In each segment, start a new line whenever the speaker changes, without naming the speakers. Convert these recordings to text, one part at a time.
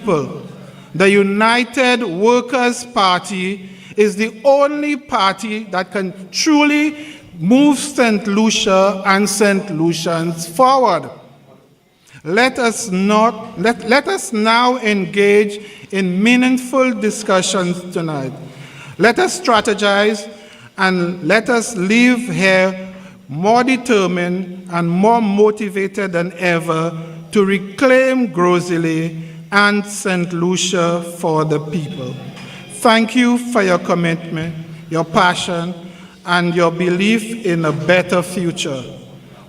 people. The United Workers' Party is the only party that can truly move St. Lucia and St. Lucians forward. Let us now engage in meaningful discussions tonight. Let us strategize and let us leave here more determined and more motivated than ever to reclaim Gros Islet and St. Lucia for the people. Thank you for your commitment, your passion, and your belief in a better future.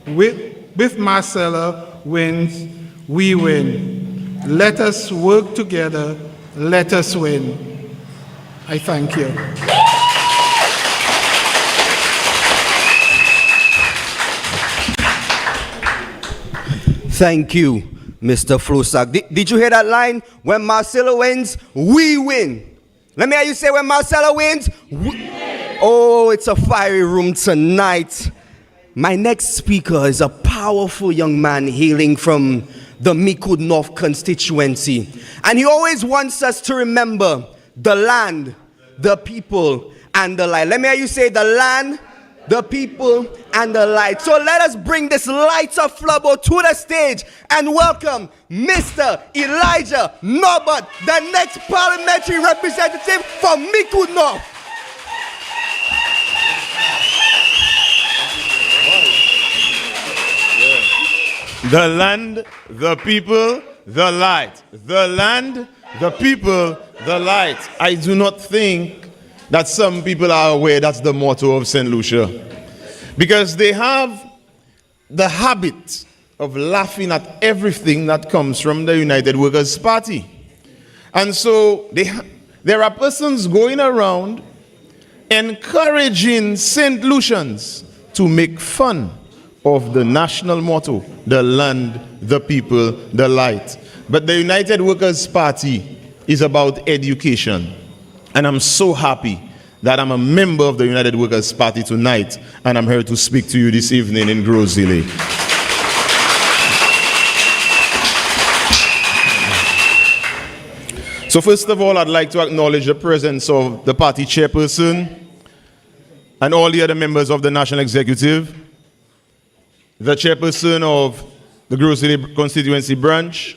With Marcella wins, we win. Let us work together. Let us win. I thank you.
Thank you, Mr. Flosak. Did you hear that line? When Marcella wins, we win. Let me hear you say, when Marcella wins, oh, it's a fiery room tonight. My next speaker is a powerful young man hailing from the Micoud North constituency. And he always wants us to remember the land, the people, and the light. Let me hear you say the land, the people, and the light. So let us bring this lighter flubber to the stage and welcome Mr. Elijah Norbert, the next parliamentary representative from Micoud North.
The land, the people, the light. The land, the people, the light. I do not think that some people are aware that's the motto of St. Lucia. Because they have the habit of laughing at everything that comes from the United Workers' Party. And so there are persons going around encouraging St. Lucians to make fun of the national motto, the land, the people, the light. But the United Workers' Party is about education. And I'm so happy that I'm a member of the United Workers' Party tonight, and I'm here to speak to you this evening in Gros Islet. So first of all, I'd like to acknowledge the presence of the party chairperson and all the other members of the National Executive, the chairperson of the Gros Islet constituency branch,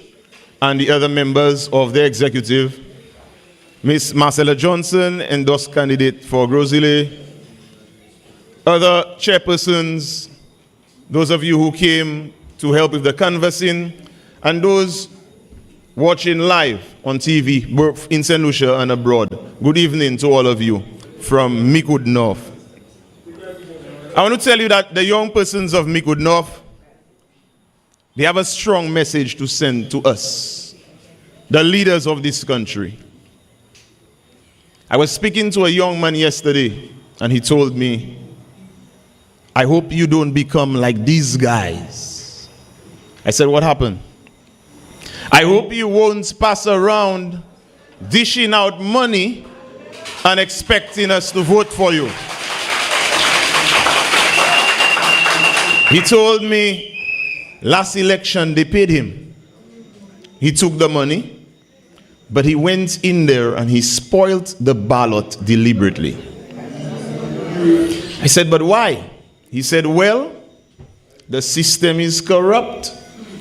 and the other members of the executive, Miss Marcella Johnson, endorsed candidate for Gros Islet, other chairpersons, those of you who came to help with the canvassing, and those watching live on TV, both in St. Lucia and abroad. Good evening to all of you from Micoud North. I want to tell you that the young persons of Micoud North, they have a strong message to send to us, the leaders of this country. I was speaking to a young man yesterday, and he told me, I hope you don't become like these guys. I said, what happened? I hope you won't pass around dishing out money and expecting us to vote for you. He told me last election they paid him. He took the money, but he went in there and he spoiled the ballot deliberately. I said, but why? He said, well, the system is corrupt,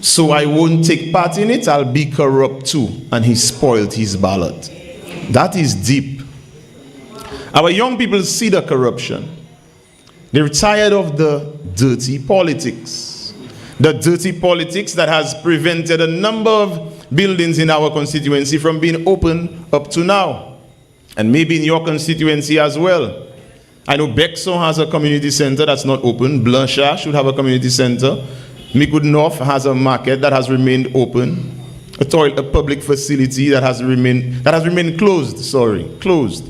so I won't take part in it, I'll be corrupt too. And he spoiled his ballot. That is deep. Our young people see the corruption. They're tired of the dirty politics. The dirty politics that has prevented a number of buildings in our constituency from being open up to now. And maybe in your constituency as well. I know Bexon has a community center that's not open. Blanchard should have a community center. Micoud North has a market that has remained open. A public facility that has remained closed.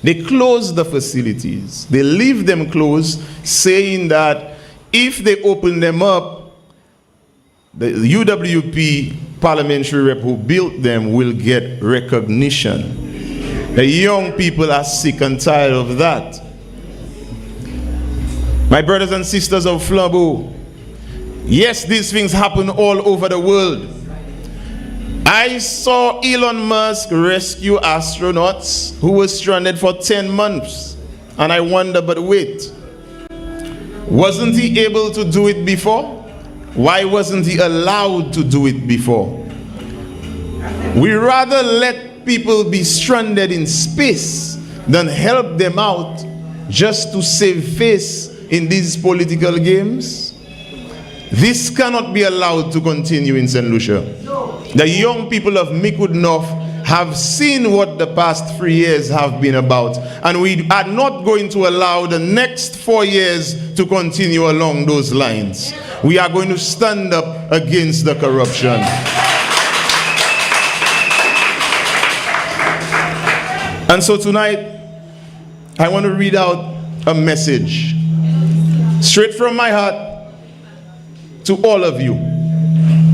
They close the facilities. They leave them closed, saying that if they open them up, the UWP parliamentary rep who built them will get recognition. The young people are sick and tired of that. My brothers and sisters of Flambeau, yes, these things happen all over the world. I saw Elon Musk rescue astronauts who were stranded for 10 months. And I wonder, but wait, wasn't he able to do it before? Why wasn't he allowed to do it before? We rather let people be stranded in space than help them out just to save face in these political games. This cannot be allowed to continue in St. Lucia. The young people of Micoud North have seen what the past 3 years have been about, and we are not going to allow the next 4 years to continue along those lines. We are going to stand up against the corruption. And so tonight, I want to read out a message straight from my heart to all of you,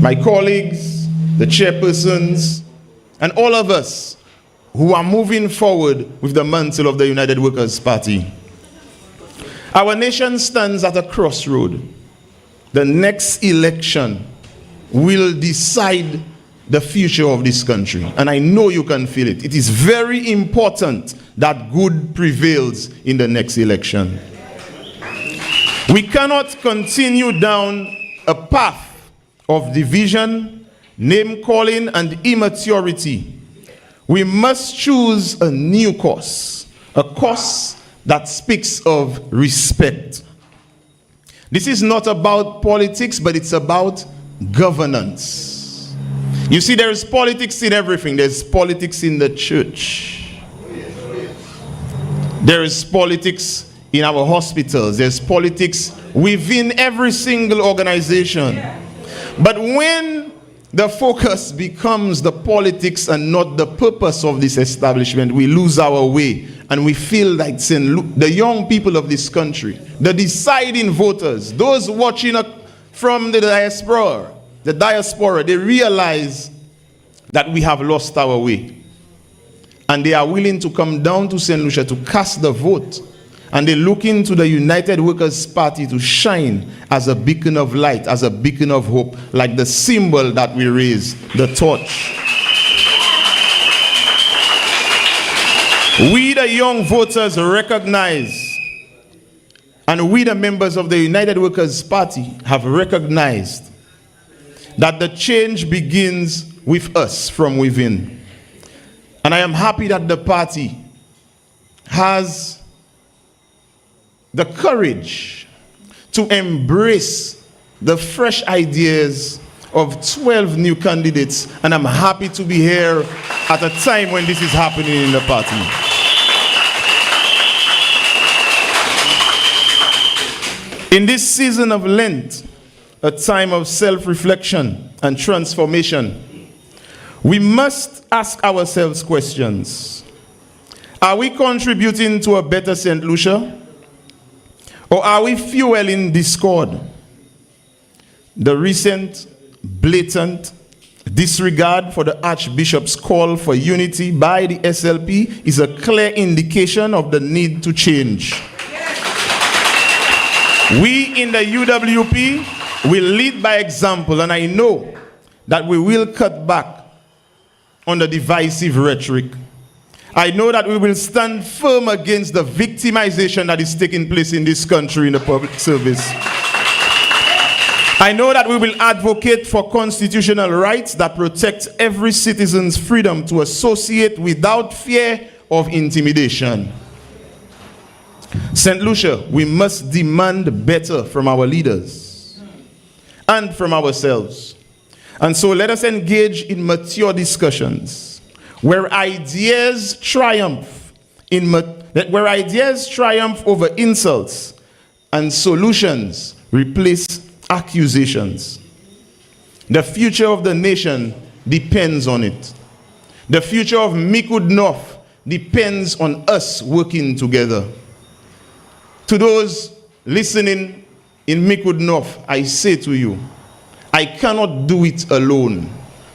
my colleagues, the chairpersons, and all of us who are moving forward with the mantle of the United Workers' Party. Our nation stands at a crossroad. The next election will decide the future of this country. And I know you can feel it. It is very important that good prevails in the next election. We cannot continue down a path of division, name-calling, and immaturity. We must choose a new course, a course that speaks of respect. This is not about politics, but it's about governance. You see, there is politics in everything. There's politics in the church. There is politics in our hospitals. There's politics within every single organization. But when the focus becomes the politics and not the purpose of this establishment, we lose our way, and we feel like the young people of this country, the deciding voters, those watching from the diaspora, they realize that we have lost our way. And they are willing to come down to St. Lucia to cast the vote. And they look into the United Workers' Party to shine as a beacon of light, as a beacon of hope, like the symbol that we raise, the torch. We, the young voters, recognize, and we, the members of the United Workers' Party, have recognized that the change begins with us from within. And I am happy that the party has the courage to embrace the fresh ideas of 12 new candidates, and I'm happy to be here at a time when this is happening in the party. In this season of Lent, a time of self-reflection and transformation, we must ask ourselves questions. Are we contributing to a better St. Lucia? Or are we fueling discord? The recent blatant disregard for the Archbishop's call for unity by the SLP is a clear indication of the need to change. We in the UWP will lead by example, and I know that we will cut back on the divisive rhetoric. I know that we will stand firm against the victimization that is taking place in this country in the public service. I know that we will advocate for constitutional rights that protect every citizen's freedom to associate without fear of intimidation. St. Lucia, we must demand better from our leaders and from ourselves. And so let us engage in mature discussions where ideas triumph over insults and solutions replace accusations. The future of the nation depends on it. The future of Micoud North depends on us working together. To those listening in Micoud North, I say to you, I cannot do it alone,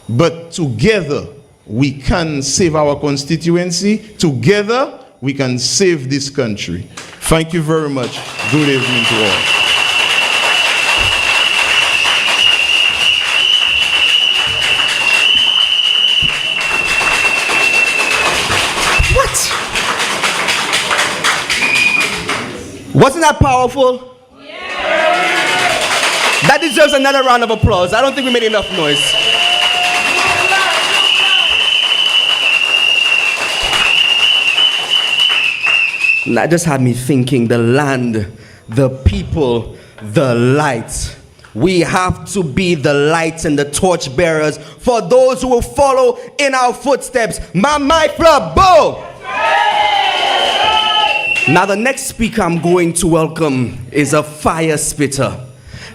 but together we can save our constituency. Together we can save this country. Thank you very much. Good evening to all.
Wasn't that powerful? That deserves another round of applause. I don't think we made enough noise. And that just had me thinking, the land, the people, the light. We have to be the lights and the torch bearers for those who will follow in our footsteps. My Bo! Now the next speaker I'm going to welcome is a fire spitter.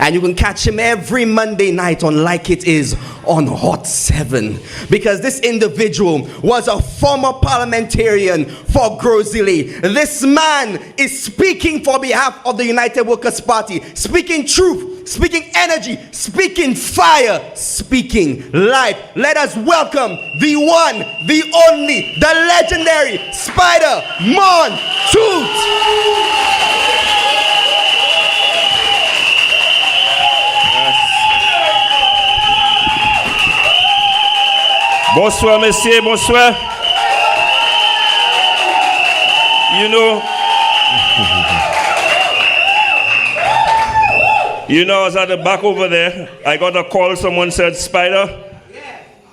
And you can catch him every Monday night on Like It Is on Hot 7. Because this individual was a former parliamentarian for Gros Islet. This man is speaking for behalf of the United Workers' Party. Speaking truth, speaking energy, speaking fire, speaking life. Let us welcome the one, the only, the legendary Spider Mon Toot.
Bonsoir, messieurs, bonsoir. You know, I was at the back over there. I got a call. Someone said, Spider,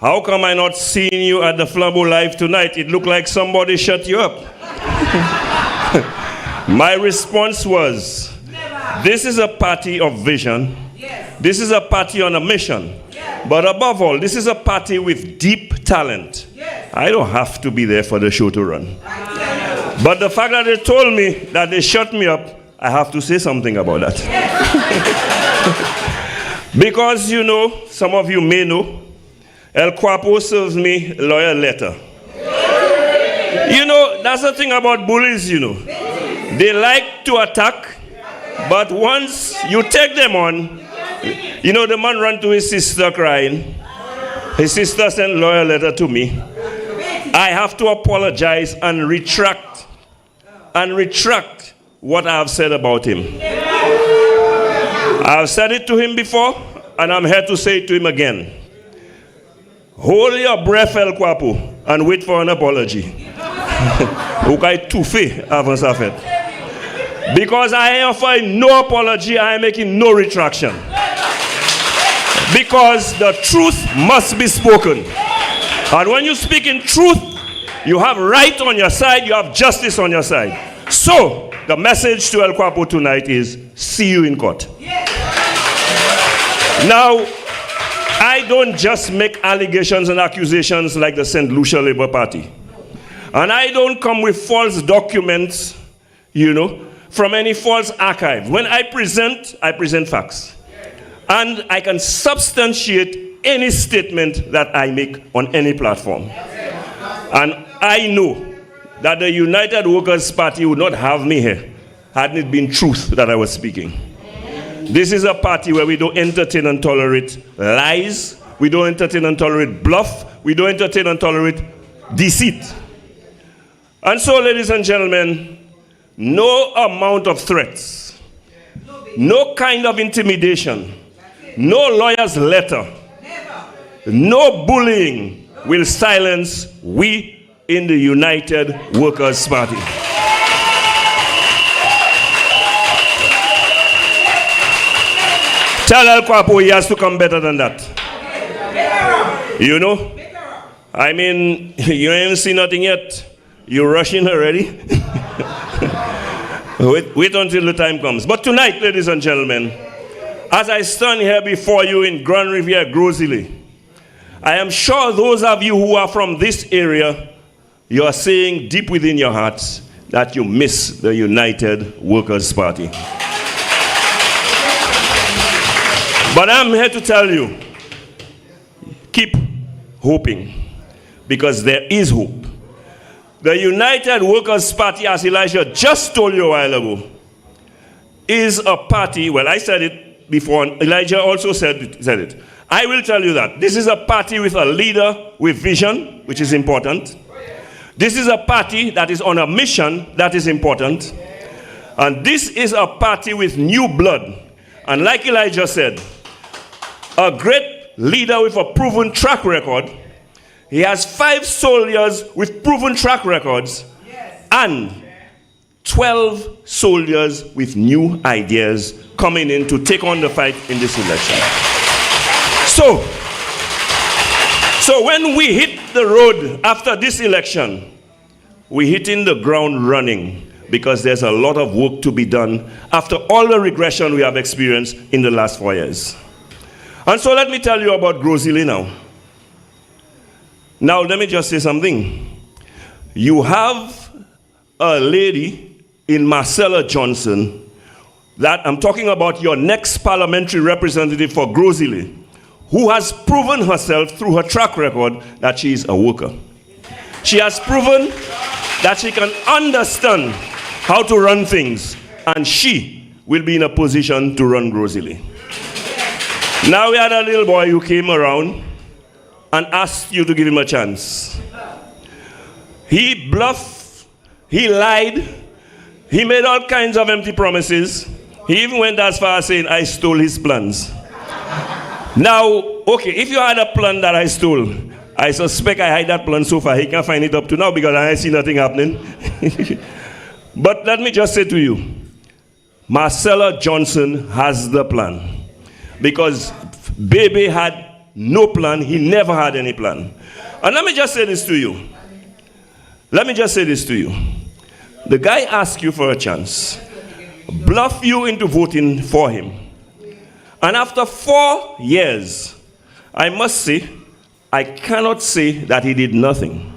how come I not seeing you at the Flambeau Live tonight? It looked like somebody shut you up. My response was, this is a party of vision. This is a party on a mission. But above all, this is a party with deep talent. I don't have to be there for the show to run. But the fact that they told me that they shut me up, I have to say something about that. Because, you know, some of you may know, El Quapo serves me a lawyer letter. You know, that's the thing about bullies, you know. They like to attack, but once you take them on, you know, the man ran to his sister crying. His sister sent a lawyer letter to me. I have to apologize and retract what I have said about him. I've said it to him before, and I'm here to say it to him again. Hold your breath, El Quapo, and wait for an apology. Because I offer no apology, I am making no retraction. Because the truth must be spoken. And when you speak in truth, you have right on your side, you have justice on your side. So, the message to El Quapo tonight is, see you in court. Now, I don't just make allegations and accusations like the St. Lucia Labour Party. And I don't come with false documents, you know, from any false archive. When I present facts. And I can substantiate any statement that I make on any platform. And I know that the United Workers' Party would not have me here hadn't it been truth that I was speaking. This is a party where we don't entertain and tolerate lies. We don't entertain and tolerate bluff. We don't entertain and tolerate deceit. And so, ladies and gentlemen, no amount of threats, no kind of intimidation, no lawyer's letter, no bullying will silence we in the United Workers' Party. Tell El Quapo he has to come better than that. You know? I mean, you ain't seen nothing yet. You're rushing already. Wait until the time comes. But tonight, ladies and gentlemen, as I stand here before you in Grande Riviere, Gros Islet, I am sure those of you who are from this area, you are saying deep within your hearts that you miss the United Workers' Party. But I'm here to tell you, keep hoping, because there is hope. The United Workers' Party, as Elijah just told you a while ago, is a party, well, I said it before, and Elijah also said it. I will tell you that. This is a party with a leader with vision, which is important. This is a party that is on a mission, that is important. And this is a party with new blood. And like Elijah said, a great leader with a proven track record. He has 5 soldiers with proven track records. Yes. And 12 soldiers with new ideas coming in to take on the fight in this election. So when we hit the road after this election, we're hitting the ground running, because there's a lot of work to be done after all the regression we have experienced in the last 4 years. And so let me tell you about Gros Islet now. Now let me just say something. You have a lady in Marcella Johnson, that I'm talking about your next parliamentary representative for Gros Islet, who has proven herself through her track record that she is a worker. She has proven that she can understand how to run things, and she will be in a position to run Gros Islet. Now we had a little boy who came around and asked you to give him a chance. He bluffed, he lied, he made all kinds of empty promises. He even went as far as saying, I stole his plans. Now, okay, if you had a plan that I stole, I suspect I hide that plan so far. He can't find it up to now because I see nothing happening. But let me just say to you, Marcella Johnson has the plan. Because Baby had no plan. He never had any plan. And let me just say this to you. The guy asked you for a chance, bluff you into voting for him. And after 4 years, I must say, I cannot say that he did nothing.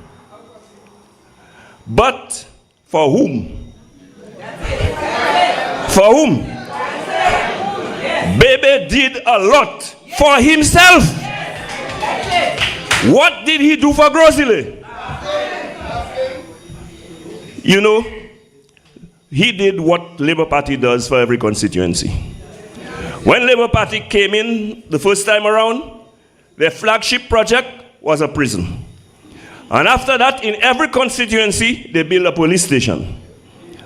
But for whom? For whom? Baby did a lot for himself. What did he do for Gros Islet? You know, he did what Labour Party does for every constituency. When Labour Party came in the first time around, their flagship project was a prison. And after that, in every constituency, they built a police station.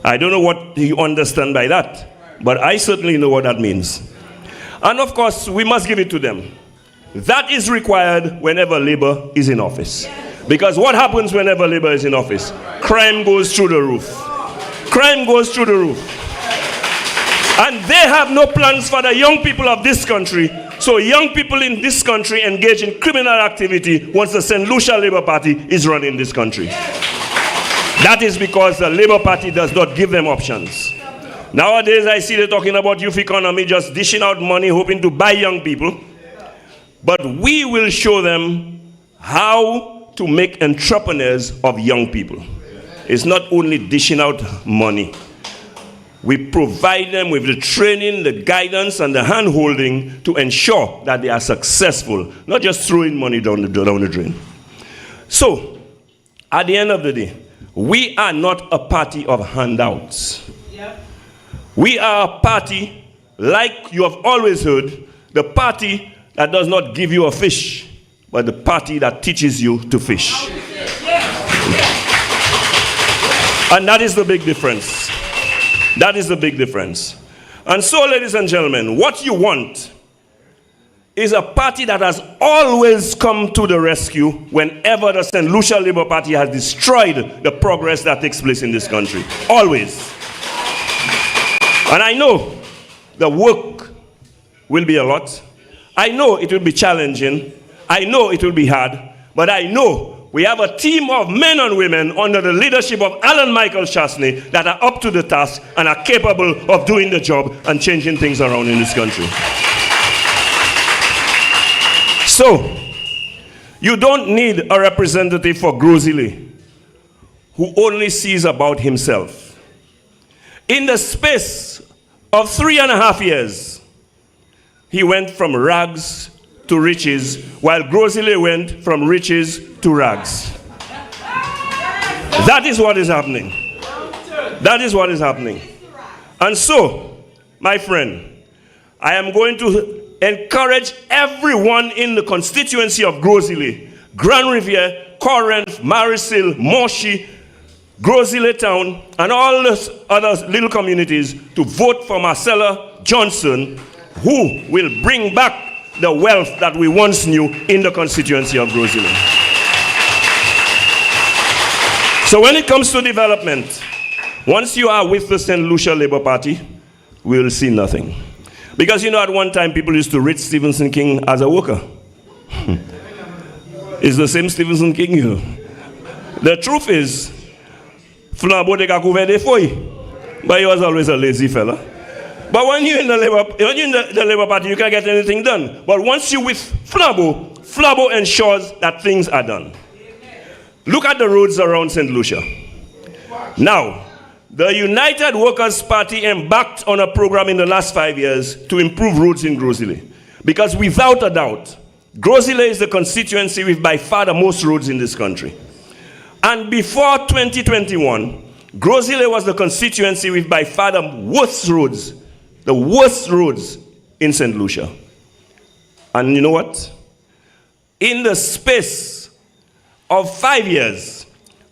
I don't know what you understand by that, but I certainly know what that means. And of course, we must give it to them. That is required whenever Labour is in office. Because what happens whenever Labour is in office? Crime goes through the roof. Crime goes through the roof. And they have no plans for the young people of this country. So young people in this country engage in criminal activity once the St. Lucia Labour Party is running this country. That is because the Labour Party does not give them options. Nowadays, I see they're talking about youth economy, just dishing out money, hoping to buy young people. But we will show them how to make entrepreneurs of young people. It's not only dishing out money. We provide them with the training, the guidance, and the hand-holding to ensure that they are successful, not just throwing money down the drain. So, at the end of the day, we are not a party of handouts. Yep. We are a party, like you have always heard, the party that does not give you a fish, but the party that teaches you to fish. And that is the big difference. That is the big difference. And so, ladies and gentlemen, what you want is a party that has always come to the rescue whenever the St. Lucia Labour Party has destroyed the progress that takes place in this country. Always. And I know the work will be a lot. I know it will be challenging. I know it will be hard. But I know we have a team of men and women under the leadership of Alan Michael Chasney that are up to the task and are capable of doing the job and changing things around in this country. So, you don't need a representative for Gros Islet who only sees about himself. In the space of 3.5 years, he went from rags to riches, while Gros Islet went from riches to rags. That is what is happening. That is what is happening. And so, my friend, I am going to encourage everyone in the constituency of Gros Islet, Grande Riviere, Corinth, Marisil, Moshi, Gros Islet Town, and all those other little communities to vote for Marcella Johnson, who will bring back the wealth that we once knew in the constituency of Gros Islet. So when it comes to development, Once you are with the St. Lucia Labour Party, we will see nothing. Because at one time people used to rate Stephenson King as a worker. It's the same Stephenson King, The truth is, Flambeau de couvert des feuilles, but he was always a lazy fella. But when you're in the Labour Party, you can't get anything done. But once you're with Flambeau, Flambeau ensures that things are done. Look at the roads around St. Lucia. Now, the United Workers' Party embarked on a program in the last 5 years to improve roads in Gros Islet. Because without a doubt, Gros Islet is the constituency with by far the most roads in this country. And before 2021, Gros Islet was the constituency with by far the worst roads in St. Lucia. And you know what? In the space of 5 years,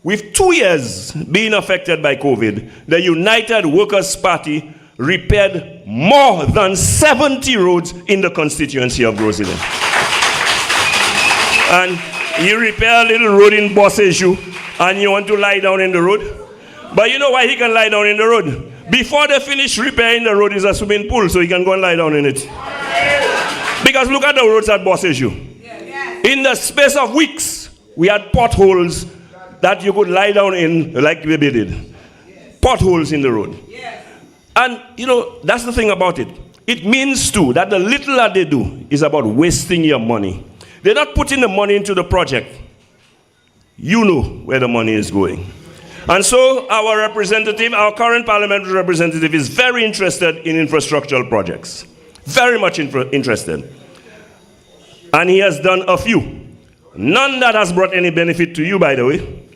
with 2 years being affected by COVID, the United Workers' Party repaired more than 70 roads in the constituency of Gros Islet. And you repair a little road in Bosseju, and you want to lie down in the road? But you know why he can lie down in the road? Before they finish repairing the road is a swimming pool, so he can go and lie down in it. Because look at the roads at Bosseju. In the space of weeks, we had potholes that you could lie down in like baby did. Potholes in the road. And that's the thing about it. It means too that the little that they do is about wasting your money. They're not putting the money into the project. You know where the money is going. And so our representative, our current parliamentary representative, is very interested in infrastructural projects. Very much interested. And he has done a few. None that has brought any benefit to you, by the way.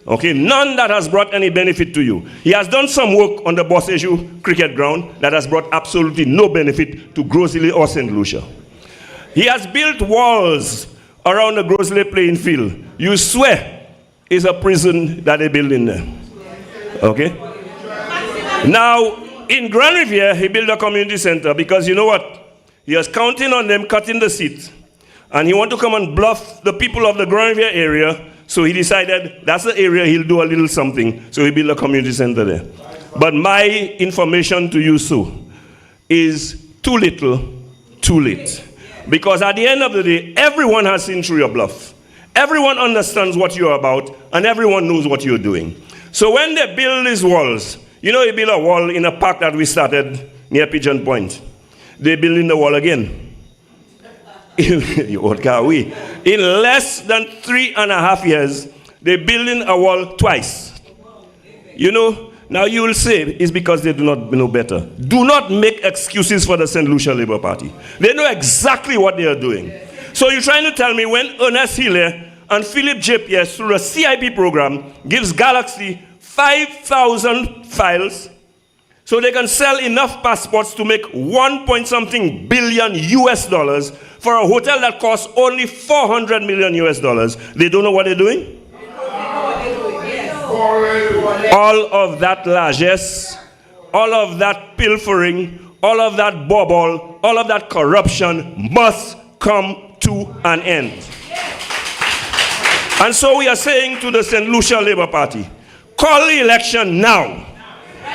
Okay, none that has brought any benefit to you. He has done some work on the Bosseju cricket ground that has brought absolutely no benefit to Gros Islet or St. Lucia. He has built walls around the Gros Islet playing field. You swear it's a prison that they build in there. Okay? Now, in Grande Riviere, he built a community center because you know what? He was counting on them cutting the seat. And he wanted to come and bluff the people of the Grande Riviere area. So he decided that's the area he'll do a little something. So he built a community center there. But my information to you, Sue, is too little, too late. Because at the end of the day, everyone has seen through your bluff. Everyone understands what you're about, and everyone knows what you're doing. So when they build these walls, you build a wall in a park that we started near Pigeon Point. They're building the wall again. In less than 3.5 years, they're building a wall twice. Now you will say it's because they do not know better. Do not make excuses for the St. Lucia Labour Party. They know exactly what they are doing. So you're trying to tell me when Ernest Hilaire and Philip J. Pierce through a CIP program gives Galaxy 5,000 files so they can sell enough passports to make $1.something billion US for a hotel that costs only $400 million US. They don't know what they're doing? All of that largesse, all of that pilfering, all of that bubble, all of that corruption must come to an end. And so we are saying to the St. Lucia Labour Party, call the election now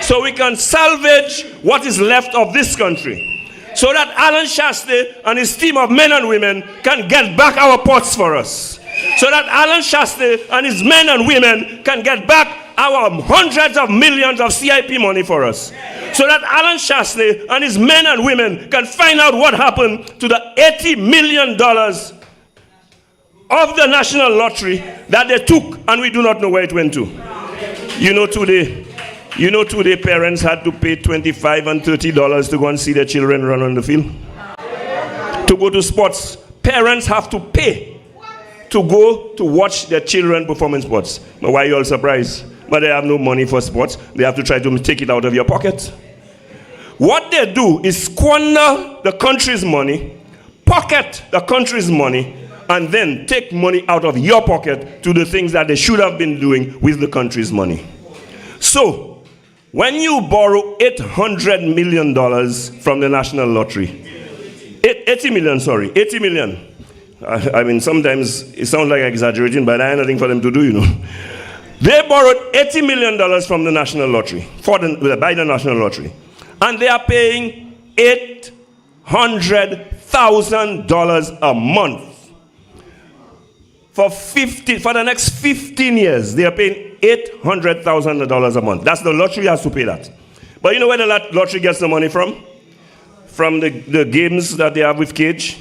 so we can salvage what is left of this country. So that Alan Shaste and his team of men and women can get back our ports for us. So that Alan Shaste and his men and women can get back our hundreds of millions of CIP money for us. So that Alan Shaste and his men and women can find out what happened to the $80 million of the national lottery that they took and we do not know where it went to. Today parents had to pay $25 and $30 to go and see their children run on the field. To go to sports, parents have to pay to go to watch their children perform in sports. Now, why are you all surprised? But they have no money for sports. They have to try to take it out of your pocket. What they do is squander the country's money, pocket the country's money, and then take money out of your pocket to the things that they should have been doing with the country's money. So, when you borrow $800 million from the national lottery, 80 million. I mean, sometimes it sounds like exaggerating, but I have nothing for them to do, They borrowed $80 million from the National Lottery, by the National Lottery. And they are paying $800,000 a month. For the next 15 years, they are paying $800,000 a month. That's the lottery has to pay that. But you know where the lottery gets the money from? From the games that they have with cage,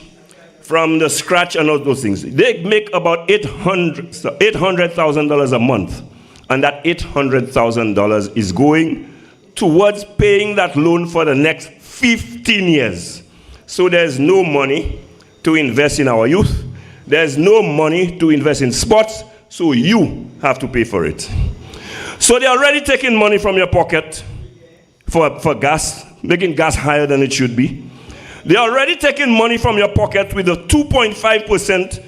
from the scratch and all those things. They make about $800,000 a month. And that $800,000 is going towards paying that loan for the next 15 years. So there's no money to invest in our youth. There's no money to invest in sports, so you have to pay for it. So they're already taking money from your pocket for gas, making gas higher than it should be. They're already taking money from your pocket with the 2.5%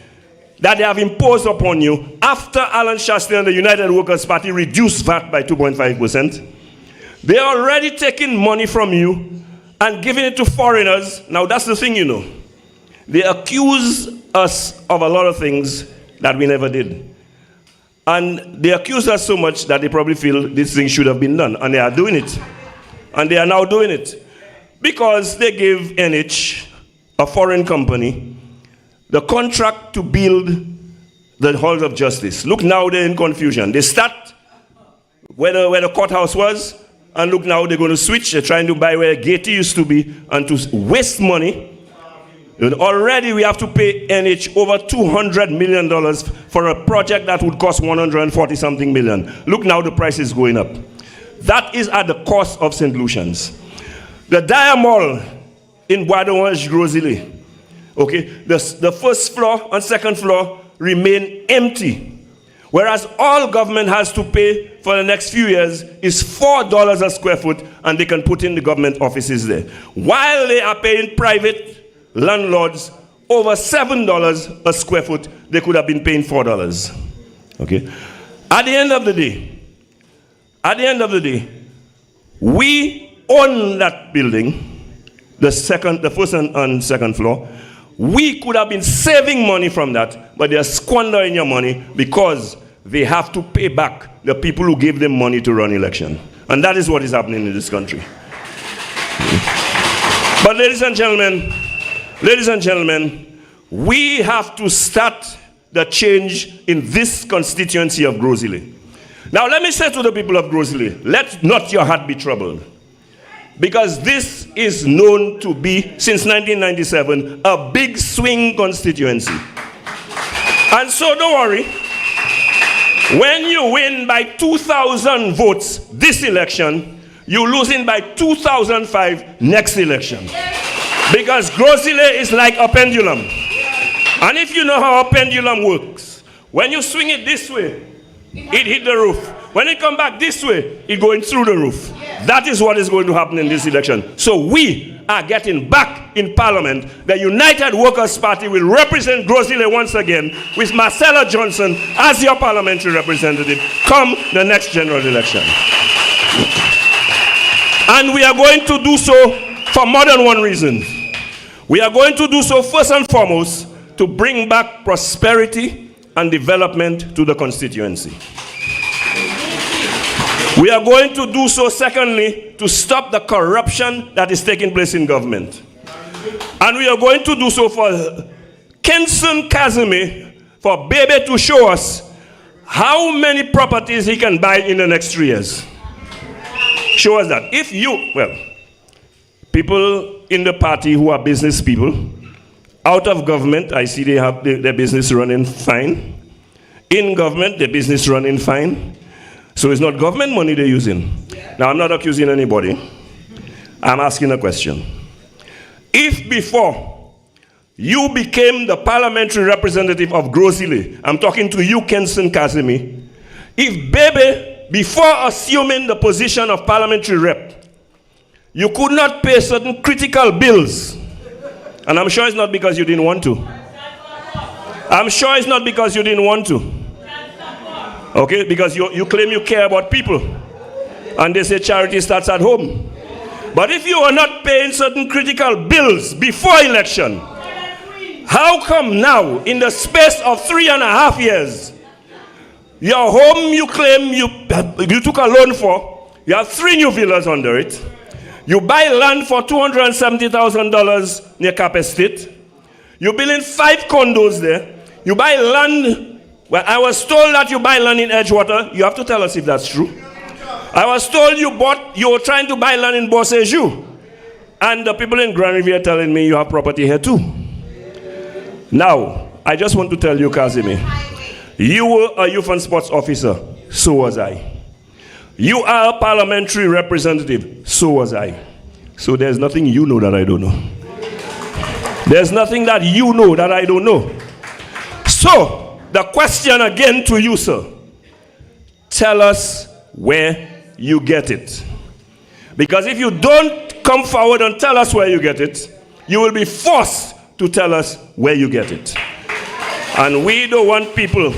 that they have imposed upon you after Alan Shastley and the United Workers' Party reduced VAT by 2.5%. They're already taking money from you and giving it to foreigners. Now that's the thing, you know. They accuse us of a lot of things that we never did. And they accuse us so much that they probably feel this thing should have been done. And they are doing it. And they are now doing it. Because they gave NH, a foreign company, the contract to build the halls of justice. Look, now they're in confusion. They start where the courthouse was, and look, now they're going to switch. They're trying to buy where Gaiety used to be, and to waste money. Already we have to pay NH over $200 million for a project that would cost 140-something million. Look, now the price is going up. That is at the cost of St. Lucians. The Dia Mall in Bois d'Orange, Gros Islet, okay, the first floor and second floor remain empty, whereas all government has to pay for the next few years is $4 a square foot, and they can put in the government offices there, while they are paying private landlords over $7 a square foot. They could have been paying $4. Okay. At the end of the day, we own that building, the first and second floor. We could have been saving money from that, but they are squandering your money because they have to pay back the people who gave them money to run election. And that is what is happening in this country. But ladies and gentlemen, we have to start the change in this constituency of Gros Islet. Now let me say to the people of Gros Islet, let not your heart be troubled. Because this is known to be, since 1997, a big swing constituency. And so don't worry, when you win by 2,000 votes this election, you're losing by 2,005 next election. Because Gros Islet is like a pendulum. And if you know how a pendulum works, when you swing it this way, it hit the roof. When it come back this way, it going through the roof. That is what is going to happen in this election. So we are getting back in Parliament. The United Workers' Party will represent Gros Islet once again with Marcella Johnson as your parliamentary representative come the next general election. And we are going to do so for more than one reason. We are going to do so first and foremost to bring back prosperity and development to the constituency. We are going to do so secondly to stop the corruption that is taking place in government. And we are going to do so for Kenson Kazimi, for Bebe to show us how many properties he can buy in the next 3 years. Show us that. If you, people in the party who are business people, out of government, I see they have their business running fine. In government, their business running fine. So it's not government money they're using. Now, I'm not accusing anybody. I'm asking a question. If before you became the parliamentary representative of Gros Islet, I'm talking to you, Kenson Kazimi, if Bebe, before assuming the position of parliamentary rep, you could not pay certain critical bills, and I'm sure it's not because you didn't want to. I'm sure it's not because you didn't want to. Okay, because you claim you care about people. And they say charity starts at home. But if you are not paying certain critical bills before election, how come now, in the space of 3.5 years, Your home you claim you took a loan for, you have 3 new villas under it. You buy land for $270,000 near Cap Estate. You're building 5 condos there. You buy land. Well, I was told that you buy land in Edgewater. You have to tell us if that's true. I was told you were trying to buy land in Bossejou. And the people in Grande Riviere telling me you have property here too. Now, I just want to tell you, Kazimi, you were a youth and sports officer, so was I. You are a parliamentary representative, so was I. So there's nothing you know that I don't know. There's nothing that you know that I don't know. So, the question again to you, sir. Tell us where you get it. Because if you don't come forward and tell us where you get it, you will be forced to tell us where you get it. And we don't want people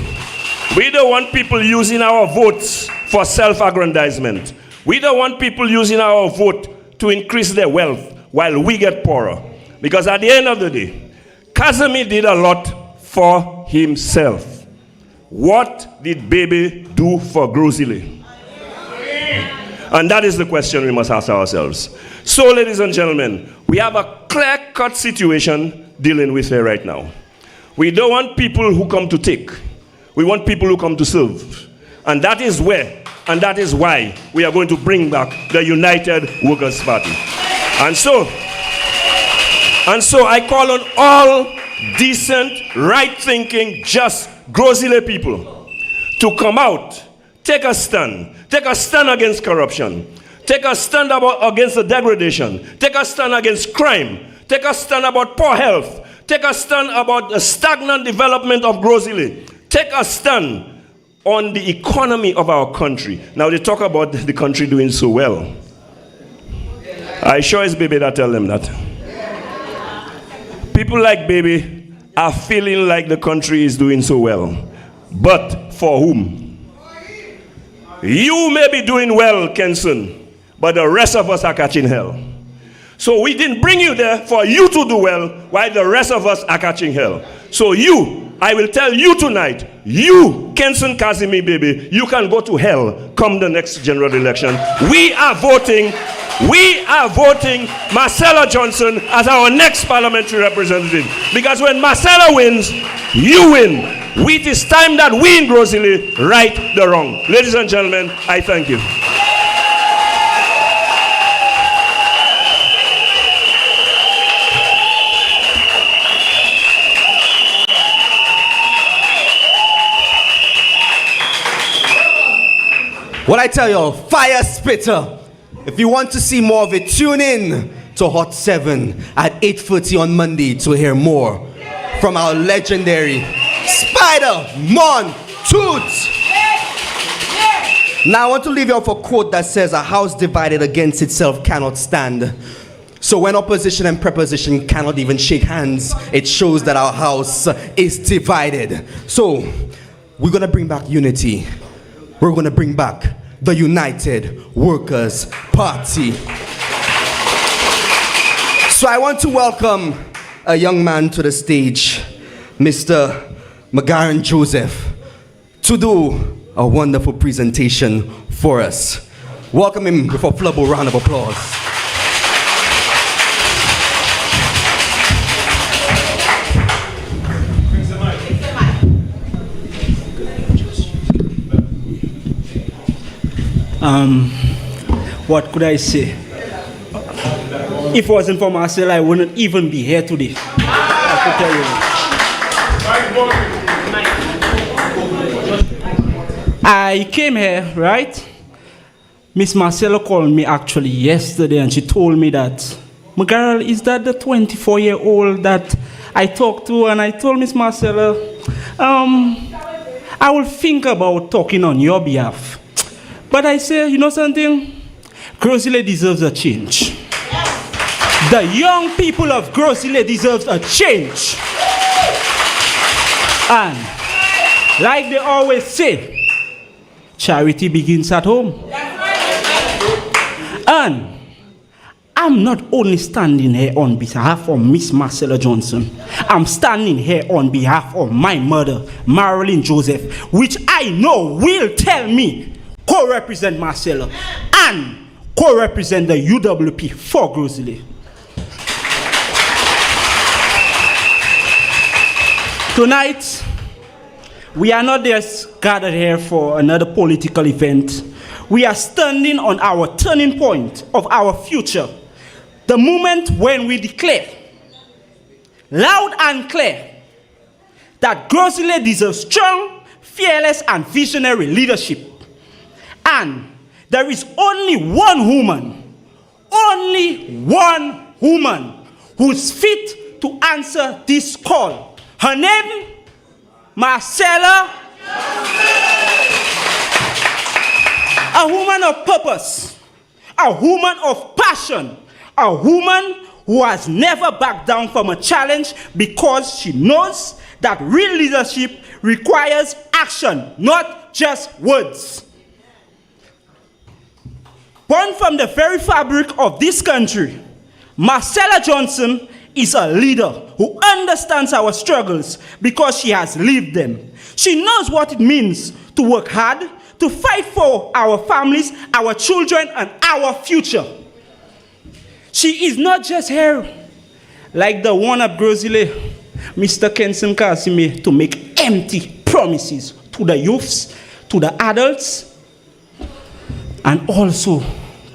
using our votes for self-aggrandizement. We don't want people using our vote to increase their wealth while we get poorer. Because at the end of the day, Kazemi did a lot for himself. What did Baby do for Gros Islet? And that is the question we must ask ourselves. So, ladies and gentlemen, we have a clear-cut situation dealing with here right now. We don't want people who come to take. We want people who come to serve. And that is where, and that is why we are going to bring back the United Workers' Party. And so I call on all decent, right-thinking, just Gros Islet people to come out, take a stand against corruption, take a stand against the degradation, take a stand against crime, take a stand about poor health, take a stand about the stagnant development of Gros Islet, take a stand on the economy of our country. Now they talk about the country doing so well. I sure it's Baby that tell them that. People like Baby are feeling like the country is doing so well. But for whom? You may be doing well, Kenson, but the rest of us are catching hell. So we didn't bring you there for you to do well, while the rest of us are catching hell. So I will tell you tonight, you, Kenson Kazimi, Baby, you can go to hell come the next general election. We are voting Marcella Johnson as our next parliamentary representative. Because when Marcella wins, you win. It is time that we in Gros Islet right the wrong. Ladies and gentlemen, I thank you.
What I tell y'all, fire spitter. If you want to see more of it, tune in to Hot 7 at 8:30 on Monday to hear more from our legendary Spider Mon Toots. Now I want to leave you off a quote that says, "A house divided against itself cannot stand." So when opposition and preposition cannot even shake hands, it shows that our house is divided. So we're going to bring back unity. We're going to bring back the United Workers' Party. So I want to welcome a young man to the stage, Mr. McGarren Joseph, to do a wonderful presentation for us. Welcome him with a flubble round of applause.
What could I say? If it wasn't for Marcel, I wouldn't even be here today. I could tell you. I came here, right? Miss Marcella called me actually yesterday and she told me that, "McGarrel, is that the 24-year-old that I talked to?" And I told Miss Marcella, I will think about talking on your behalf. But I say, you know something? Gros Islet deserves a change. The young people of Gros Islet deserves a change. And like they always say, charity begins at home. And I'm not only standing here on behalf of Miss Marcella Johnson, I'm standing here on behalf of my mother, Marilyn Joseph, which I know will tell me co-represent Marcella and co-represent the UWP for Gros Islet. Tonight, we are not just gathered here for another political event. We are standing on our turning point of our future. The moment when we declare, loud and clear, that Gros Islet deserves strong, fearless, and visionary leadership. And there is only one woman who's fit to answer this call. Her name, Marcella. A woman of purpose, a woman of passion, a woman who has never backed down from a challenge because she knows that real leadership requires action, not just words. Born from the very fabric of this country, Marcella Johnson is a leader who understands our struggles because she has lived them. She knows what it means to work hard, to fight for our families, our children, and our future. She is not just here like the one at Gros Islet, Mr. Kenson Kasime, to make empty promises to the youths, to the adults, and also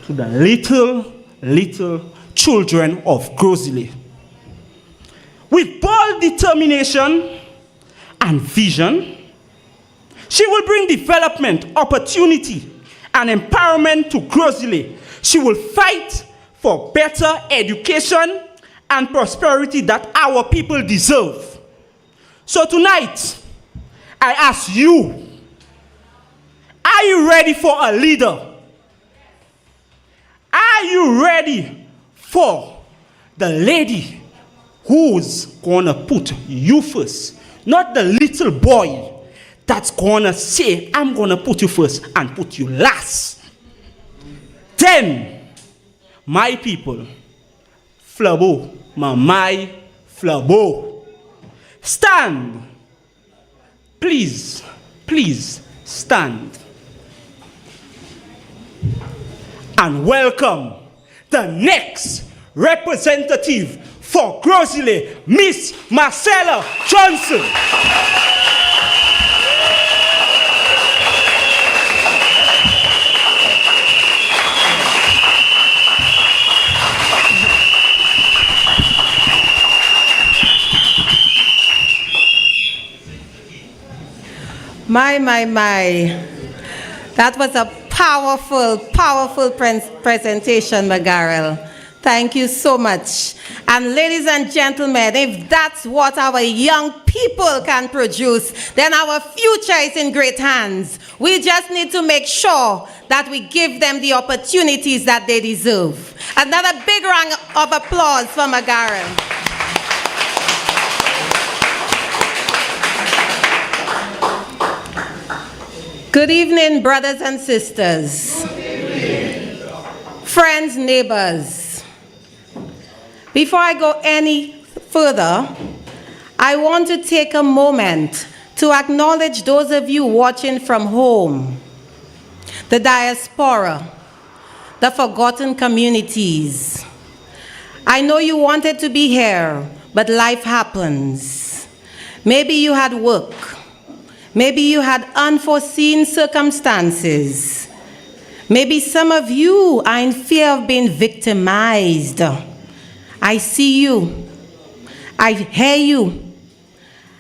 to the little children of Gros Islet. With bold determination and vision, she will bring development, opportunity, and empowerment to Gros Islet. She will fight for better education and prosperity that our people deserve. So tonight, I ask you, are you ready for a leader? Are you ready for the lady who's gonna put you first? Not the little boy that's gonna say, I'm gonna put you first and put you last. Then, my people, Flabo, my Flabo, stand. Please stand. And welcome the next representative for Gros Islet, Miss Marcella Johnson.
My. That was a powerful presentation, McGarrell. Thank you so much. And ladies and gentlemen, if that's what our young people can produce, then our future is in great hands. We just need to make sure that we give them the opportunities that they deserve. Another big round of applause for McGarrell. Good evening, brothers and sisters, friends, neighbors. Before I go any further, I want to take a moment to acknowledge those of you watching from home, the diaspora, the forgotten communities. I know you wanted to be here, but life happens. Maybe you had work. Maybe you had unforeseen circumstances. Maybe some of you are in fear of being victimized. I see you. I hear you.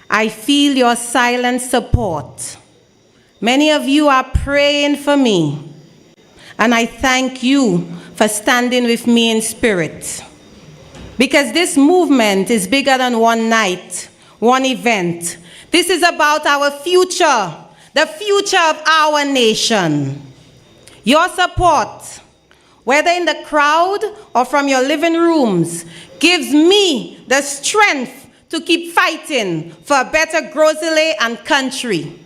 I feel your silent support. Many of you are praying for me, and I thank you for standing with me in spirit. Because this movement is bigger than one night, one event. This is about our future, the future of our nation. Your support, whether in the crowd or from your living rooms, gives me the strength to keep fighting for a better Gros Islet and country.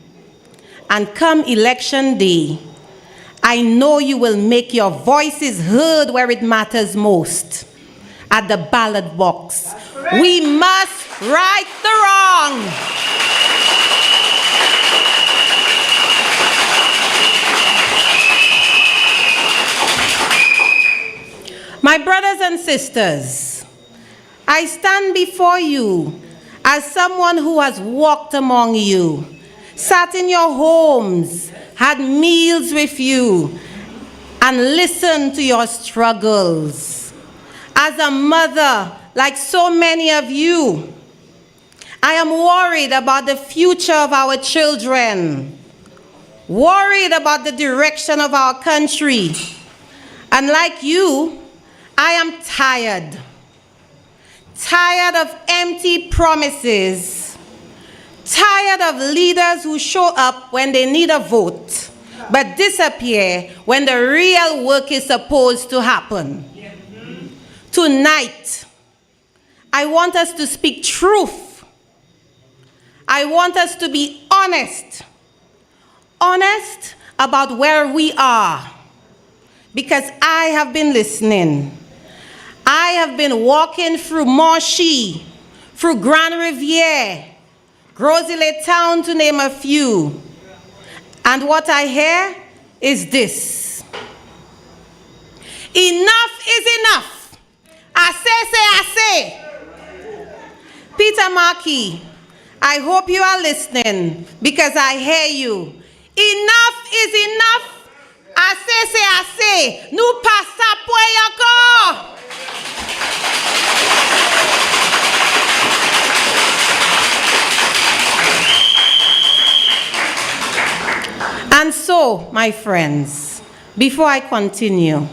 And come election day, I know you will make your voices heard where it matters most, at the ballot box. We must right the wrong. My brothers and sisters, I stand before you as someone who has walked among you, sat in your homes, had meals with you, and listened to your struggles. As a mother, like so many of you, I am worried about the future of our children, worried about the direction of our country. And like you, I am tired. Tired of empty promises. Tired of leaders who show up when they need a vote, but disappear when the real work is supposed to happen. Tonight, I want us to speak truth. I want us to be honest. Honest about where we are. Because I have been listening. I have been walking through Monchy, through Grande Riviere, Gros Islet town, to name a few. And what I hear is this: enough is enough. I say. Peter Markey, I hope you are listening, because I hear you. Enough is enough. I say. Nous passons pour encore. And so, my friends, before I continue,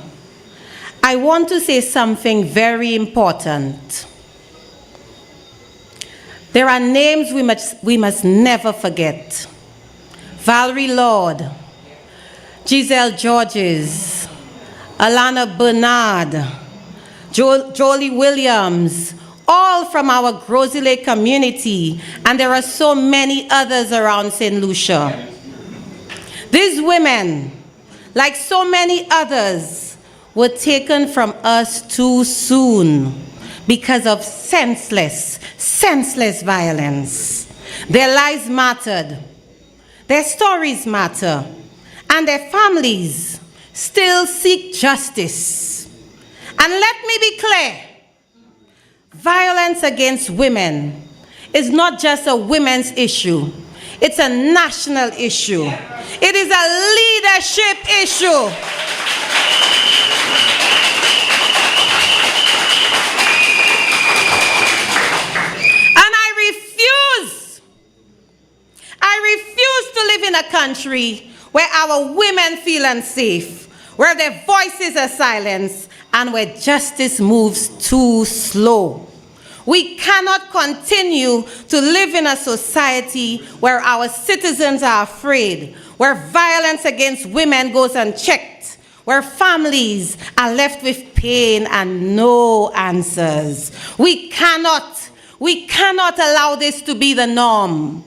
I want to say something very important. There are names we must never forget. Valerie Lord, Giselle Georges, Alana Bernard, Jolie Williams, all from our Gros Islet community, and there are so many others around St. Lucia. These women, like so many others, were taken from us too soon because of senseless violence. Their lives mattered, their stories matter, and their families still seek justice. And let me be clear, violence against women is not just a women's issue. It's a national issue. It is a leadership issue. And I refuse to live in a country where our women feel unsafe, where their voices are silenced, and where justice moves too slow. We cannot continue to live in a society where our citizens are afraid, where violence against women goes unchecked, where families are left with pain and no answers. We cannot allow this to be the norm.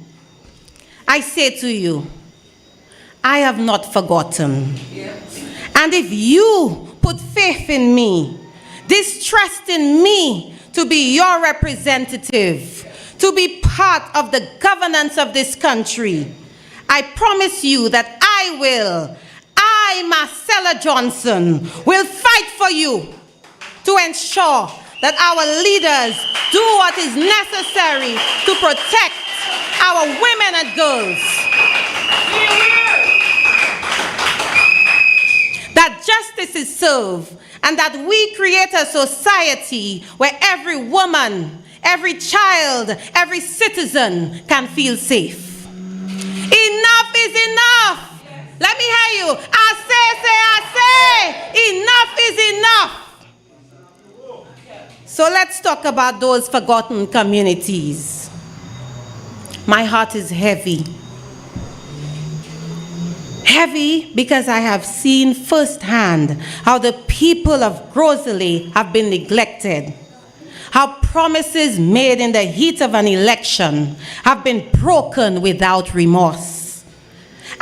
I say to you, I have not forgotten. And if you put faith in me, this trust in me to be your representative, to be part of the governance of this country, I promise you that I, Marcella Johnson, will fight for you to ensure that our leaders do what is necessary to protect our women and girls. That justice is served, and that we create a society where every woman, every child, every citizen can feel safe. Enough is enough. Let me hear you. I say. Enough is enough. So let's talk about those forgotten communities. My heart is heavy. Heavy because I have seen firsthand how the people of Gros Islet have been neglected, how promises made in the heat of an election have been broken without remorse.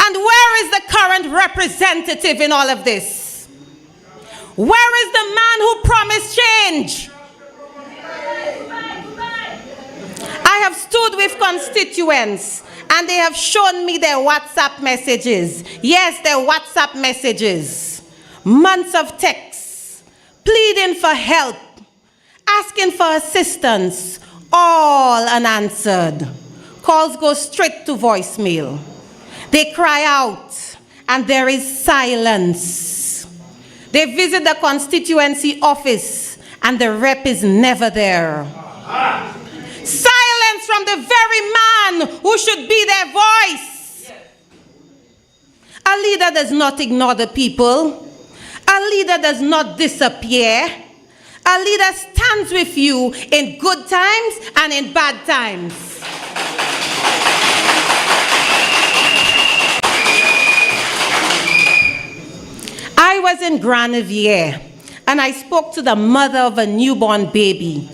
And where is the current representative in all of this? Where is the man who promised change? I have stood with constituents and they have shown me their WhatsApp messages. Yes, their WhatsApp messages. Months of texts, pleading for help, asking for assistance, all unanswered. Calls go straight to voicemail. They cry out and there is silence. They visit the constituency office and the rep is never there. Silence from the very man who should be their voice. A leader does not ignore the people. A leader does not disappear. A leader stands with you in good times and in bad times. I was in Grande Riviere and I spoke to the mother of a newborn baby.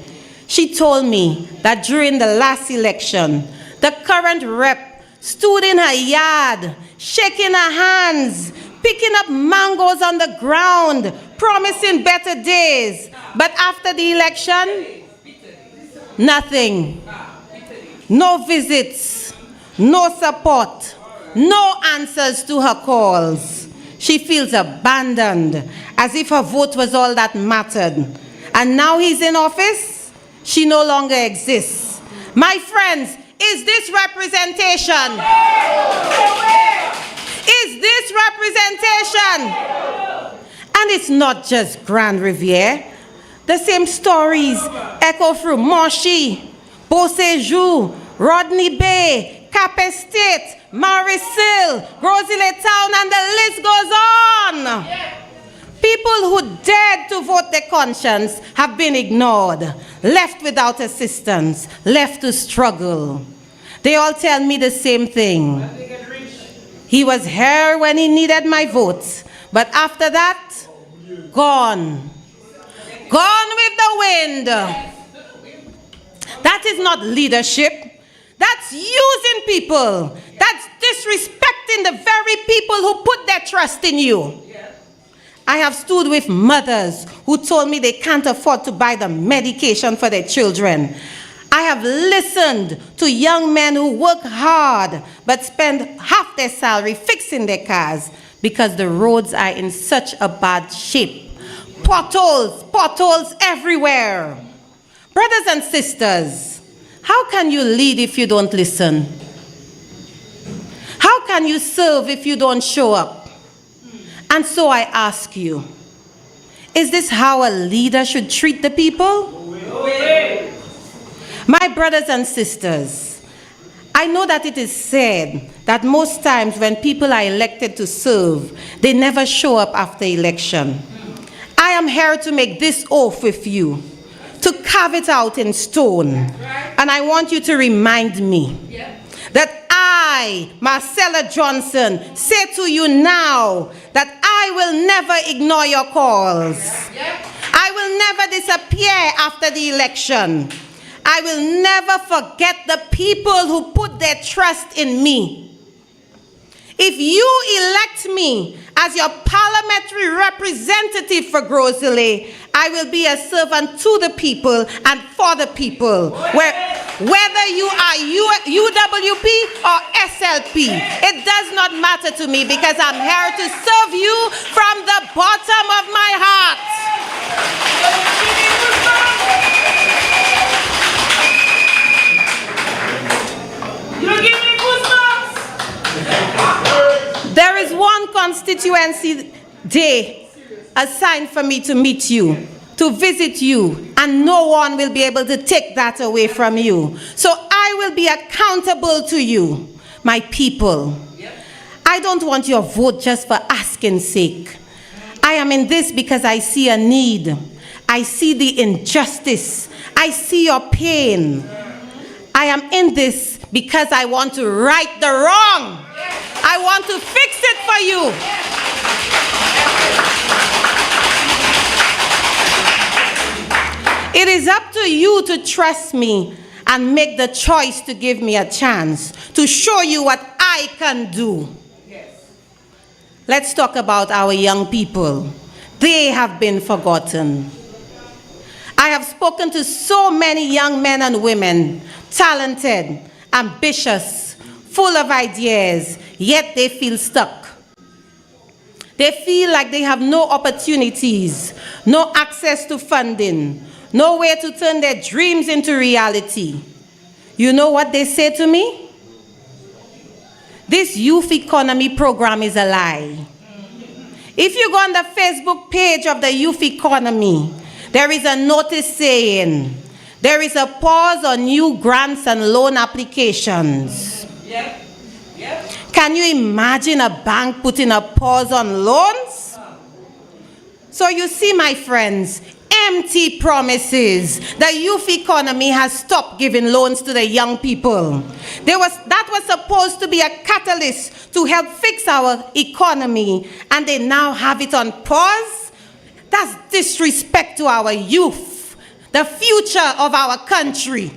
She told me that during the last election, the current rep stood in her yard, shaking her hands, picking up mangoes on the ground, promising better days. But after the election, nothing. No visits, no support, no answers to her calls. She feels abandoned, as if her vote was all that mattered. And now he's in office, she no longer exists. My friends, is this representation? Is this representation? And it's not just Grande Riviere. The same stories echo through Monchy, Beauséjour, Rodney Bay, Cap Estate, Marisille, Gros Islet Town, and the list goes on. People who dared to vote their conscience have been ignored, left without assistance, left to struggle. They all tell me the same thing. He was here when he needed my vote, but after that, gone. Gone with the wind. That is not leadership. That's using people. That's disrespecting the very people who put their trust in you. I have stood with mothers who told me they can't afford to buy the medication for their children. I have listened to young men who work hard but spend half their salary fixing their cars because the roads are in such a bad shape. Potholes everywhere. Brothers and sisters, how can you lead if you don't listen? How can you serve if you don't show up? And so I ask you, is this how a leader should treat the people? My brothers and sisters, I know that it is said that most times when people are elected to serve, they never show up after election. I am here to make this oath with you, to carve it out in stone. And I want you to remind me that I, Marcella Johnson, say to you now that I will never ignore your calls. I will never disappear after the election. I will never forget the people who put their trust in me. If you elect me as your parliamentary representative for Gros Islet, I will be a servant to the people and for the people. Whether you are UWP or SLP, it does not matter to me because I'm here to serve you from the bottom of my heart. You give me goosebumps. There is one constituency day assigned for me to meet you, to visit you, and no one will be able to take that away from you. So I will be accountable to you, my people. I don't want your vote just for asking sake. I am in this because I see a need. I see the injustice. I see your pain. I am in this because I want to right the wrong. I want to fix it for you. It is up to you to trust me and make the choice to give me a chance to show you what I can do. let's talk about our young people. They have been forgotten. I have spoken to so many young men and women, talented, ambitious, full of ideas, yet they feel stuck. They feel like they have no opportunities, no access to funding, no way to turn their dreams into reality. You know what they say to me? This youth economy program is a lie. If you go on the Facebook page of the youth economy, there is a notice saying, there is a pause on new grants and loan applications. Yep. Yep. Can you imagine a bank putting a pause on loans? So you see, my friends, empty promises. The youth economy has stopped giving loans to the young people. That was supposed to be a catalyst to help fix our economy, and they now have it on pause. That's disrespect to our youth, the future of our country.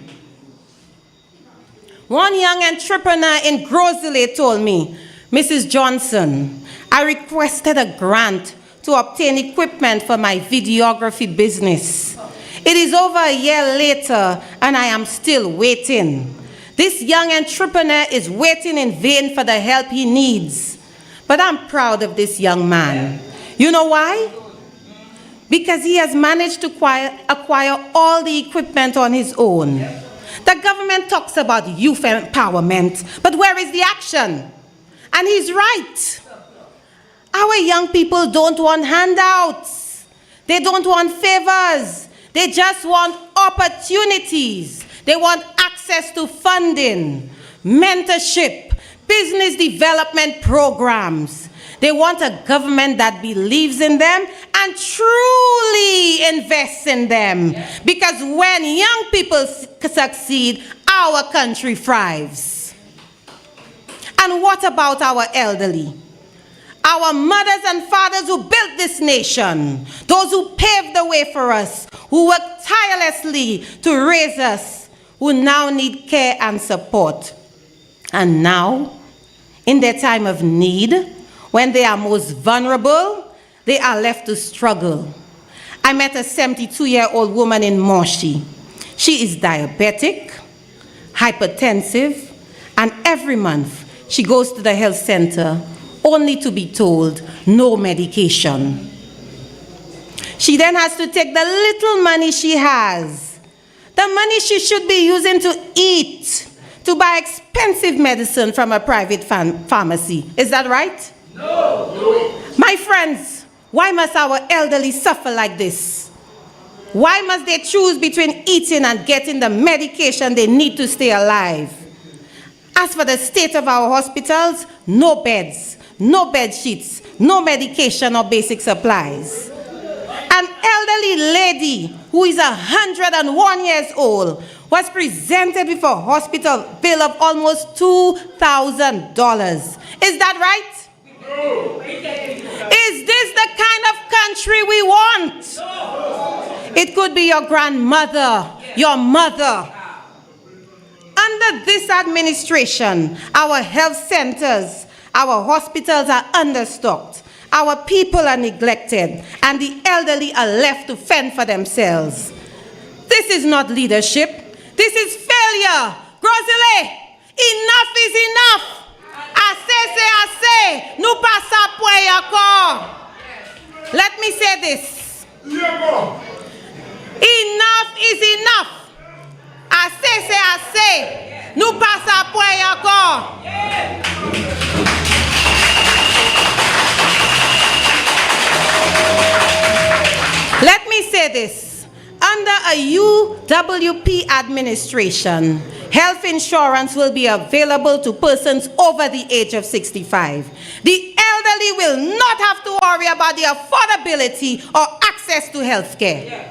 One young entrepreneur in Gros Islet told me, Mrs. Johnson, I requested a grant to obtain equipment for my videography business. It is over a year later, and I am still waiting. This young entrepreneur is waiting in vain for the help he needs. But I'm proud of this young man. You know why? Because he has managed to acquire all the equipment on his own. The government talks about youth empowerment, but where is the action? And he's right. Our young people don't want handouts. They don't want favors. They just want opportunities. They want access to funding, mentorship, business development programs. They want a government that believes in them and truly invests in them. Because when young people succeed, our country thrives. And what about our elderly? Our mothers and fathers who built this nation, those who paved the way for us, who worked tirelessly to raise us, who now need care and support. And now, in their time of need, when they are most vulnerable, they are left to struggle. I met a 72-year-old woman in Moshi. She is diabetic, hypertensive, and every month she goes to the health center only to be told no medication. She then has to take the little money she has, the money she should be using to eat, to buy expensive medicine from a private pharmacy. Is that right? No. My friends, why must our elderly suffer like this? Why must they choose between eating and getting the medication they need to stay alive? As for the state of our hospitals, no beds, no bed sheets, no medication or basic supplies. An elderly lady who is 101 years old was presented with a hospital bill of almost $2,000. Is that right? No. Is this the kind of country we want? No. It could be your grandmother, your mother. Under this administration, our health centers, our hospitals are understocked, our people are neglected, and the elderly are left to fend for themselves. This is not leadership. This is failure. Gros Islet, enough is enough. Assez, nous passons après encore. Let me say this. Enough is enough. Assez, nous passons après encore. Let me say this. Under a UWP administration, health insurance will be available to persons over the age of 65. The elderly will not have to worry about the affordability or access to health care.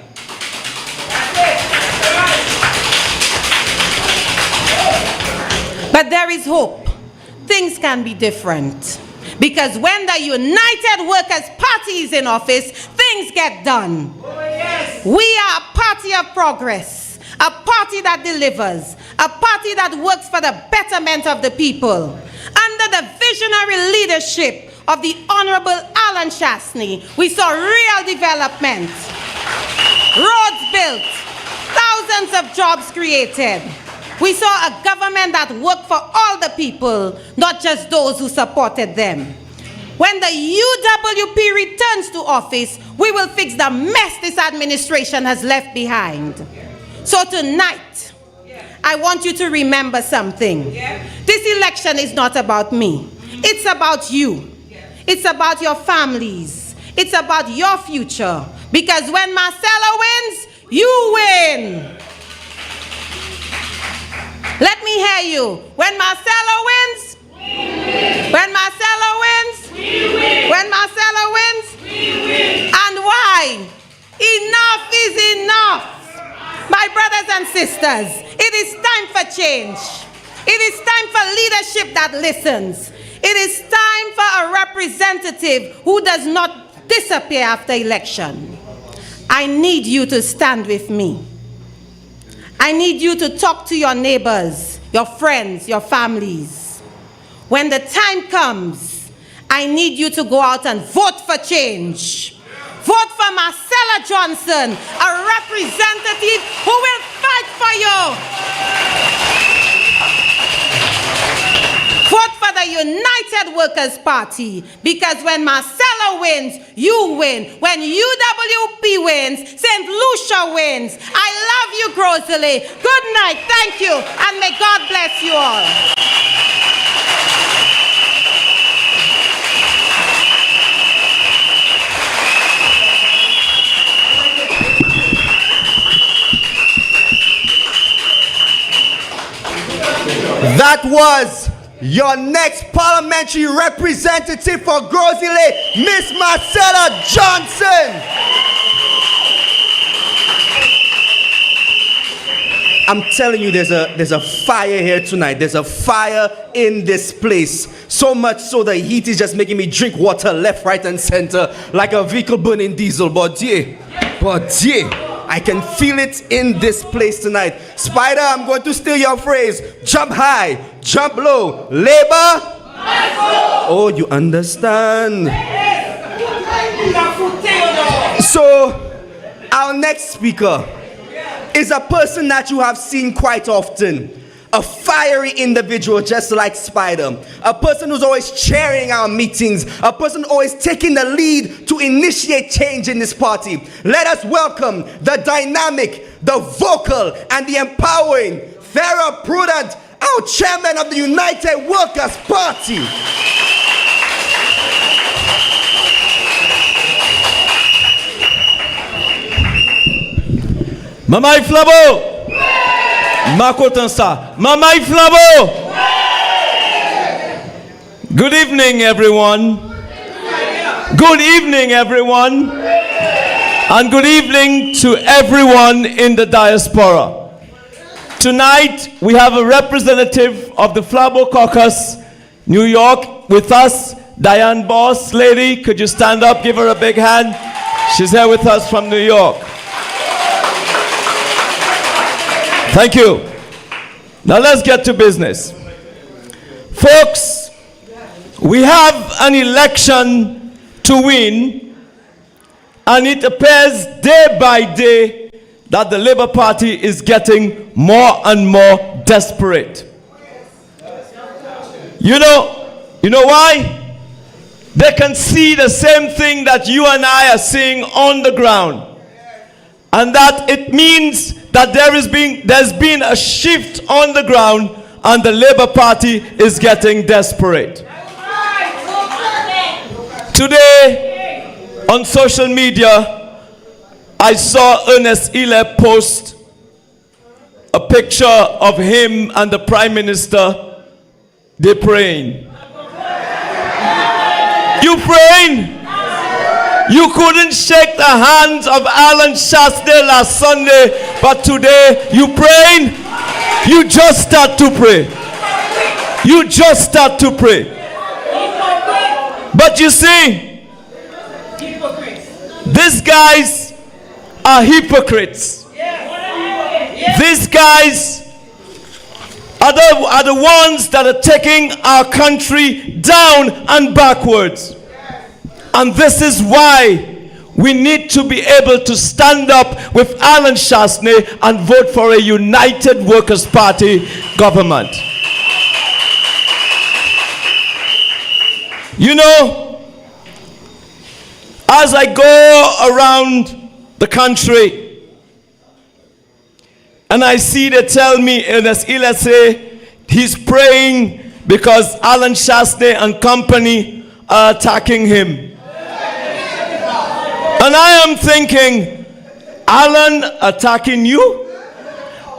But there is hope. Things can be different. Because when the United Workers' Party is in office, things get done. Oh, yes. We are a party of progress, a party that delivers, a party that works for the betterment of the people. Under the visionary leadership of the Honorable Alan Chastney, we saw real development. Roads built, thousands of jobs created. We saw a government that worked for all the people, not just those who supported them. When the UWP returns to office, we will fix the mess this administration has left behind. So tonight, I want you to remember something. This election is not about me. It's about you. It's about your families. It's about your future. Because when Marcelo wins, you win. Let me hear you. When Marcelo wins, when Marcelo wins, when Marcelo wins, and why? Enough is enough. My brothers and sisters, it is time for change. It is time for leadership that listens. It is time for a representative who does not disappear after election. I need you to stand with me. I need you to talk to your neighbors, your friends, your families. When the time comes, I need you to go out and vote for change. Vote for Marcella Johnson, a representative who will fight for you. Vote for the United Workers' Party, because when Marcella wins, you win. When UWP wins, St. Lucia wins. I love you, Gros Islet. Good night, thank you, and may God bless you all.
That was your next parliamentary representative for Gros Islet, Miss Marcella Johnson. I'm telling you, there's a fire here tonight. There's a fire in this place. So much so the heat is just making me drink water left, right, and center like a vehicle burning diesel. But yeah, I can feel it in this place tonight. Spider, I'm going to steal your phrase. Jump high, jump low, labor. Oh, you understand. So, our next speaker is a person that you have seen quite often. A fiery individual just like Spider. A person who's always chairing our meetings. A person always taking the lead to initiate change in this party. Let us welcome the dynamic, the vocal, and the empowering Thera Prudent, our chairman of the United Workers' Party.
Mama Flabo! Makotansa. Mama Flabo! Good evening, everyone. Good evening, everyone. And good evening to everyone in the diaspora. Tonight, we have a representative of the Flabo Caucus, New York, with us. Diane Boss, lady, could you stand up, give her a big hand? She's here with us from New York. Thank you. Now let's get to business. Folks, we have an election to win, and it appears day by day that the Labour Party is getting more and more desperate. You know why? They can see the same thing that you and I are seeing on the ground. And that it means that there's been a shift on the ground, and the Labour Party is getting desperate. Today, on social media, I saw Ernest Ile post a picture of him and the Prime Minister. They're praying. You praying? You couldn't shake the hands of Alan Chastney last Sunday, but today you praying? You just start to pray. You just start to pray. But you see, these guys are hypocrites. These guys are the ones that are taking our country down and backwards. And this is why we need to be able to stand up with Alan Shastney and vote for a United Workers' Party government. You know, as I go around the country, and I see they tell me, Ernest Ila say, he's praying because Alan Shastney and company are attacking him. And I am thinking, Alan attacking you?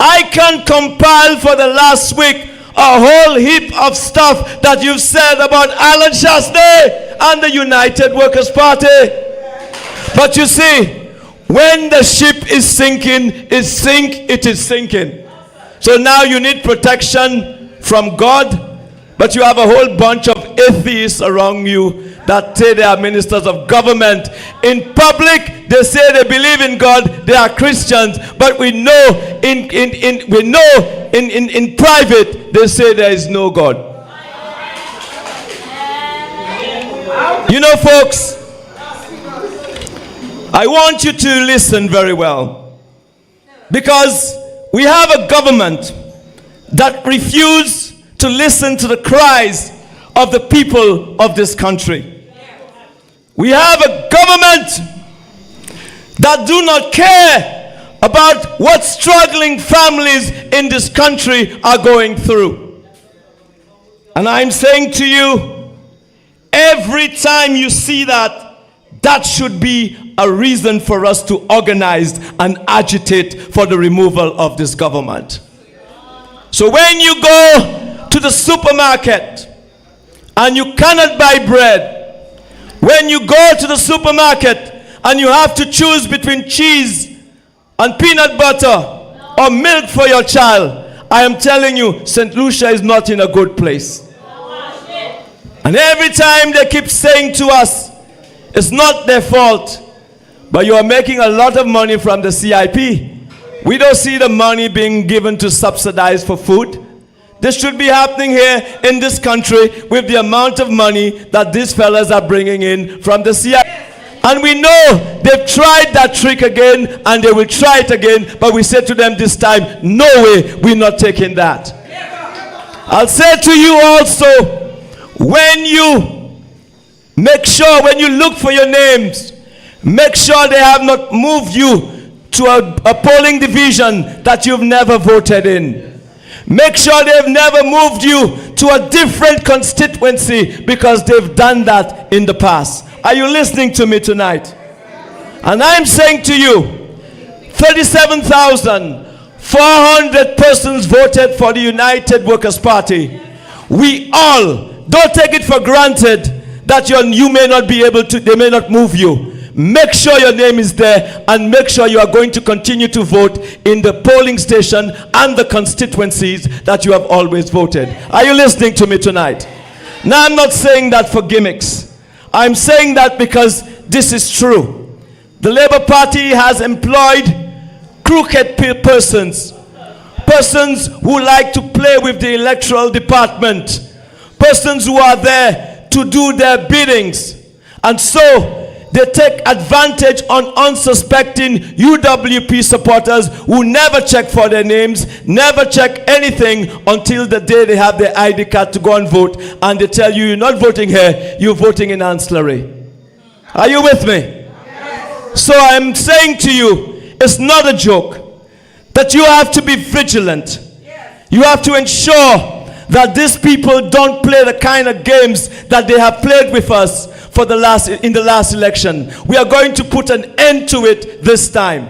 I can compile for the last week a whole heap of stuff that you've said about Alan Shastney and the United Workers' Party. But you see, when the ship is sinking, it is sinking. So now you need protection from God, but you have a whole bunch of atheists around you that say they are ministers of government. In public, they say they believe in God, they are Christians, but we know in private, they say there is no God. You know, folks, I want you to listen very well, because we have a government that refuses to listen to the cries of the people of this country. We have a government that do not care about what struggling families in this country are going through. And I'm saying to you, every time you see that, that should be a reason for us to organize and agitate for the removal of this government. So when you go to the supermarket and you cannot buy bread, when you go to the supermarket and you have to choose between cheese and peanut butter or milk for your child, I am telling you, St. Lucia is not in a good place. And every time they keep saying to us, it's not their fault, but you are making a lot of money from the CIP. We don't see the money being given to subsidize for food. This should be happening here in this country with the amount of money that these fellas are bringing in from the CIP. And we know they've tried that trick again and they will try it again, but we say to them this time, no way, we're not taking that. I'll say to you also, when you make sure, when you look for your names, make sure they have not moved you to a polling division that you've never voted in. Make sure they've never moved you to a different constituency, because they've done that in the past. Are you listening to me tonight? And I'm saying to you, 37,400 persons voted for the United Workers' Party. We all, don't take it for granted that you may not be able to, they may not move you. Make sure your name is there, and make sure you are going to continue to vote in the polling station and the constituencies that you have always voted. Are you listening to me tonight? Now, I'm not saying that for gimmicks. I'm saying that because this is true. The Labour Party has employed crooked persons who like to play with the electoral department, persons who are there to do their biddings, and so they take advantage on unsuspecting UWP supporters who never check for their names, never check anything until the day they have their ID card to go and vote, and they tell you, you're not voting here, you're voting in ancillary. Are you with me? So I'm saying to you, it's not a joke, that you have to be vigilant. You have to ensure that these people don't play the kind of games that they have played with us in the last election. We are going to put an end to it this time.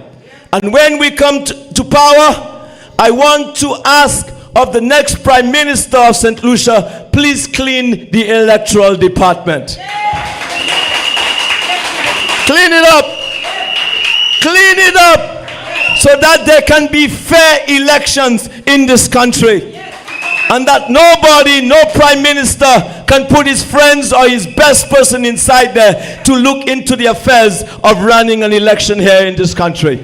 And when we come to power, I want to ask of the next Prime Minister of St. Lucia, please clean the electoral department. Clean it up. Clean it up so that there can be fair elections in this country. And that nobody, no prime minister can put his friends or his best person inside there to look into the affairs of running an election here in this country.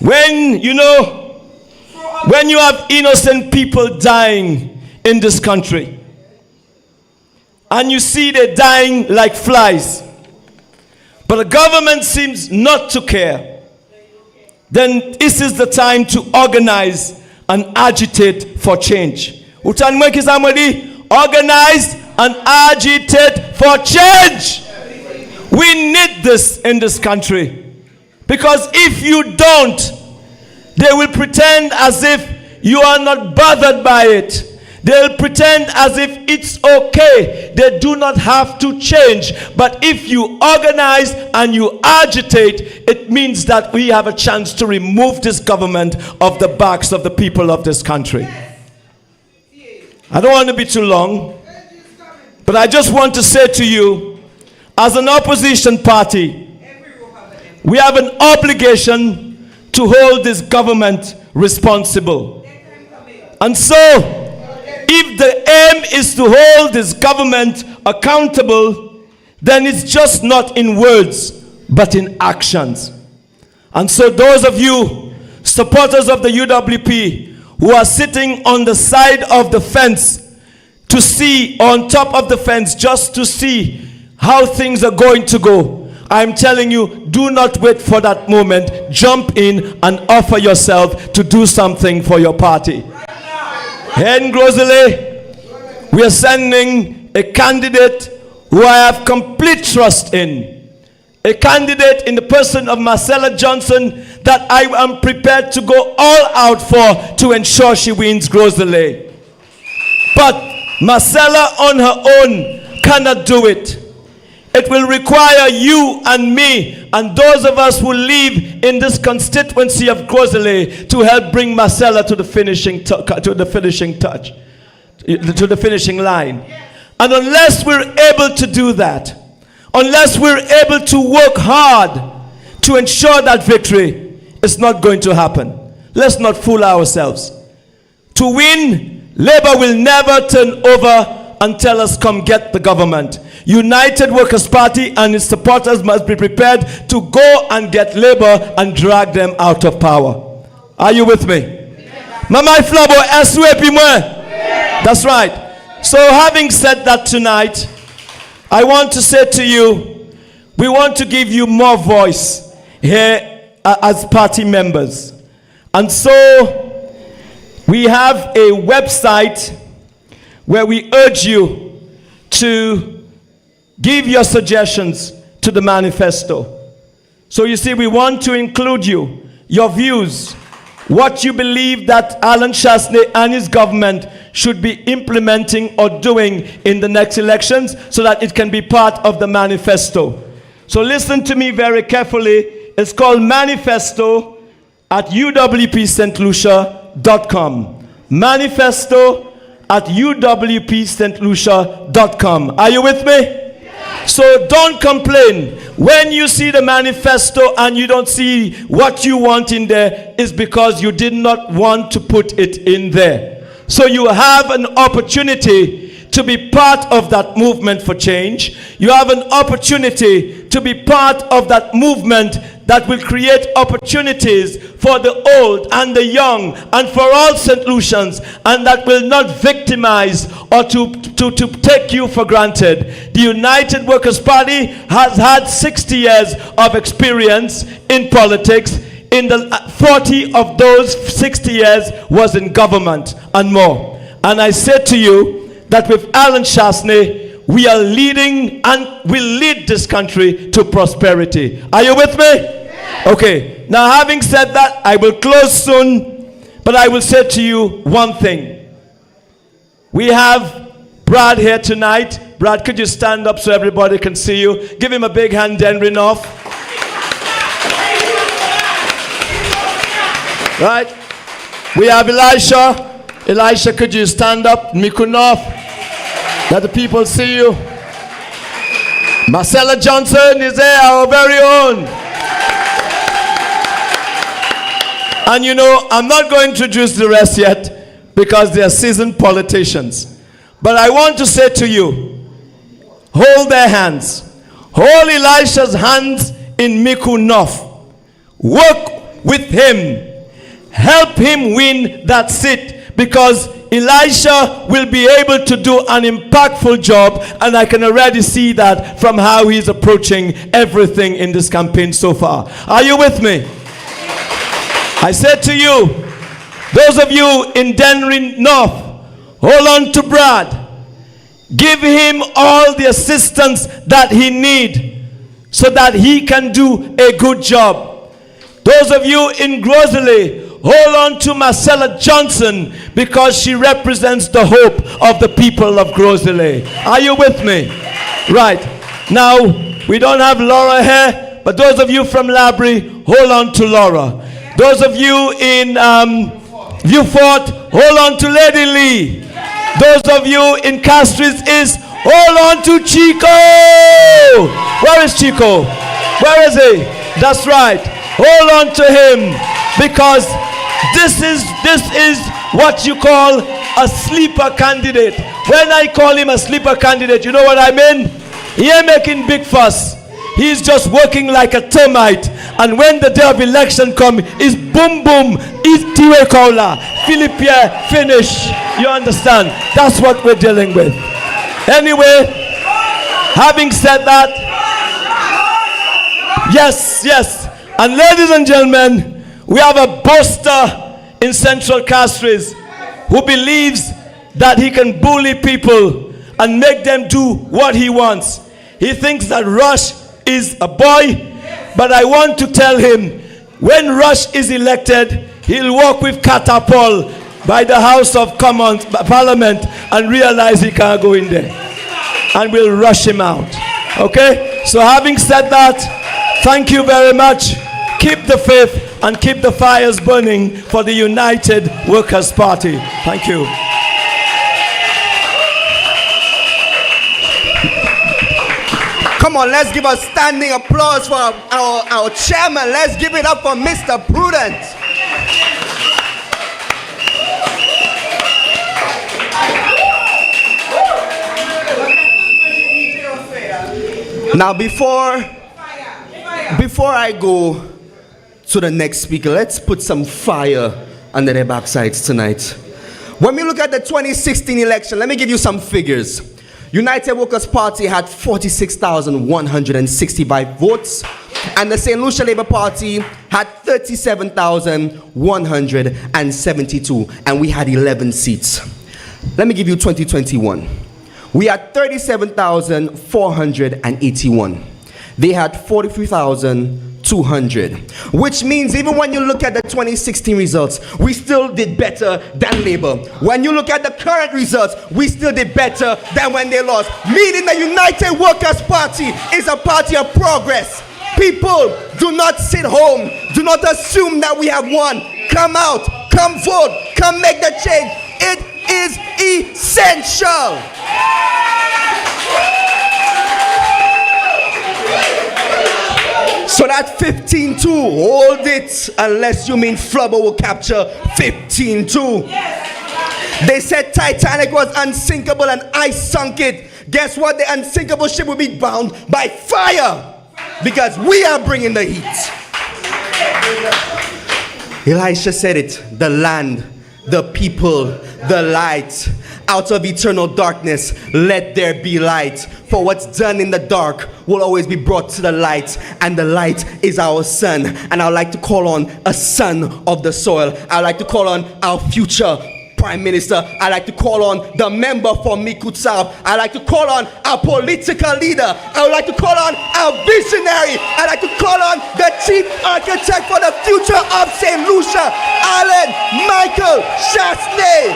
When, you know, when you have innocent people dying in this country, and you see they're dying like flies, but the government seems not to care, then this is the time to organize and agitate for change. Organize and agitate for change. We need this in this country. Because if you don't, they will pretend as if you are not bothered by it. They'll pretend as if it's okay. They do not have to change. But if you organize and you agitate, it means that we have a chance to remove this government of the backs of the people of this country. I don't want to be too long, but I just want to say to you, as an opposition party, we have an obligation to hold this government responsible. And so, if the aim is to hold this government accountable, then it's just not in words, but in actions. And so those of you, supporters of the UWP, who are sitting on the side of the fence to see, on top of the fence, just to see how things are going to go, I'm telling you, do not wait for that moment. Jump in and offer yourself to do something for your party. Here in Gros Islet, we are sending a candidate who I have complete trust in. A candidate in the person of Marcella Johnson that I am prepared to go all out for to ensure she wins Gros Islet. But Marcella on her own cannot do it. It will require you and me and those of us who live in this constituency of Gros Islet to help bring Marcella to the finishing line. And unless we're able to do that, unless we're able to work hard to ensure that victory, it's not going to happen. Let's not fool ourselves. To win, Labour will never turn over and tell us, come get the government. United Workers' Party and its supporters must be prepared to go and get Labour and drag them out of power. Are you with me? Mama Flabo, that's right. So having said that tonight, I want to say to you, we want to give you more voice here as party members. And so we have a website where we urge you to give your suggestions to the manifesto. So you see, we want to include you, your views, what you believe that Alan Chasney and his government should be implementing or doing in the next elections so that it can be part of the manifesto. So listen to me very carefully. It's called Manifesto at uwpstlucia.com. Manifesto at uwpstlucia.com. Are you with me? So don't complain. When you see the manifesto and you don't see what you want in there, it's because you did not want to put it in there. So you have an opportunity to be part of that movement for change. You have an opportunity to be part of that movement that will create opportunities for the old and the young and for all St. Lucians, and that will not victimize or to take you for granted. The United Workers' Party has had 60 years of experience in politics. In the 40 of those 60 years was in government and more. And I said to you that with Alan Chasney, we are leading and will lead this country to prosperity. Are you with me? Okay. Now, having said that, I will close soon, but I will say to you one thing. We have Brad here tonight. Brad, could you stand up so everybody can see you? Give him a big hand, Denrinoff. Right? We have Elisha. Elisha, could you stand up? Mikunov. Let the people see you. Marcella Johnson is there, our very own. And you know, I'm not going to introduce the rest yet because they are seasoned politicians. But I want to say to you, hold their hands. Hold Elisha's hands in Mikunov. Work with him. help him win that seat, because Elisha will be able to do an impactful job, and I can already see that from how he's approaching everything in this campaign so far. Are you with me? I said to you, those of you in Denry North, hold on to Brad. Give him all the assistance that he needs so that he can do a good job. Those of you in Gros Islet, hold on to Marcella Johnson, because she represents the hope of the people of Gros Islet. Are you with me? Right. Now, we don't have Laura here, but those of you from Labrie, hold on to Laura. Those of you in Viewfort, hold on to Lady Lee. Those of you in Castries East, hold on to Chico. Where is Chico? Where is he? That's right. Hold on to him, because this is what you call a sleeper candidate. When I call him a sleeper candidate, you know what I mean? He ain't making big fuss. He's just working like a termite. And when the day of election comes, it's boom boom, it's Tiwe Kola, Philippe finish. You understand? That's what we're dealing with. Anyway, having said that, yes. And ladies and gentlemen, we have a boaster in Central Castries who believes that he can bully people and make them do what he wants. He thinks that Rush is a boy, but I want to tell him, when Rush is elected, he'll walk with catapult by the House of Commons, Parliament, and realize he can't go in there. And we'll rush him out. Okay? So having said that, thank you very much. Keep the faith and keep the fires burning for the United Workers' Party. Thank you.
Come on, let's give a standing applause for our chairman. Let's give it up for Mr. Prudent. Now, before I go to the next speaker, let's put some fire under their backsides tonight. When we look at the 2016 election, let me give you some figures. United Workers' Party had 46,165 votes, and the St. Lucia Labour Party had 37,172, and we had 11 seats. Let me give you 2021. We had 37,481. They had 43,200, which means even when you look at the 2016 results, we still did better than Labour. When you look at the current results, we still did better than when they lost, meaning the United Workers' Party is a party of progress. People, do not sit home. Do not assume that we have won. Come out, come vote, come make the change. It is essential. So that 15-2, hold it, unless you mean Flubber will capture 15-2. Yes. They said Titanic was unsinkable and ice sunk it. Guess what? The unsinkable ship will be bound by fire, because we are bringing the heat. Elisha said it, the land, the people, the light. Out of eternal darkness, let there be light. For what's done in the dark will always be brought to the light, and the light is our son. And I'd like to call on a son of the soil. I'd like to call on our future Prime Minister. I'd like to call on the member for Micoud South. I'd like to call on our political leader. I would like to call on our visionary. I'd like to call on the chief architect for the future of St. Lucia, Alan Michael Chasney.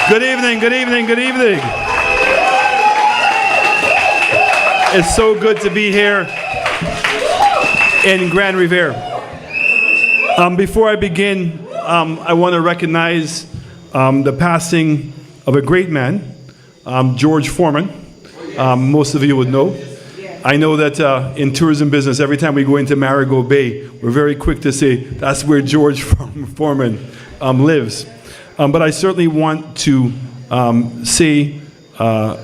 Good evening, good evening, good evening. It's so good to be here in Grande Riviere. Before I begin, I want to recognize the passing of a great man, George Foreman. Most of you would know. I know that in tourism business, every time we go into Marigot Bay, we're very quick to say that's where George Foreman lives. But I certainly want to say to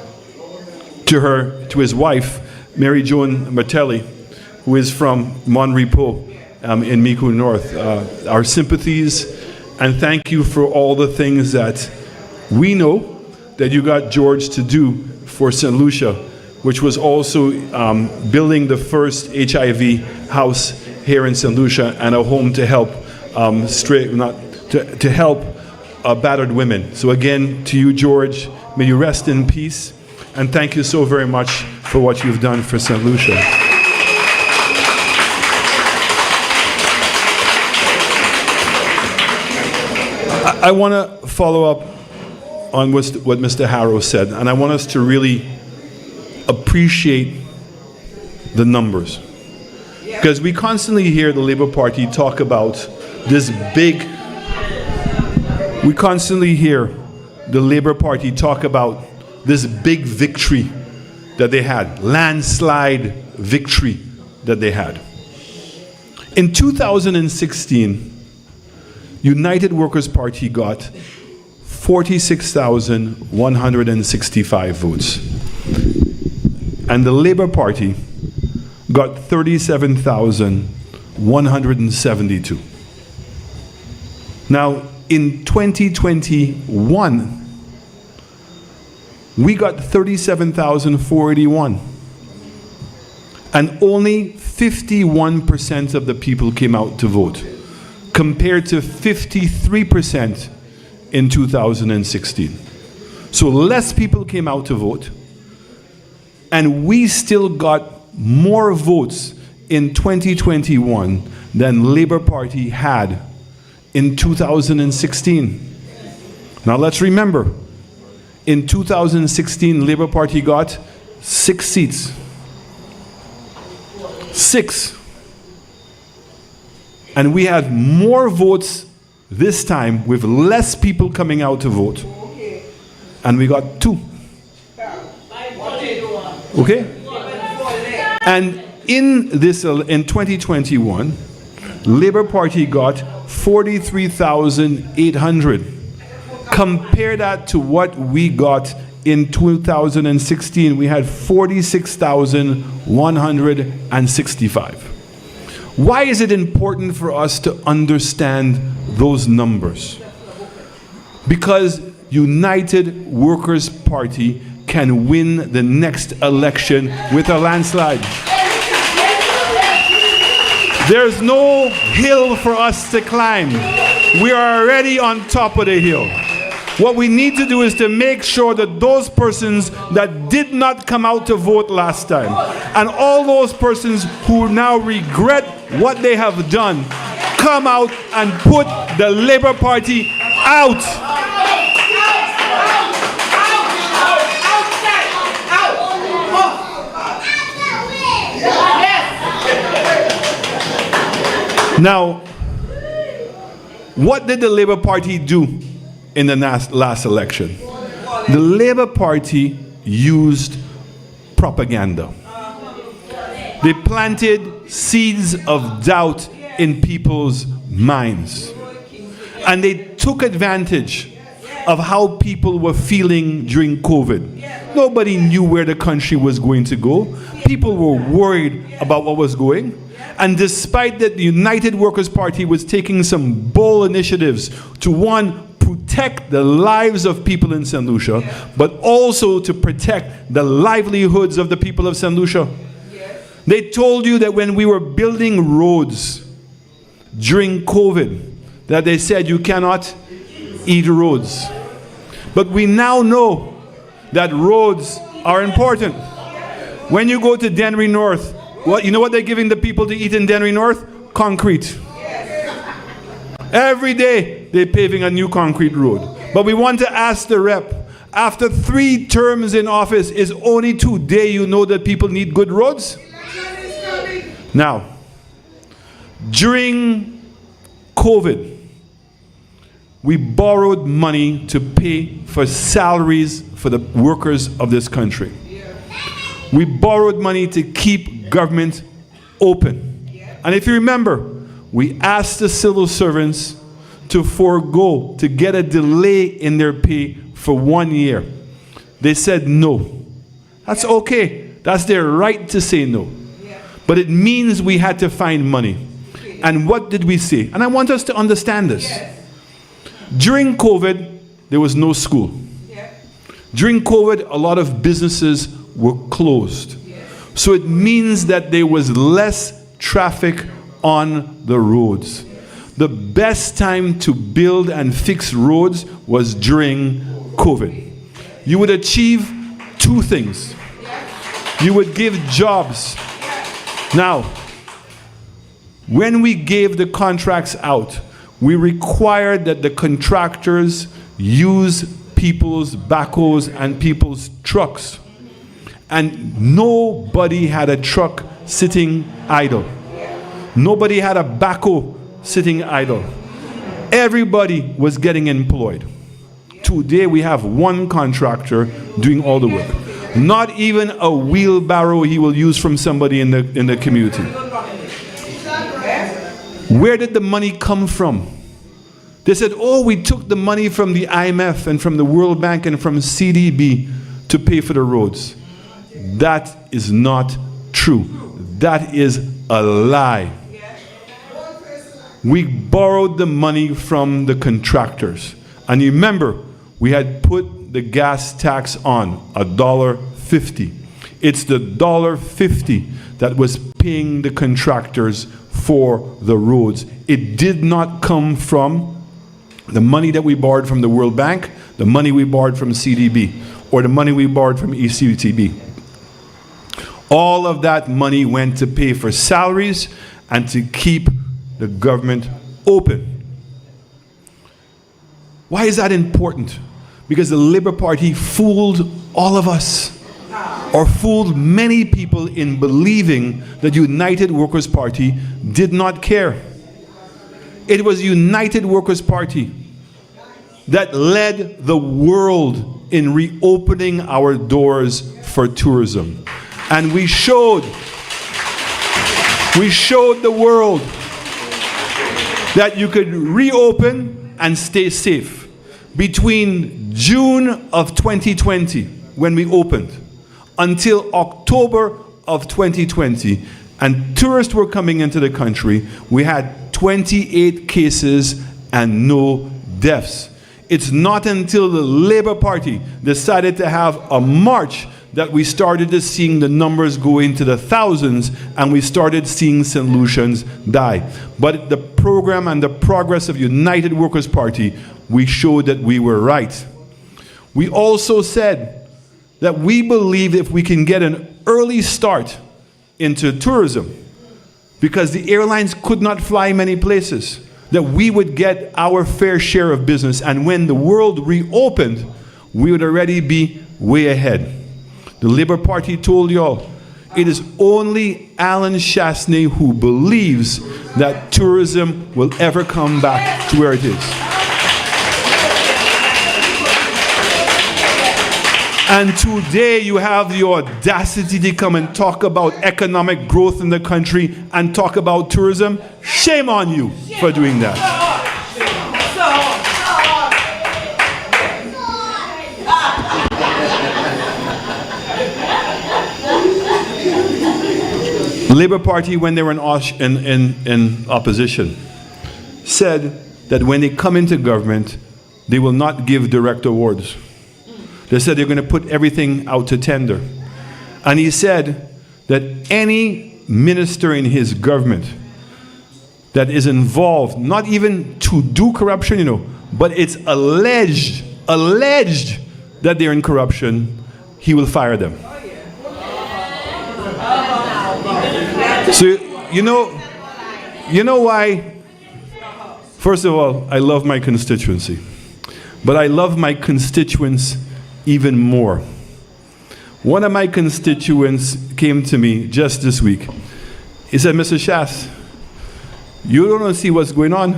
to his wife, Mary Joan Martelli, who is from Monrepo in Micoud North. Our sympathies, and thank you for all the things that we know that you got George to do for St. Lucia, which was also building the first HIV house here in St. Lucia and a home to help to help battered women. So again, to you, George, may you rest in peace, and thank you so very much for what you've done for St. Lucia. I want to follow up on what Mr. Harrow said, and I want us to really appreciate the numbers. Because we constantly hear the Labour Party talk about this big, we constantly hear the Labour Party talk about this big victory that they had, landslide victory that they had. In 2016, United Workers' Party got 46,165 votes. And the Labour Party got 37,172. Now, in 2021, we got 37,481. And only 51% of the people came out to vote, compared to 53% in 2016. So less people came out to vote, and we still got more votes in 2021 than Labour Party had in 2016. Now let's remember, in 2016, Labour Party got 6 seats. 6. And we had more votes this time with less people coming out to vote. And we got 2. Okay? And in 2021, Labour Party got 43,800. Compare that to what we got in 2016. We had 46,165. Why is it important for us to understand those numbers? Because United Workers' Party can win the next election with a landslide. There's no hill for us to climb. We are already on top of the hill. What we need to do is to make sure that those persons that did not come out to vote last time, and all those persons who now regret what they have done, come out and put the Labour Party out. Now, what did the Labour Party do in the last election? The Labour Party used propaganda. They planted seeds of doubt in people's minds. And they took advantage of how people were feeling during COVID. Nobody knew where the country was going to go. People were worried about what was going. And despite that, the United Workers' Party was taking some bold initiatives to, one, protect the lives of people in St. Lucia, but also to protect the livelihoods of the people of St. Lucia. They told you that when we were building roads during COVID, that they said you cannot eat roads. But we now know that roads are important. When you go to Dennery North, you know what they're giving the people to eat in Dennery North? Concrete. Every day they're paving a new concrete road. But we want to ask the rep, after 3 terms in office, is only today you know that people need good roads? Now, during COVID, we borrowed money to pay for salaries for the workers of this country. We borrowed money to keep government open. And if you remember, we asked the civil servants to forego, to get a delay in their pay for 1 year. They said no. That's okay. That's their right to say no. But it means we had to find money. And what did we say? And I want us to understand this. During COVID, there was no school. During COVID, a lot of businesses were closed. So it means that there was less traffic on the roads. The best time to build and fix roads was during COVID. You would achieve two things. You would give jobs. Now, when we gave the contracts out, we required that the contractors use people's backhoes and people's trucks. And nobody had a truck sitting idle. Nobody had a backhoe sitting idle. Everybody was getting employed. Today we have one contractor doing all the work. Not even a wheelbarrow he will use from somebody in the community. Where did the money come from? They said, oh, we took the money from the IMF and from the World Bank and from CDB to pay for the roads. That is not true. That is a lie. We borrowed the money from the contractors. And you remember, we had put the gas tax on $1.50. It's the $1.50 that was paying the contractors for the roads. It did not come from the money that we borrowed from the World Bank, the money we borrowed from CDB, or the money we borrowed from ECTB. All of that money went to pay for salaries and to keep the government open. Why is that important? Because the Labour Party fooled all of us, or fooled many people in believing that United Workers' Party did not care. It was United Workers' Party that led the world in reopening our doors for tourism. And we showed the world that you could reopen and stay safe. Between June of 2020, when we opened, until October of 2020, and tourists were coming into the country, we had 28 cases and no deaths. It's not until the Labour Party decided to have a march that we started to seeing the numbers go into the thousands, and we started seeing St. Lucians die. But the program and the progress of United Workers' Party, we showed that we were right. We also said that we believe if we can get an early start into tourism, because the airlines could not fly many places, that we would get our fair share of business, and when the world reopened, we would already be way ahead. The Labour Party told y'all, it is only Alan Chasney who believes that tourism will ever come back to where it is. And today you have the audacity to come and talk about economic growth in the country and talk about tourism. Shame on you for doing that. Labour Party, when they were in opposition, said that when they come into government, they will not give direct awards. They said they're going to put everything out to tender. And he said that any minister in his government that is involved, not even to do corruption, but it's alleged that they're in corruption, he will fire them. So, you know why? First of all, I love my constituency. But I love my constituents even more. One of my constituents came to me just this week. He said, Mr. Shas, you don't see what's going on?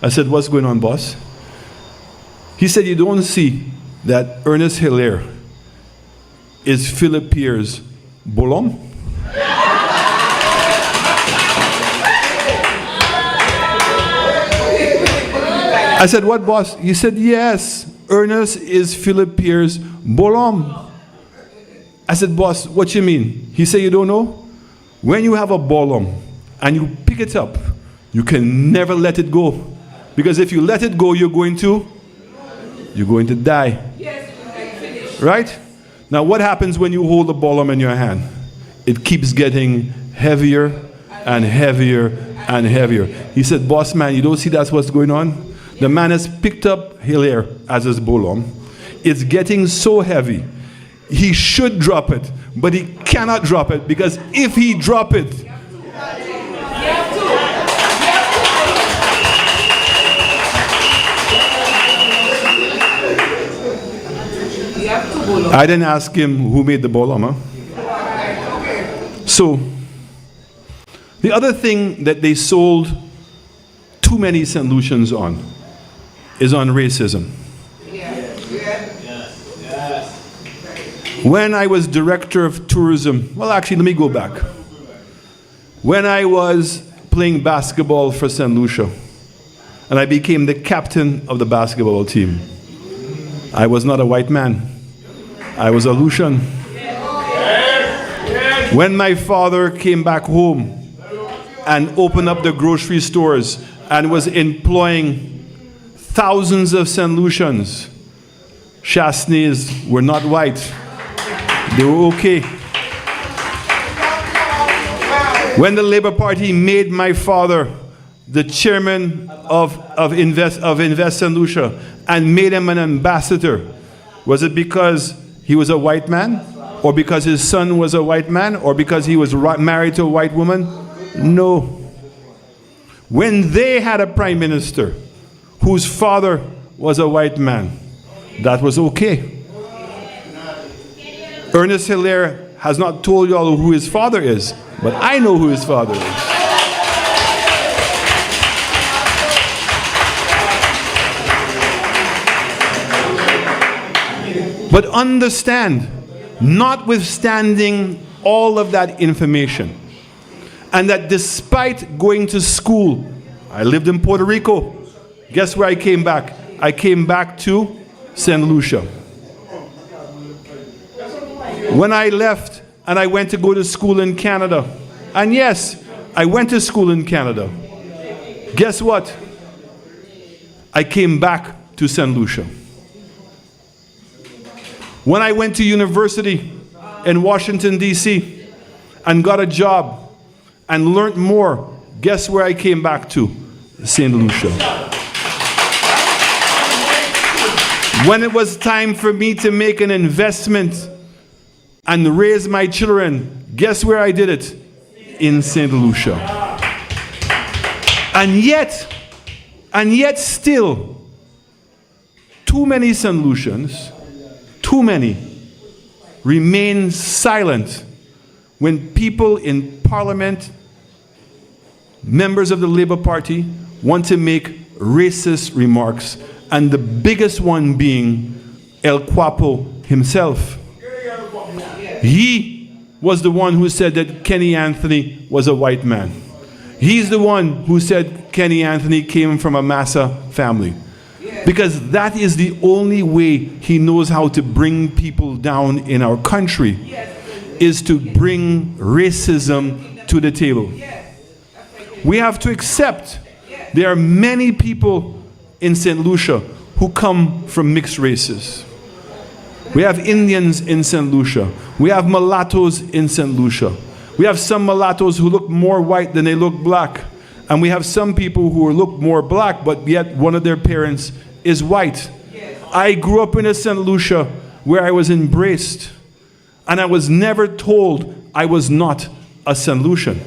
I said, what's going on, boss? He said, you don't see that Ernest Hilaire is Philip Pierre's Bolom? I said, what, boss? He said, yes, Ernest is Philip Pierre's Bolom. I said, boss, what you mean? He said, you don't know? When you have a bolum and you pick it up, you can never let it go. Because if you let it go, you're going to die. Right? Now what happens when you hold the bolum in your hand? It keeps getting heavier and heavier and heavier. He said, boss man, you don't see that's what's going on? The man has picked up Hilaire as his bolum. It's getting so heavy. He should drop it, but he cannot drop it, because if he drop it, I didn't ask him who made the bolum, huh? So, the other thing that they sold too many St. Lucians on is on racism. When I was director of tourism, well, actually, let me go back. When I was playing basketball for St. Lucia, and I became the captain of the basketball team, I was not a white man. I was a Lucian. When my father came back home and opened up the grocery stores and was employing thousands of St. Lucians, Chasnays were not white. They were okay. When the Labour Party made my father the chairman of Invest St. Lucia and made him an ambassador, was it because he was a white man? Or because his son was a white man? Or because he was married to a white woman? No. When they had a prime minister whose father was a white man, that was okay. Ernest Hilaire has not told you all who his father is, but I know who his father is. But understand, notwithstanding all of that information, and that despite going to school, I lived in Puerto Rico. Guess where I came back? I came back to St. Lucia. When I left and I went to go to school in Canada, and yes, I went to school in Canada, guess what? I came back to St. Lucia. When I went to university in Washington, D.C., and got a job and learned more, guess where I came back to? St. Lucia. When it was time for me to make an investment and raise my children, guess where I did it? In St. Lucia. And yet still, too many St. Lucians, too many, remain silent when people in Parliament, members of the Labour Party, want to make racist remarks, and the biggest one being El Guapo himself. He was the one who said that Kenny Anthony was a white man. He's the one who said Kenny Anthony came from a Massa family. Because that is the only way he knows how to bring people down in our country, is to bring racism to the table. We have to accept there are many people in St. Lucia who come from mixed races. We have Indians in St. Lucia. We have mulattoes in St. Lucia. We have some mulattoes who look more white than they look black. And we have some people who look more black, but yet one of their parents is white. I grew up in a St. Lucia where I was embraced. And I was never told I was not a St. Lucian.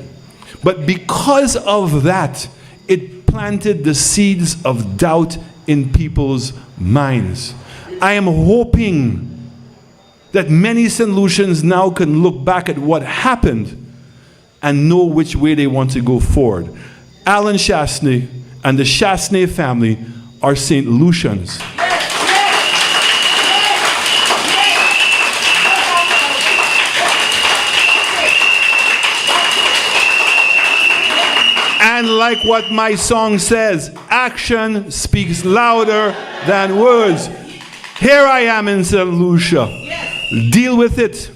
But because of that, it planted the seeds of doubt in people's minds. I am hoping that many St. Lucians now can look back at what happened and know which way they want to go forward. Alan Chasnay and the Chasnay family are St. Lucians. And like what my song says, action speaks louder than words. Here I am in St. Lucia. Deal with it.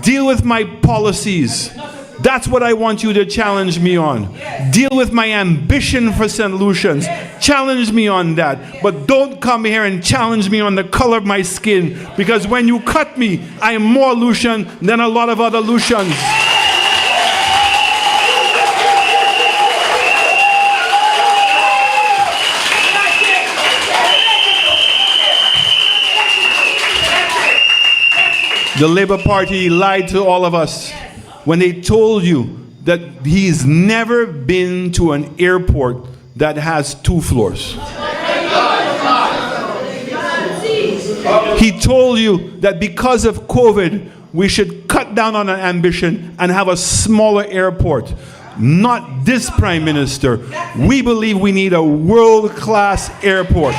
Deal with my policies. That's what I want you to challenge me on. Deal with my ambition for St. Lucians. Challenge me on that. But don't come here and challenge me on the color of my skin, because when you cut me, I am more Lucian than a lot of other Lucians. The Labour Party lied to all of us when they told you that he's never been to an airport that has 2 floors. He told you that because of COVID, we should cut down on our ambition and have a smaller airport. Not this Prime Minister. We believe we need a world-class airport.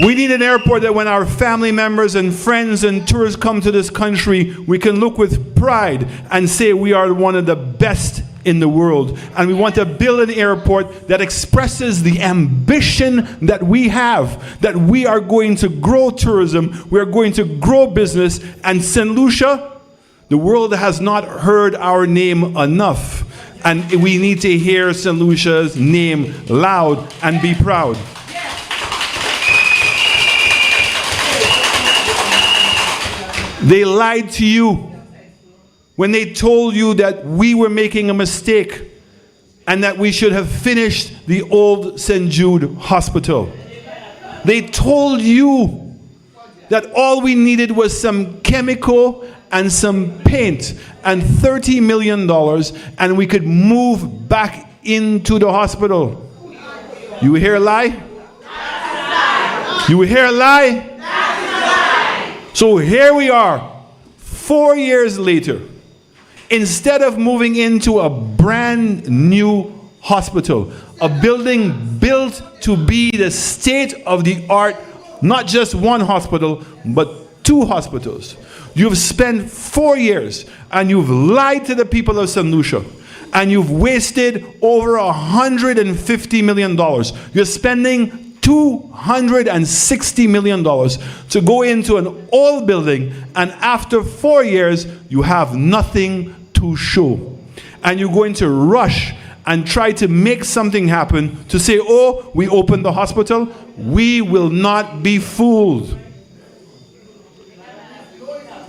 We need an airport that when our family members and friends and tourists come to this country, we can look with pride and say we are one of the best in the world. And we want to build an airport that expresses the ambition that we have, that we are going to grow tourism, we are going to grow business. And St. Lucia, the world has not heard our name enough. And we need to hear St. Lucia's name loud and be proud. They lied to you when they told you that we were making a mistake and that we should have finished the old St. Jude Hospital. They told you that all we needed was some chemical and some paint and $30 million and we could move back into the hospital. You hear a lie? You hear a lie? So here we are, 4 years later. Instead of moving into a brand new hospital, a building built to be the state of the art, not just one hospital, but 2 hospitals. You've spent 4 years and you've lied to the people of St. Lucia. And you've wasted over $150 million. You're spending $260 million to go into an old building, and after 4 years, you have nothing to show. And you're going to rush and try to make something happen to say, oh, we opened the hospital. We will not be fooled.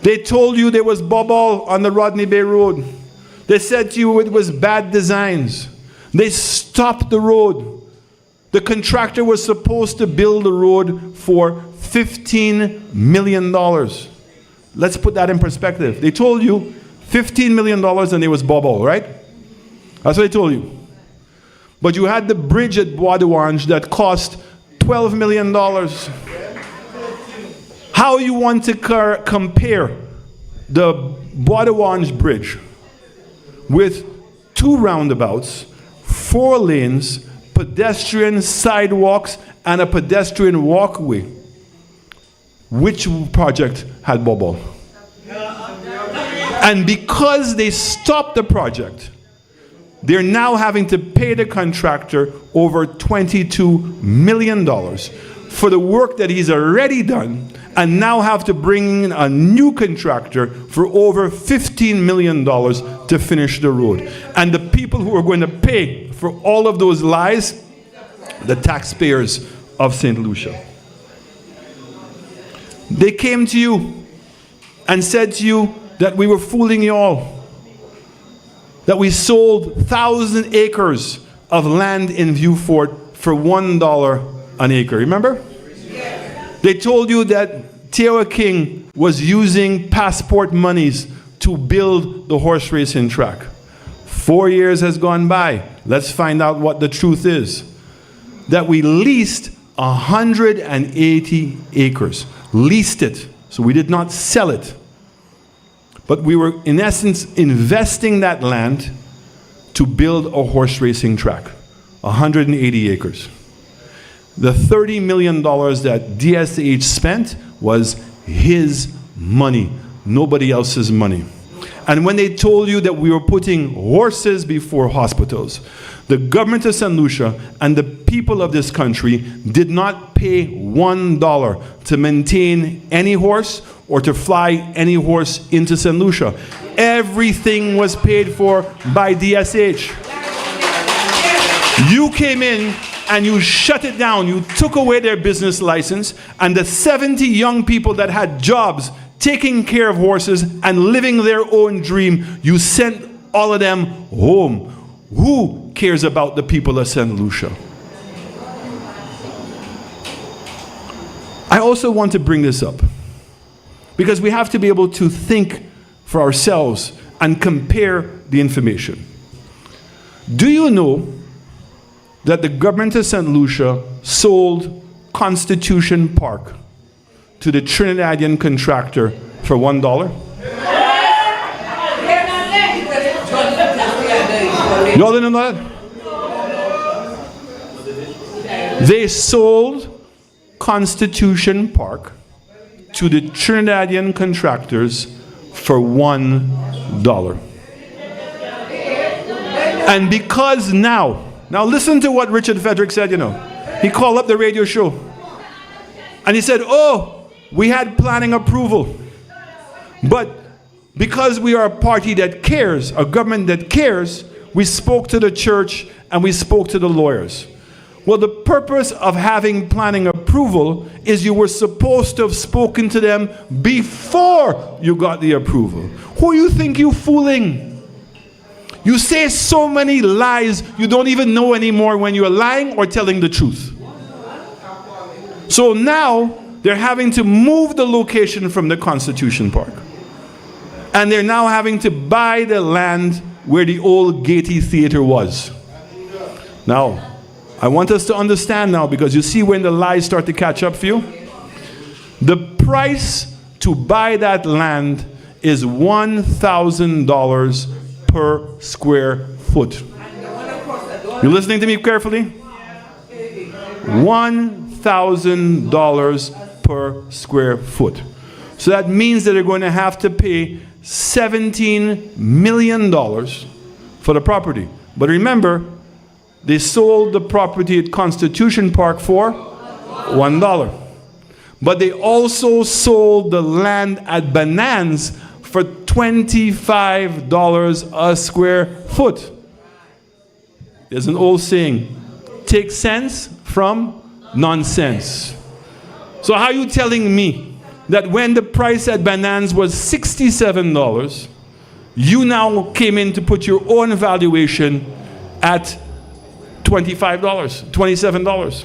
They told you there was bubble on the Rodney Bay Road. They said to you it was bad designs. They stopped the road. The contractor was supposed to build the road for $15 million. Let's put that in perspective. They told you $15 million and there was bubble, right? That's what they told you. But you had the bridge at Bois de Wange that cost $12 million. How you want to compare the Bois de Wange bridge with 2 roundabouts, 4 lanes, pedestrian sidewalks, and a pedestrian walkway? Which project had bubble? And because they stopped the project, they're now having to pay the contractor over $22 million for the work that he's already done, and now have to bring in a new contractor for over $15 million to finish the road. And the people who are going to pay for all of those lies, the taxpayers of St. Lucia. They came to you and said to you that we were fooling you all, that we sold 1,000 acres of land in Vieux-Fort for $1 an acre. Remember? They told you that Tewa King was using passport monies to build the horse racing track. 4 years has gone by. Let's find out what the truth is. That we leased 180 acres. Leased it. So we did not sell it. But we were, in essence, investing that land to build a horse racing track. 180 acres. The $30 million that DSH spent was his money, nobody else's money. And when they told you that we were putting horses before hospitals, the government of St. Lucia and the people of this country did not pay $1 to maintain any horse or to fly any horse into St. Lucia. Everything was paid for by DSH. You came in and you shut it down. You took away their business license, and the 70 young people that had jobs taking care of horses and living their own dream, you sent all of them home. Who cares about the people of St. Lucia? I also want to bring this up because we have to be able to think for ourselves and compare the information. Do you know that the government of St. Lucia sold Constitution Park to the Trinidadian contractor for $1? Y'all didn't know that? They sold Constitution Park to the Trinidadian contractors for $1. And because now listen to what Richard Frederick said, He called up the radio show. And he said, oh, we had planning approval. But because we are a party that cares, a government that cares, we spoke to the church and we spoke to the lawyers. Well, the purpose of having planning approval is you were supposed to have spoken to them before you got the approval. Who you think you're fooling? You say so many lies, you don't even know anymore when you're lying or telling the truth. So now, they're having to move the location from the Constitution Park. And they're now having to buy the land where the old Gaiety Theater was. Now, I want us to understand now, because you see when the lies start to catch up for you? The price to buy that land is $1,000 per square foot. You listening to me carefully? $1,000 per square foot. So that means that they're going to have to pay $17 million for the property. But remember, they sold the property at Constitution Park for $1. But they also sold the land at Bonanza for $25 a square foot. There's an old saying, take sense from nonsense. So how are you telling me that when the price at Bonanza was $67, you now came in to put your own valuation at $25, $27?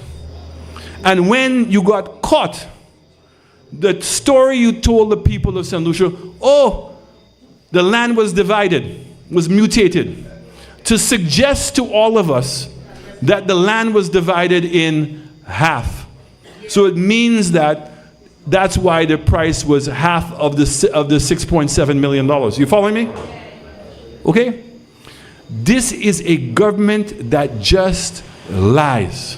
And when you got caught, the story you told the people of St. Lucia, oh, the land was divided, was mutated, to suggest to all of us that the land was divided in half. So it means that that's why the price was half of the $6.7 million. You following me? Okay? This is a government that just lies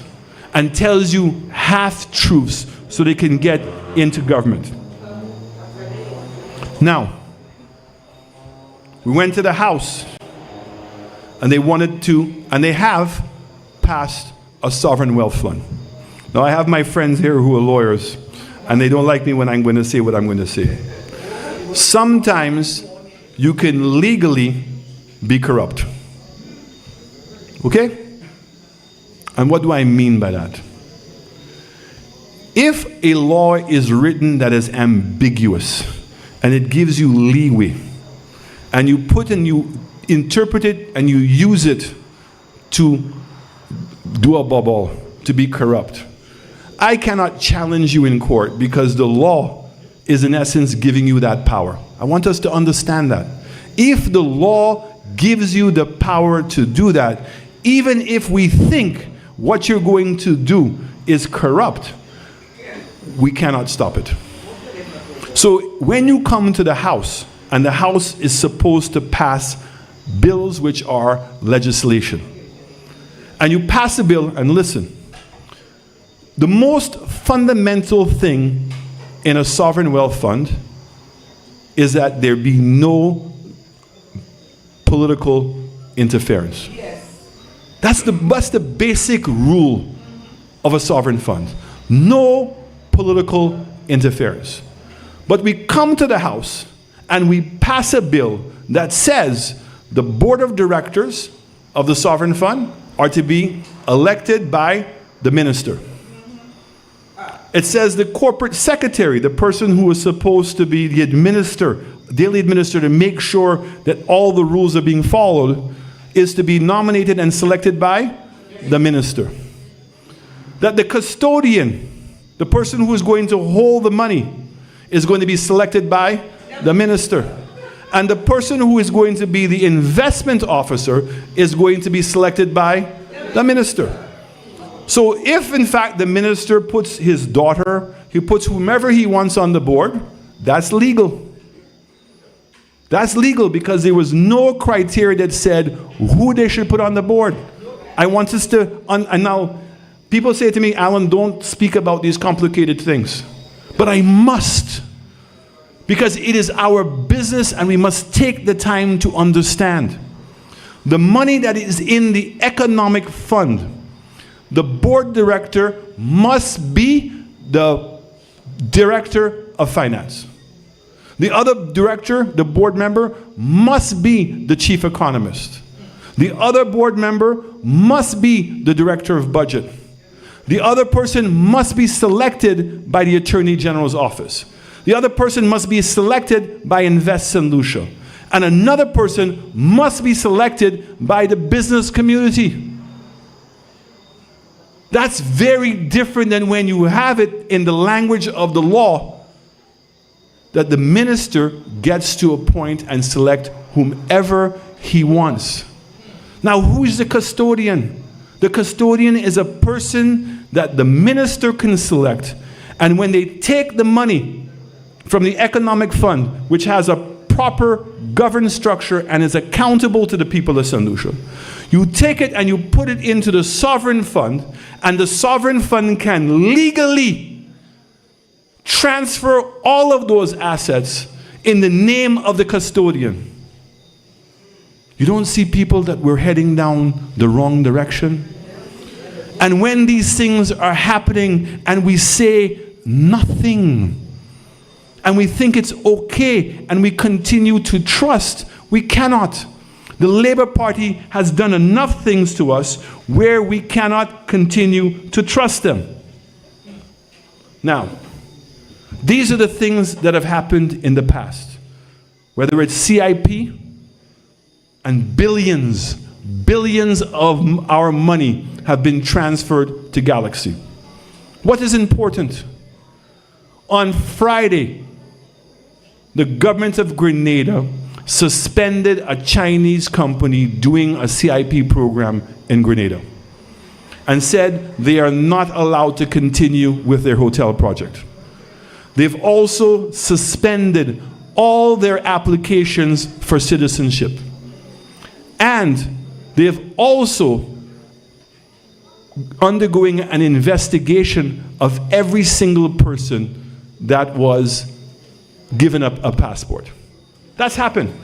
and tells you half-truths so they can get into government. Now, we went to the House, and they have passed a sovereign wealth fund. Now, I have my friends here who are lawyers, and they don't like me when I'm going to say what I'm going to say. Sometimes you can legally be corrupt. Okay? And what do I mean by that? If a law is written that is ambiguous and it gives you leeway, and you interpret it and you use it to do a bubble, to be corrupt, I cannot challenge you in court because the law is in essence giving you that power. I want us to understand that. If the law gives you the power to do that, even if we think what you're going to do is corrupt, we cannot stop it. So when you come to the House, and the House is supposed to pass bills which are legislation, and you pass a bill, and listen, the most fundamental thing in a sovereign wealth fund is that there be no political interference. That's the basic rule of a sovereign fund. No political interference. But we come to the House and we pass a bill that says the board of directors of the sovereign fund are to be elected by the minister. It says the corporate secretary, the person who is supposed to be the daily administrator to make sure that all the rules are being followed, is to be nominated and selected by the minister. That the custodian, the person who is going to hold the money, is going to be selected by the minister. And the person who is going to be the investment officer is going to be selected by the minister. So if in fact the minister puts his daughter, he puts whomever he wants on the board, that's legal. That's legal because there was no criteria that said who they should put on the board. I want us to, and now people say to me, Alan, don't speak about these complicated things. But I must, because it is our business and we must take the time to understand. The money that is in the economic fund, the board director must be the director of finance. The other director, the board member, must be the chief economist. The other board member must be the director of budget. The other person must be selected by the Attorney General's office. The other person must be selected by Invest St. Lucia. And another person must be selected by the business community. That's very different than when you have it in the language of the law that the minister gets to appoint and select whomever he wants. Now, who is the custodian? The custodian is a person that the minister can select. And when they take the money from the economic fund, which has a proper governance structure and is accountable to the people of St. Lucia, you take it and you put it into the sovereign fund, and the sovereign fund can legally transfer all of those assets in the name of the custodian. You don't see people that we're heading down the wrong direction? And when these things are happening and we say nothing, and we think it's okay, and we continue to trust, we cannot. The Labour Party has done enough things to us where we cannot continue to trust them. Now, these are the things that have happened in the past. Whether it's CIP and billions of our money have been transferred to Galaxy. What is important? On Friday, the government of Grenada suspended a Chinese company doing a CIP program in Grenada and said they are not allowed to continue with their hotel project. They've also suspended all their applications for citizenship. And they've also undergoing an investigation of every single person that was given up a passport. That's happened.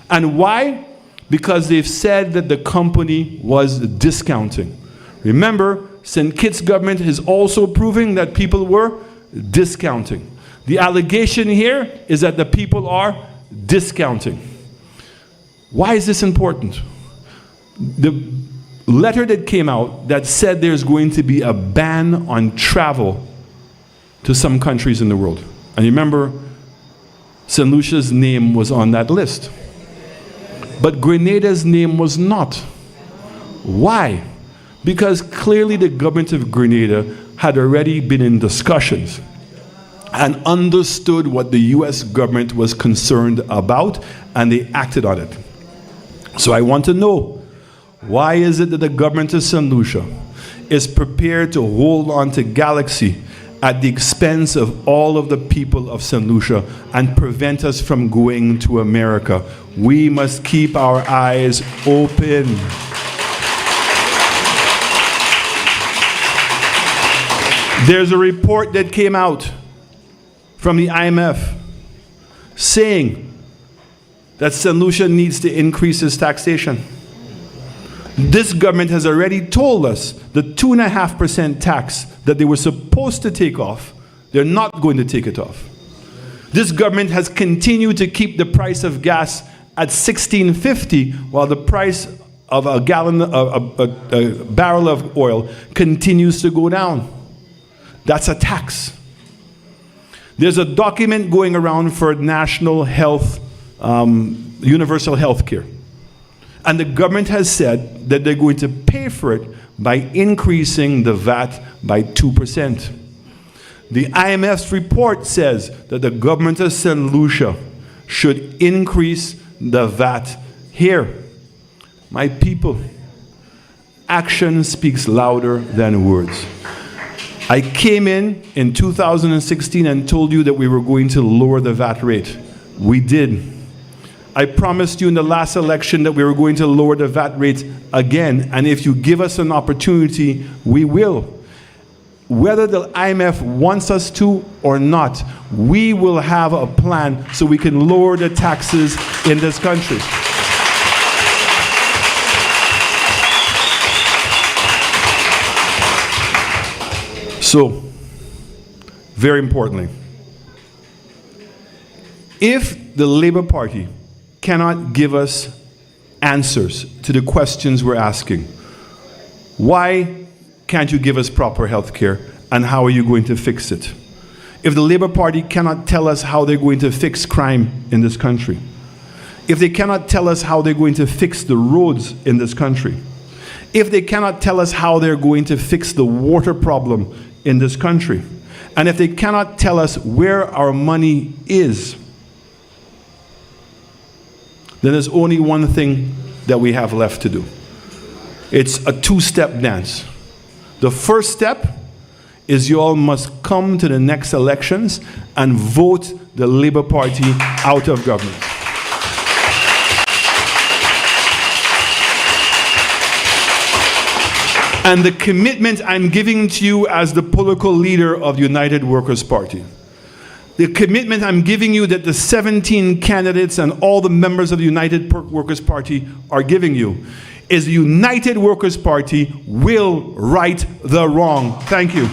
And why? Because they've said that the company was discounting. Remember, St. Kitts government is also proving that people were discounting. The allegation here is that the people are discounting. Why is this important? The letter that came out that said there's going to be a ban on travel to some countries in the world. And remember, St. Lucia's name was on that list. But Grenada's name was not. Why? Because clearly the government of Grenada had already been in discussions and understood what the US government was concerned about, and they acted on it. So I want to know, why is it that the government of St. Lucia is prepared to hold on to Galaxy at the expense of all of the people of St. Lucia and prevent us from going to America? We must keep our eyes open. There's a report that came out from the IMF saying that St. Lucia needs to increase its taxation. This government has already told us the 2.5% tax that they were supposed to take off, they're not going to take it off. This government has continued to keep the price of gas at $16.50 while the price of a barrel of oil continues to go down. That's a tax. There's a document going around for national health, universal health care. And the government has said that they're going to pay for it by increasing the VAT by 2%. The IMF's report says that the government of St. Lucia should increase the VAT here. My people, action speaks louder than words. I came in 2016 and told you that we were going to lower the VAT rate. We did. I promised you in the last election that we were going to lower the VAT rate again, and if you give us an opportunity, we will. Whether the IMF wants us to or not, we will have a plan so we can lower the taxes in this country. So, very importantly, if the Labour Party cannot give us answers to the questions we're asking, why can't you give us proper health care, and how are you going to fix it? If the Labour Party cannot tell us how they're going to fix crime in this country, if they cannot tell us how they're going to fix the roads in this country, if they cannot tell us how they're going to fix the water problem in this country, and if they cannot tell us where our money is, then there's only one thing that we have left to do. It's a two-step dance. The first step is you all must come to the next elections and vote the Labour Party out of government. And the commitment I'm giving to you as the political leader of the United Workers' Party, the commitment I'm giving you that the 17 candidates and all the members of the United Workers' Party are giving you, is the United Workers' Party will right the wrong. Thank you.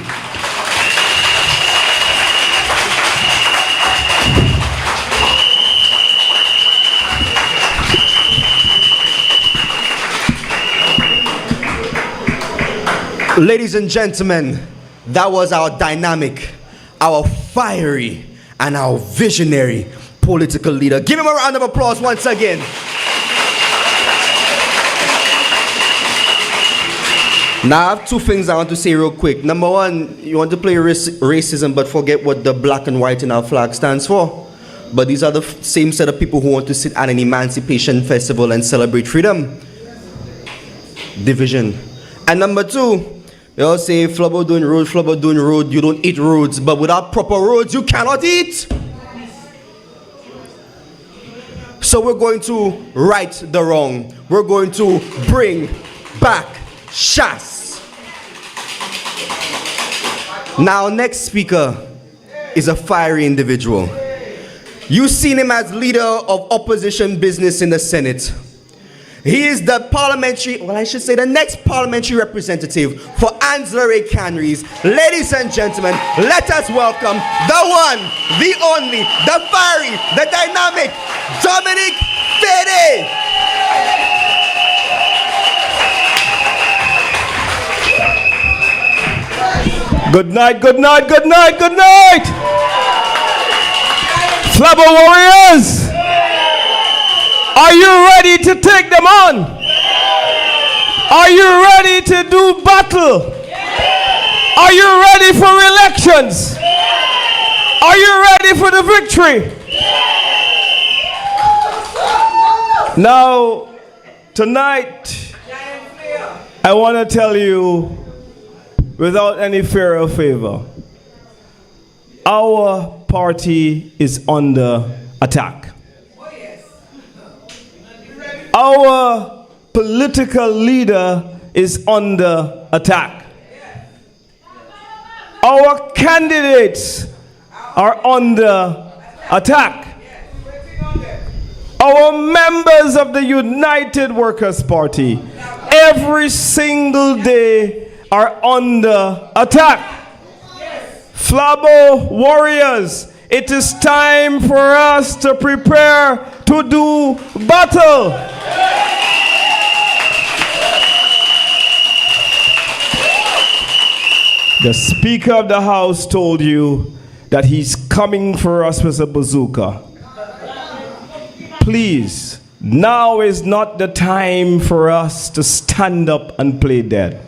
Ladies and gentlemen, that was our dynamic, our fiery, and our visionary political leader. Give him a round of applause once again. Now, I have two things I want to say real quick. Number one, you want to play racism but forget what the black and white in our flag stands for. But these are the same set of people who want to sit at an emancipation festival and celebrate freedom. Division. And number two, they all say, flubber doing road, you don't eat roads. But without proper roads, you cannot eat. So we're going to right the wrong. We're going to bring back Shas. Now, next speaker is a fiery individual. You've seen him as leader of opposition business in the Senate. He is the the next parliamentary representative for ancillary canneries. Ladies and gentlemen, let us welcome the one, the only, the fiery, the dynamic, Dominic Fede.
Good night, good night, good night, good night. Flabber warriors, are you ready to take them on? Are you ready to do battle? Are you ready for elections? Are you ready for the victory? Now, tonight, I want to tell you, without any fear or favor, our party is under attack. Our political leader is under attack. Our candidates are under attack. our members of the United Workers' Party, every single day are under attack. Flabo warriors, it is time for us to prepare to do battle. The Speaker of the House told you that he's coming for us with a bazooka. Please, now is not the time for us to stand up and play dead.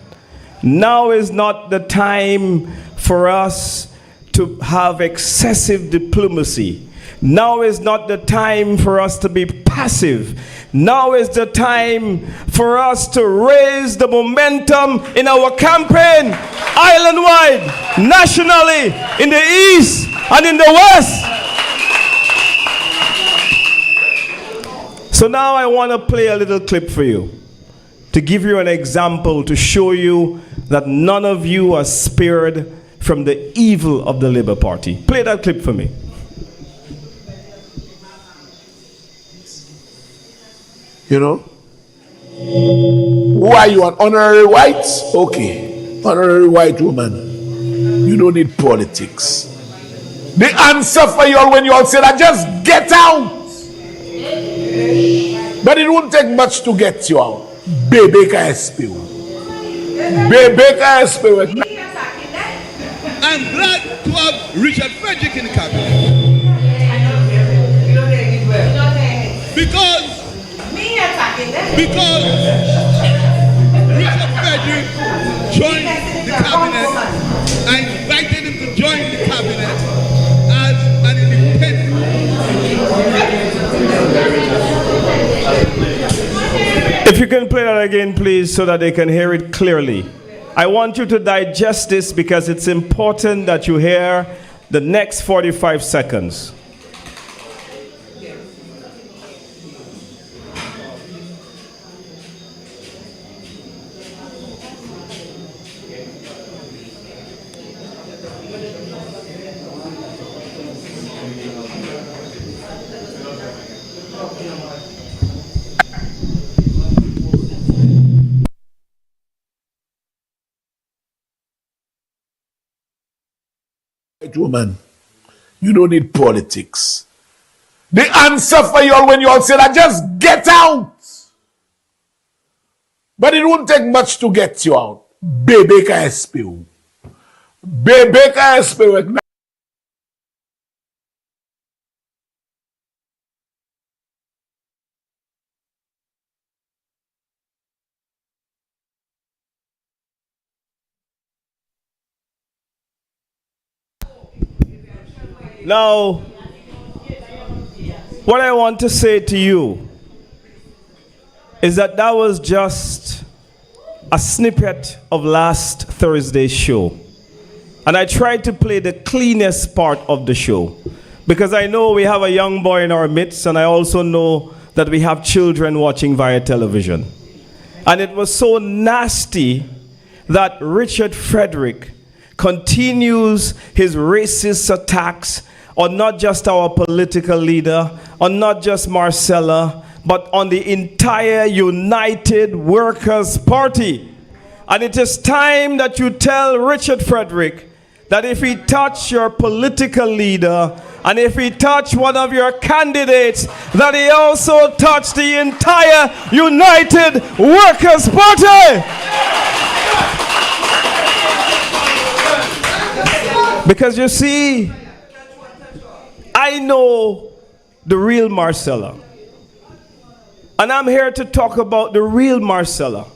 Now is not the time for us to have excessive diplomacy. Now is not the time for us to be passive. Now is the time for us to raise the momentum in our campaign, island-wide, nationally, in the east and in the west. So now I want to play a little clip for you to give you an example to show you that none of you are spared from the evil of the Labour Party. Play that clip for me.
You know? Who are you, an honorary white? Okay. Honorary white woman. You don't need politics. The answer for you all when you all say that, just get out. But it won't take much to get you out. Bebe KSP. Bebe KSP.
I'm glad to have Richard Frederick in the cabinet. Because Richard Frederick joined the cabinet. I invited him to join the cabinet as an independent.
If you can play that again, please, so that they can hear it clearly. I want you to digest this because it's important that you hear the next 45 seconds.
Woman, you don't need politics. The answer for you all when you all say that, just get out. But it won't take much to get you out. Bebe KSP. Bebe KSP.
Now, what I want to say to you is that that was just a snippet of last Thursday's show. And I tried to play the cleanest part of the show because I know we have a young boy in our midst, and I also know that we have children watching via television. And it was so nasty that Richard Frederick continues his racist attacks on not just our political leader, on not just Marcella, but on the entire United Workers' Party. And it is time that you tell Richard Frederick that if he touch your political leader and if he touch one of your candidates, that he also touch the entire United Workers' Party. Because you see, I know the real Marcella. And I'm here to talk about the real Marcella.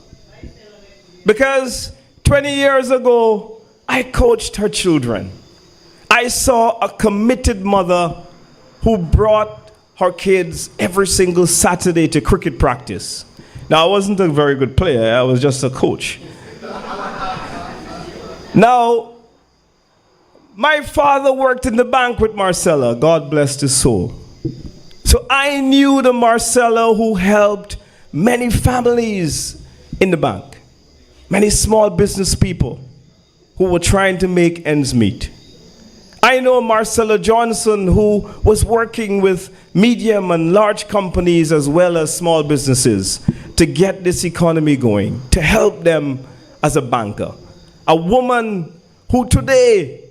Because 20 years ago, I coached her children. I saw a committed mother who brought her kids every single Saturday to cricket practice. Now, I wasn't a very good player. I was just a coach. Now, my father worked in the bank with Marcella. God bless his soul. So I knew the Marcella who helped many families in the bank, many small business people who were trying to make ends meet. I know Marcella Johnson, who was working with medium and large companies as well as small businesses to get this economy going, to help them as a banker. A woman who today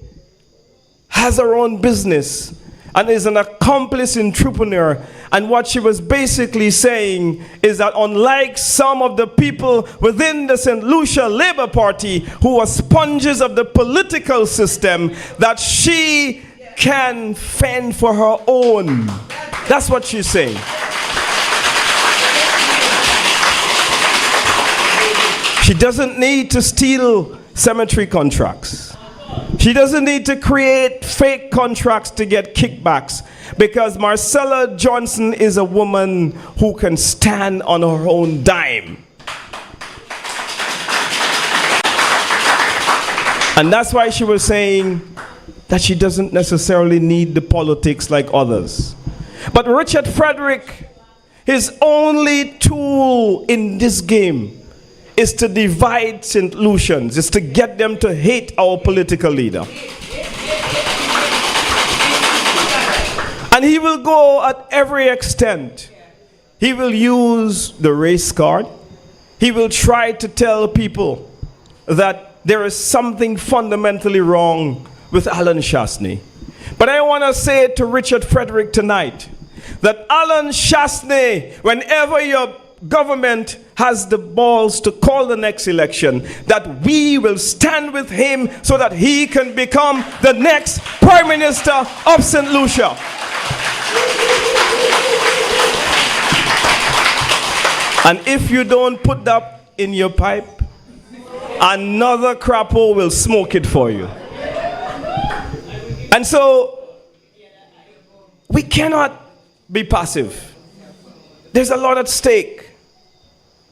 has her own business and is an accomplished entrepreneur. And what she was basically saying is that unlike some of the people within the St. Lucia Labour Party who are sponges of the political system, that she can fend for her own. That's what she's saying. She doesn't need to steal cemetery contracts. She doesn't need to create fake contracts to get kickbacks, because Marcella Johnson is a woman who can stand on her own dime. And that's why she was saying that she doesn't necessarily need the politics like others. But Richard Frederick, his only tool in this game is to divide St. Lucians, is to get them to hate our political leader. And he will go at every extent. He will use the race card. He will try to tell people that there is something fundamentally wrong with Alan Shastney. But I want to say to Richard Frederick tonight that Alan Shastney, whenever your government has the balls to call the next election, that we will stand with him so that he can become the next Prime Minister of St. Lucia. And if you don't put that in your pipe, another crapo will smoke it for you. And so we cannot be passive. There's a lot at stake.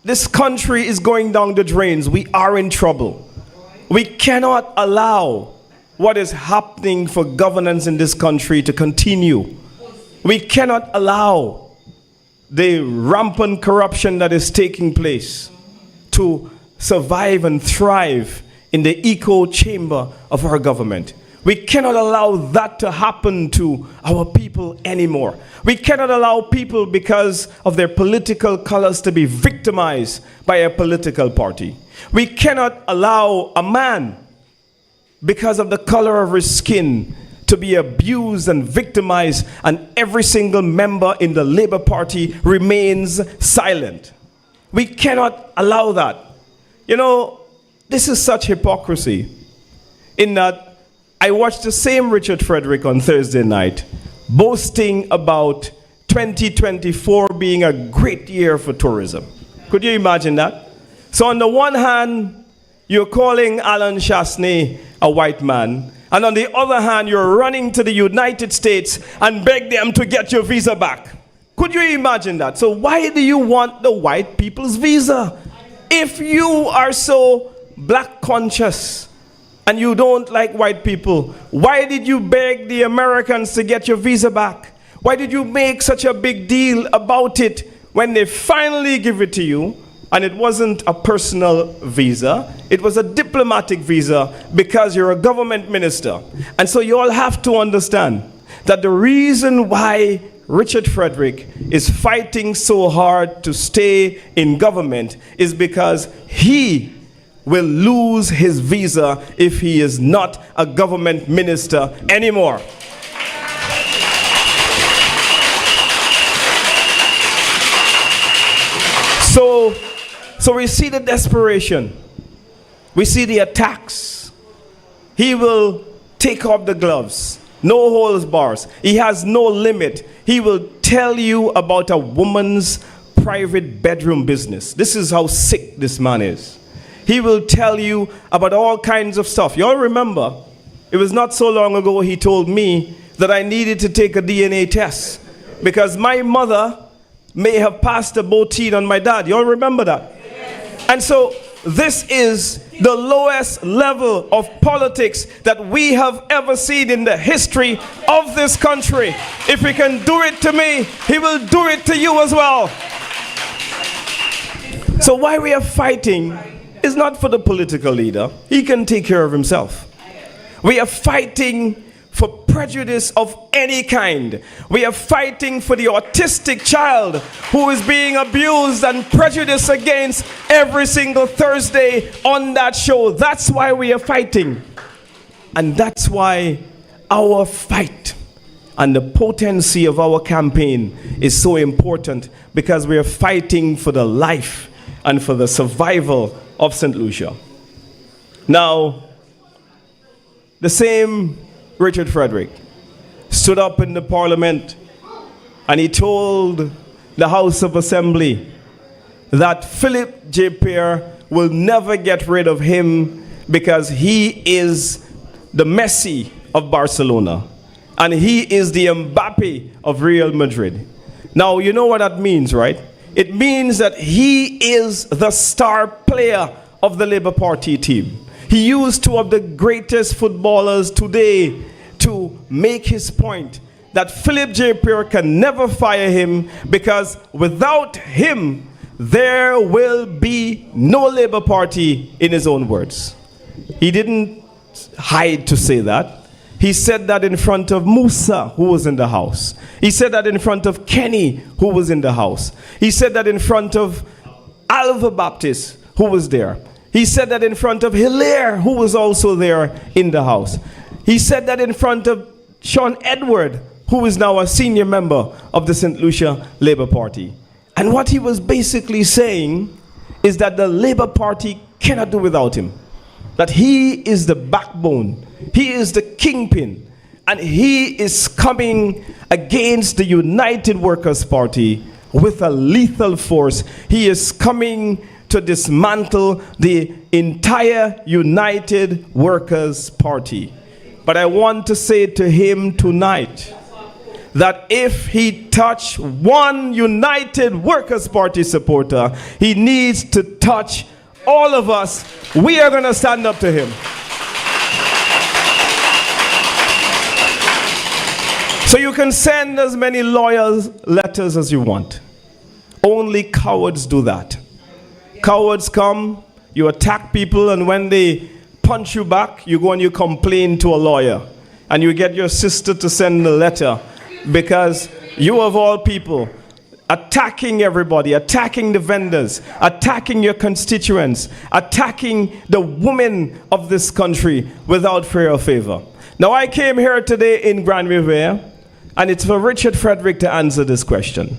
This country is going down the drains. We are in trouble. We cannot allow what is happening for governance in this country to continue. We cannot allow the rampant corruption that is taking place to survive and thrive in the echo chamber of our government. We cannot allow that to happen to our people anymore. We cannot allow people, because of their political colors, to be victimized by a political party. We cannot allow a man, because of the color of his skin, to be abused and victimized, and every single member in the Labour Party remains silent. We cannot allow that. You know, this is such hypocrisy, in that I watched the same Richard Frederick on Thursday night boasting about 2024 being a great year for tourism. Could you imagine that? So on the one hand, you're calling Alan Shastney a white man, and on the other hand, you're running to the United States and beg them to get your visa back. Could you imagine that? So why do you want the white people's visa? If you are so black conscious and you don't like white people, why did you beg the Americans to get your visa back? Why did you make such a big deal about it when they finally give it to you? And it wasn't a personal visa, it was a diplomatic visa, because you're a government minister. And so you all have to understand that the reason why Richard Frederick is fighting so hard to stay in government is because he will lose his visa if he is not a government minister anymore. So we see the desperation. We see the attacks. He will take off the gloves. No holds bars. He has no limit. He will tell you about a woman's private bedroom business. This is how sick this man is. He will tell you about all kinds of stuff. You all remember, it was not so long ago he told me that I needed to take a DNA test because my mother may have passed a botin on my dad. You all remember that? Yes. And so this is the lowest level of politics that we have ever seen in the history of this country. If he can do it to me, he will do it to you as well. So why we are fighting is not for the political leader. He can take care of himself. We are fighting for prejudice of any kind. We are fighting for the autistic child who is being abused and prejudiced against every single Thursday on that show. That's why we are fighting. And that's why our fight and the potency of our campaign is so important, because we are fighting for the life and for the survival of St. Lucia. Now, the same Richard Frederick stood up in the parliament and he told the House of Assembly that Philip J. Pierre will never get rid of him because he is the Messi of Barcelona and he is the Mbappe of Real Madrid. Now, you know what that means, right? It means that he is the star player of the Labour Party team. He used two of the greatest footballers today to make his point that Philip J. Pierre can never fire him, because without him, there will be no Labour Party, in his own words. He didn't hide to say that. He said that in front of Musa, who was in the house. He said that in front of Kenny, who was in the house. He said that in front of Alva Baptist, who was there. He said that in front of Hilaire, who was also there in the house. He said that in front of Sean Edward, who is now a senior member of the St. Lucia Labour Party. And what he was basically saying is that the Labour Party cannot do without him. That he is the backbone, he is the kingpin, and he is coming against the United Workers' Party with a lethal force. He is coming to dismantle the entire United Workers' Party. But I want to say to him tonight that if he touch one United Workers' Party supporter, he needs to touch all of us. We are going to stand up to him. So you can send as many lawyers letters as you want. Only cowards do that. Cowards come, you attack people, and when they punch you back, you go and you complain to a lawyer. And you get your sister to send a letter, because you of all people attacking everybody, attacking the vendors, attacking your constituents, attacking the women of this country without fear or favor. Now, I came here today in Grande Riviere, and it's for Richard Frederick to answer this question.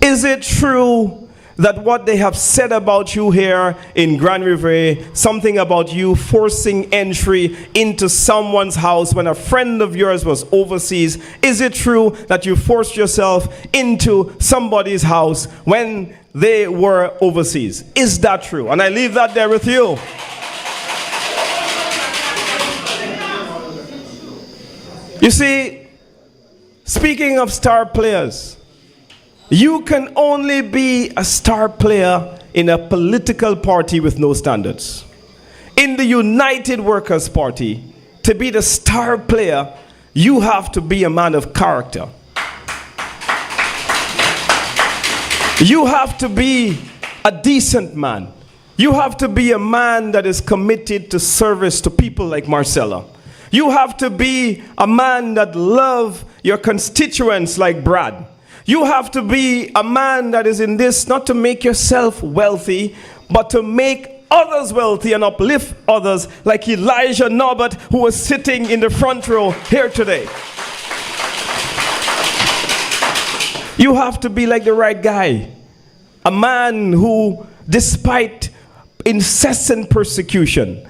Is it true that what they have said about you here in Grande Riviere, something about you forcing entry into someone's house when a friend of yours was overseas, is it true that you forced yourself into somebody's house when they were overseas? Is that true? And I leave that there with you. You see, speaking of star players, you can only be a star player in a political party with no standards. In the United Workers' Party, to be the star player, you have to be a man of character. You have to be a decent man. You have to be a man that is committed to service to people like Marcella. You have to be a man that loves your constituents like Brad. You have to be a man that is in this not to make yourself wealthy, but to make others wealthy and uplift others, like Elijah Norbert, who was sitting in the front row here today. You have to be like the right guy, a man who, despite incessant persecution,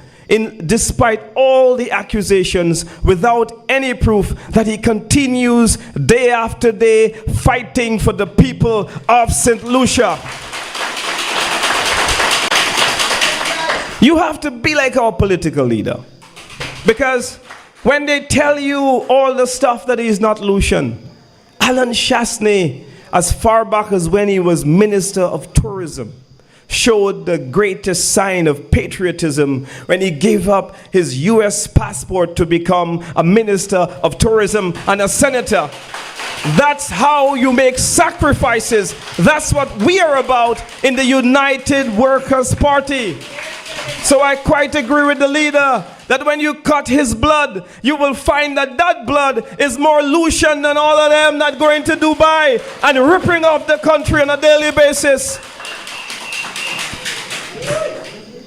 despite all the accusations, without any proof, that he continues day after day fighting for the people of St. Lucia. You have to be like our political leader, because when they tell you all the stuff that he's not Lucian, Alan Chasney, as far back as when he was Minister of Tourism, showed the greatest sign of patriotism when he gave up his US passport to become a Minister of Tourism and a senator. That's how you make sacrifices. That's what we are about in the United Workers' Party. So I quite agree with the leader that when you cut his blood, you will find that that blood is more Lucian than all of them that going to Dubai and ripping off the country on a daily basis.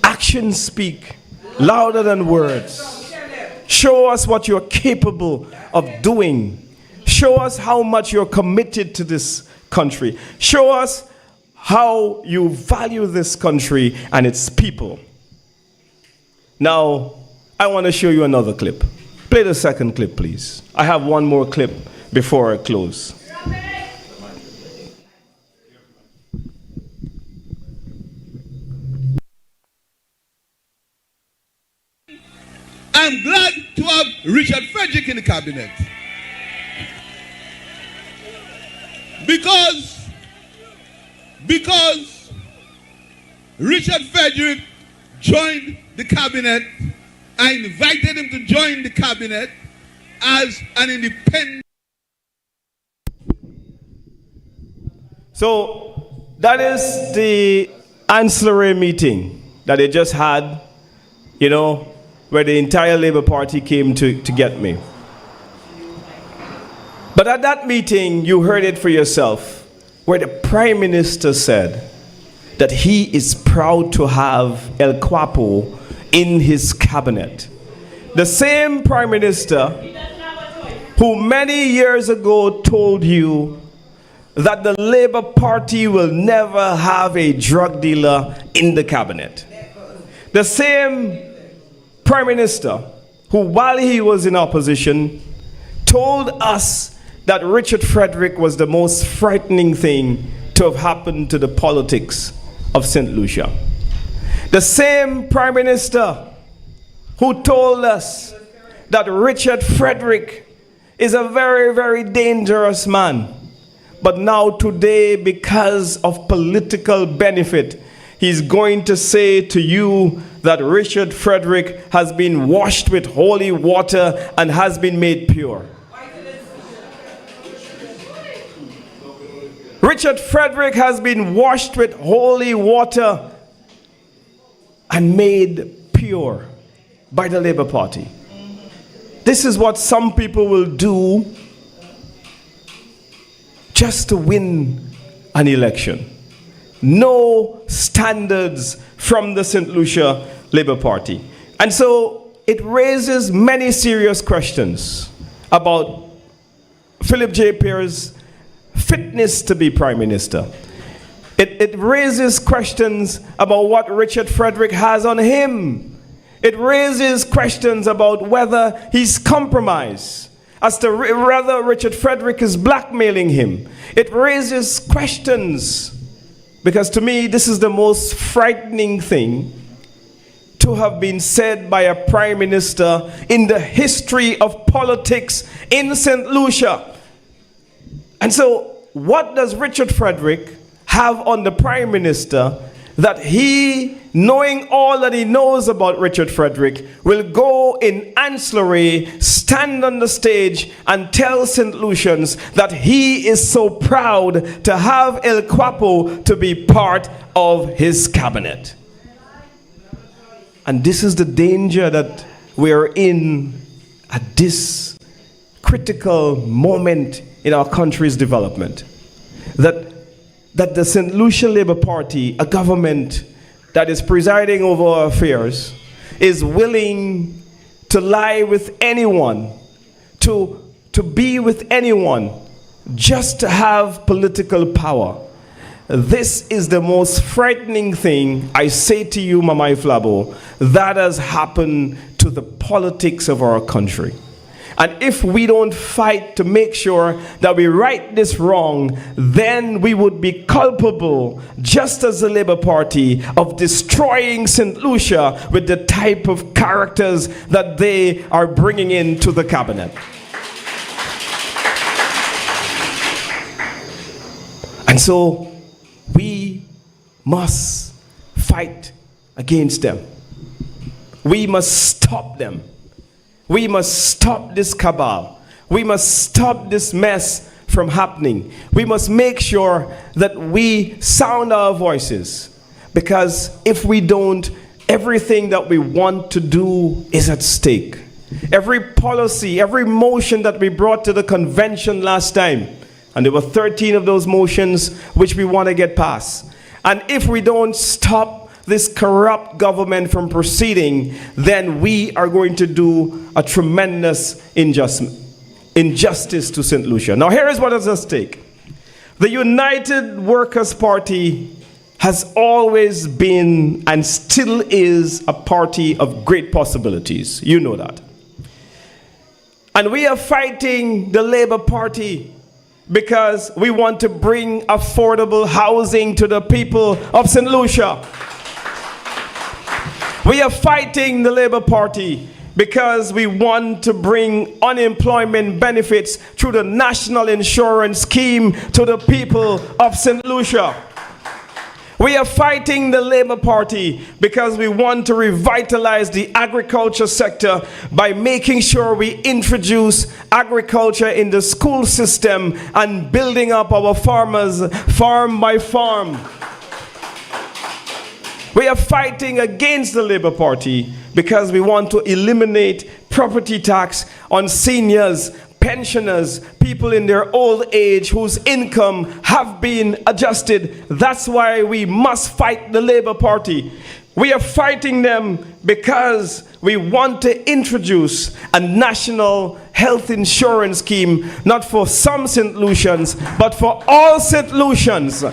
Actions speak louder than words. Show us what you're capable of doing. Show us how much you're committed to this country. Show us how you value this country and its people. Now, I want to show you another clip. Play the second clip, please. I have one more clip before I close.
I'm glad to have Richard Frederick in the cabinet. Because Richard Frederick joined the cabinet, I invited him to join the cabinet as an independent.
So that is the ancillary meeting that they just had, where the entire Labour Party came to get me. But at that meeting, you heard it for yourself, where the Prime Minister said that he is proud to have El Quapo in his cabinet. The same Prime Minister who many years ago told you that the Labour Party will never have a drug dealer in the cabinet. The same Prime Minister who, while he was in opposition, told us that Richard Frederick was the most frightening thing to have happened to the politics of St. Lucia. The same Prime Minister who told us that Richard Frederick is a very, very dangerous man. But now today, because of political benefit, he's going to say to you that Richard Frederick has been washed with holy water and has been made pure. Richard Frederick has been washed with holy water and made pure by the Labour Party. This is what some people will do just to win an election. No standards from the St. Lucia Labour Party. And so it raises many serious questions about Philip J. Pierce's fitness to be Prime Minister. It raises questions about what Richard Frederick has on him. It raises questions about whether he's compromised, as to whether Richard Frederick is blackmailing him. It raises questions, because to me, this is the most frightening thing to have been said by a Prime Minister in the history of politics in St. Lucia. And so, what does Richard Frederick have on the Prime Minister that he, knowing all that he knows about Richard Frederick, will go in ancillary, stand on the stage and tell St. Lucians that he is so proud to have El Quapo to be part of his cabinet? And this is the danger that we're in at this critical moment in our country's development. That the St. Lucia Labour Party, a government that is presiding over our affairs, is willing to lie with anyone, to be with anyone, just to have political power. This is the most frightening thing, I say to you, Mamai Flabo, that has happened to the politics of our country. And if we don't fight to make sure that we right this wrong, then we would be culpable, just as the Labour Party, of destroying St. Lucia with the type of characters that they are bringing into the cabinet. And so we must fight against them. We must stop them. We must stop this cabal. We must stop this mess from happening. We must make sure that we sound our voices, because if we don't, everything that we want to do is at stake. Every policy, every motion that we brought to the convention last time, and there were 13 of those motions which we want to get passed. And if we don't stop this corrupt government from proceeding, then we are going to do a tremendous injustice to St. Lucia. Now here is what is at stake. The United Workers' Party has always been and still is a party of great possibilities. You know that. And we are fighting the Labour Party because we want to bring affordable housing to the people of St. Lucia. We are fighting the Labour Party because we want to bring unemployment benefits through the National Insurance Scheme to the people of St. Lucia. We are fighting the Labour Party because we want to revitalize the agriculture sector by making sure we introduce agriculture in the school system and building up our farmers farm by farm. We are fighting against the Labour Party because we want to eliminate property tax on seniors, pensioners, people in their old age whose income have been adjusted. That's why we must fight the Labour Party. We are fighting them because we want to introduce a national health insurance scheme, not for some St. Lucians, but for all St. Lucians.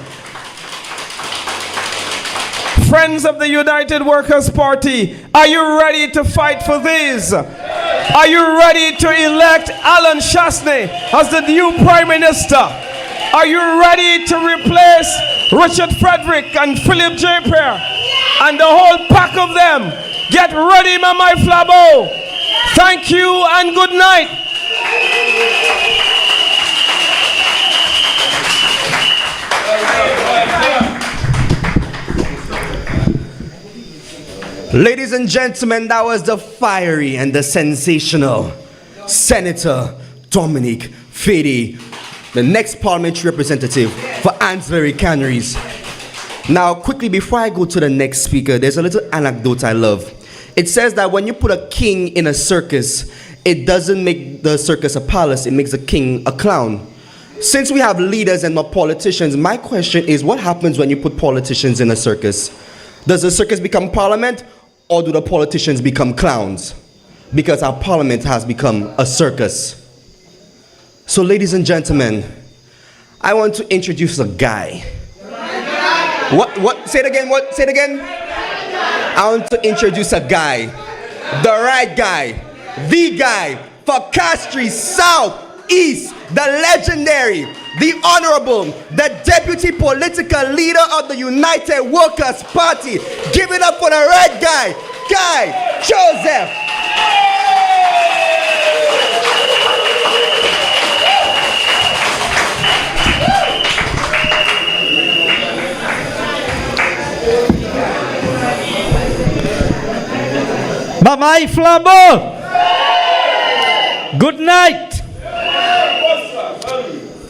Friends of the United Workers' Party, are you ready to fight for this? Are you ready to elect Alan Chasney as the new Prime Minister? Are you ready to replace Richard Frederick and Philip J. Pear and the whole pack of them? Get ready, Mama Flabo. Thank you and good night.
Ladies and gentlemen, that was the fiery and the sensational Senator Dominic Fady, the next parliamentary representative for Ansbury Canaries. Now, quickly, before I go to the next speaker, there's a little anecdote I love. It says that when you put a king in a circus, it doesn't make the circus a palace, it makes the king a clown. Since we have leaders and not politicians, my question is, what happens when you put politicians in a circus? Does the circus become parliament, or do the politicians become clowns? Because our parliament has become a circus. So, ladies and gentlemen, I want to introduce a guy. What? Say it again. What? Say it again. I want to introduce a guy. The right guy. The guy for Castries South East. The legendary, the honorable, the deputy political leader of the United Workers' Party. Give it up for the right guy, Guy Joseph.
Mamai Flambeau. Good night.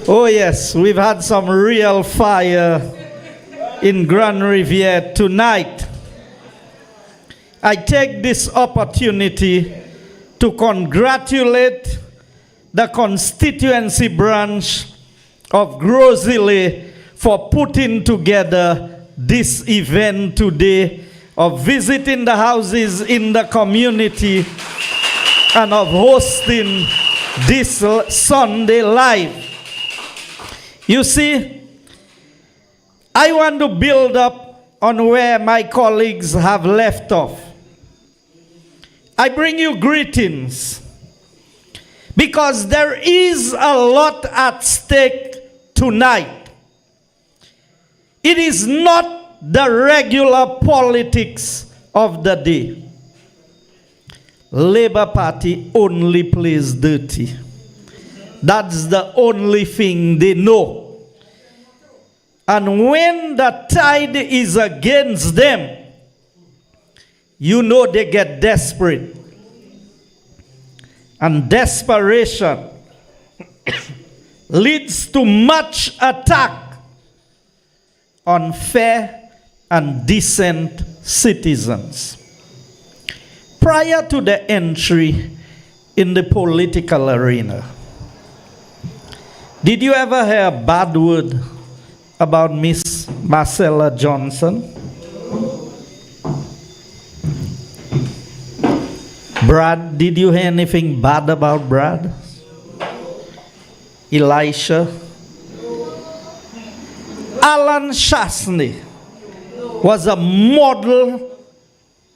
Oh yes, we've had some real fire in Grande Riviere tonight. I take this opportunity to congratulate the constituency branch of Gros Islet for putting together this event today, of visiting the houses in the community and of hosting this Sunday live. You see, I want to build up on where my colleagues have left off. I bring you greetings because there is a lot at stake tonight. It is not the regular politics of the day. Labour Party only plays dirty. That's the only thing they know. And when the tide is against them, you know they get desperate. And desperation leads to much attack on fair and decent citizens. Prior to the entry in the political arena, did you ever hear a bad word about Miss Marcella Johnson? Brad, did you hear anything bad about Brad? Elisha? Alan Chasney was a model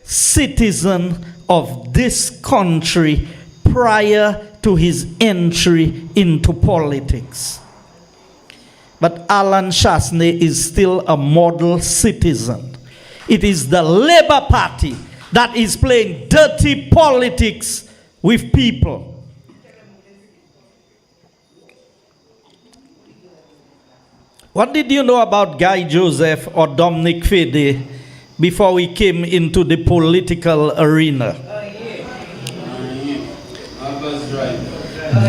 citizen of this country prior to his entry into politics. But Alan Chasney is still a model citizen. It is the Labour Party that is playing dirty politics with people. What did you know about Guy Joseph or Dominic Fede before we came into the political arena?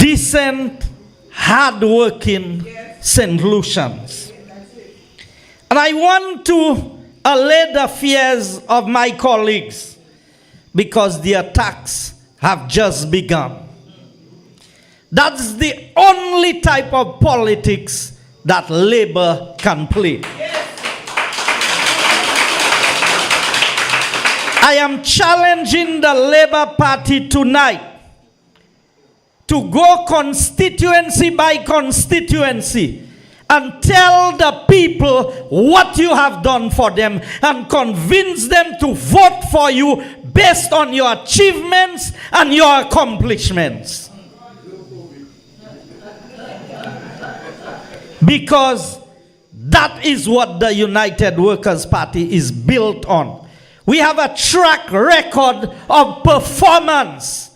Decent, hard-working St. Lucians. And I want to allay the fears of my colleagues because the attacks have just begun. That's the only type of politics that Labour can play. I am challenging the Labour Party tonight to go constituency by constituency and tell the people what you have done for them and convince them to vote for you based on your achievements and your accomplishments. Because that is what the United Workers' Party is built on. We have a track record of performance.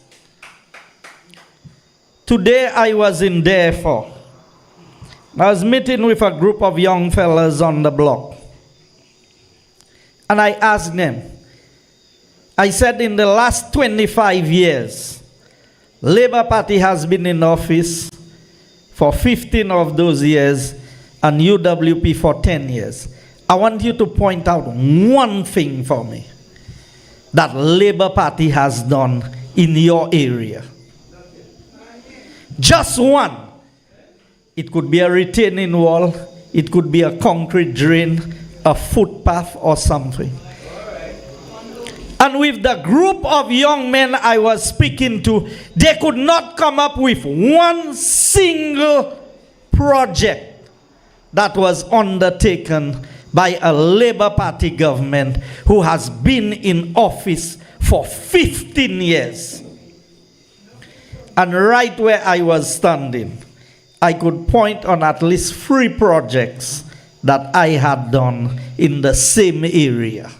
Today I was in Therefore. I was meeting with a group of young fellas on the block. And I asked them, I said, in the last 25 years, Labour Party has been in office for 15 of those years and UWP for 10 years. I want you to point out one thing for me that Labour Party has done in your area. Just one. It could be a retaining wall, it could be a concrete drain, a footpath or something. And with the group of young men I was speaking to, they could not come up with one single project that was undertaken by a Labour Party government who has been in office for 15 years. And right where I was standing, I could point on at least 3 projects that I had done in the same area.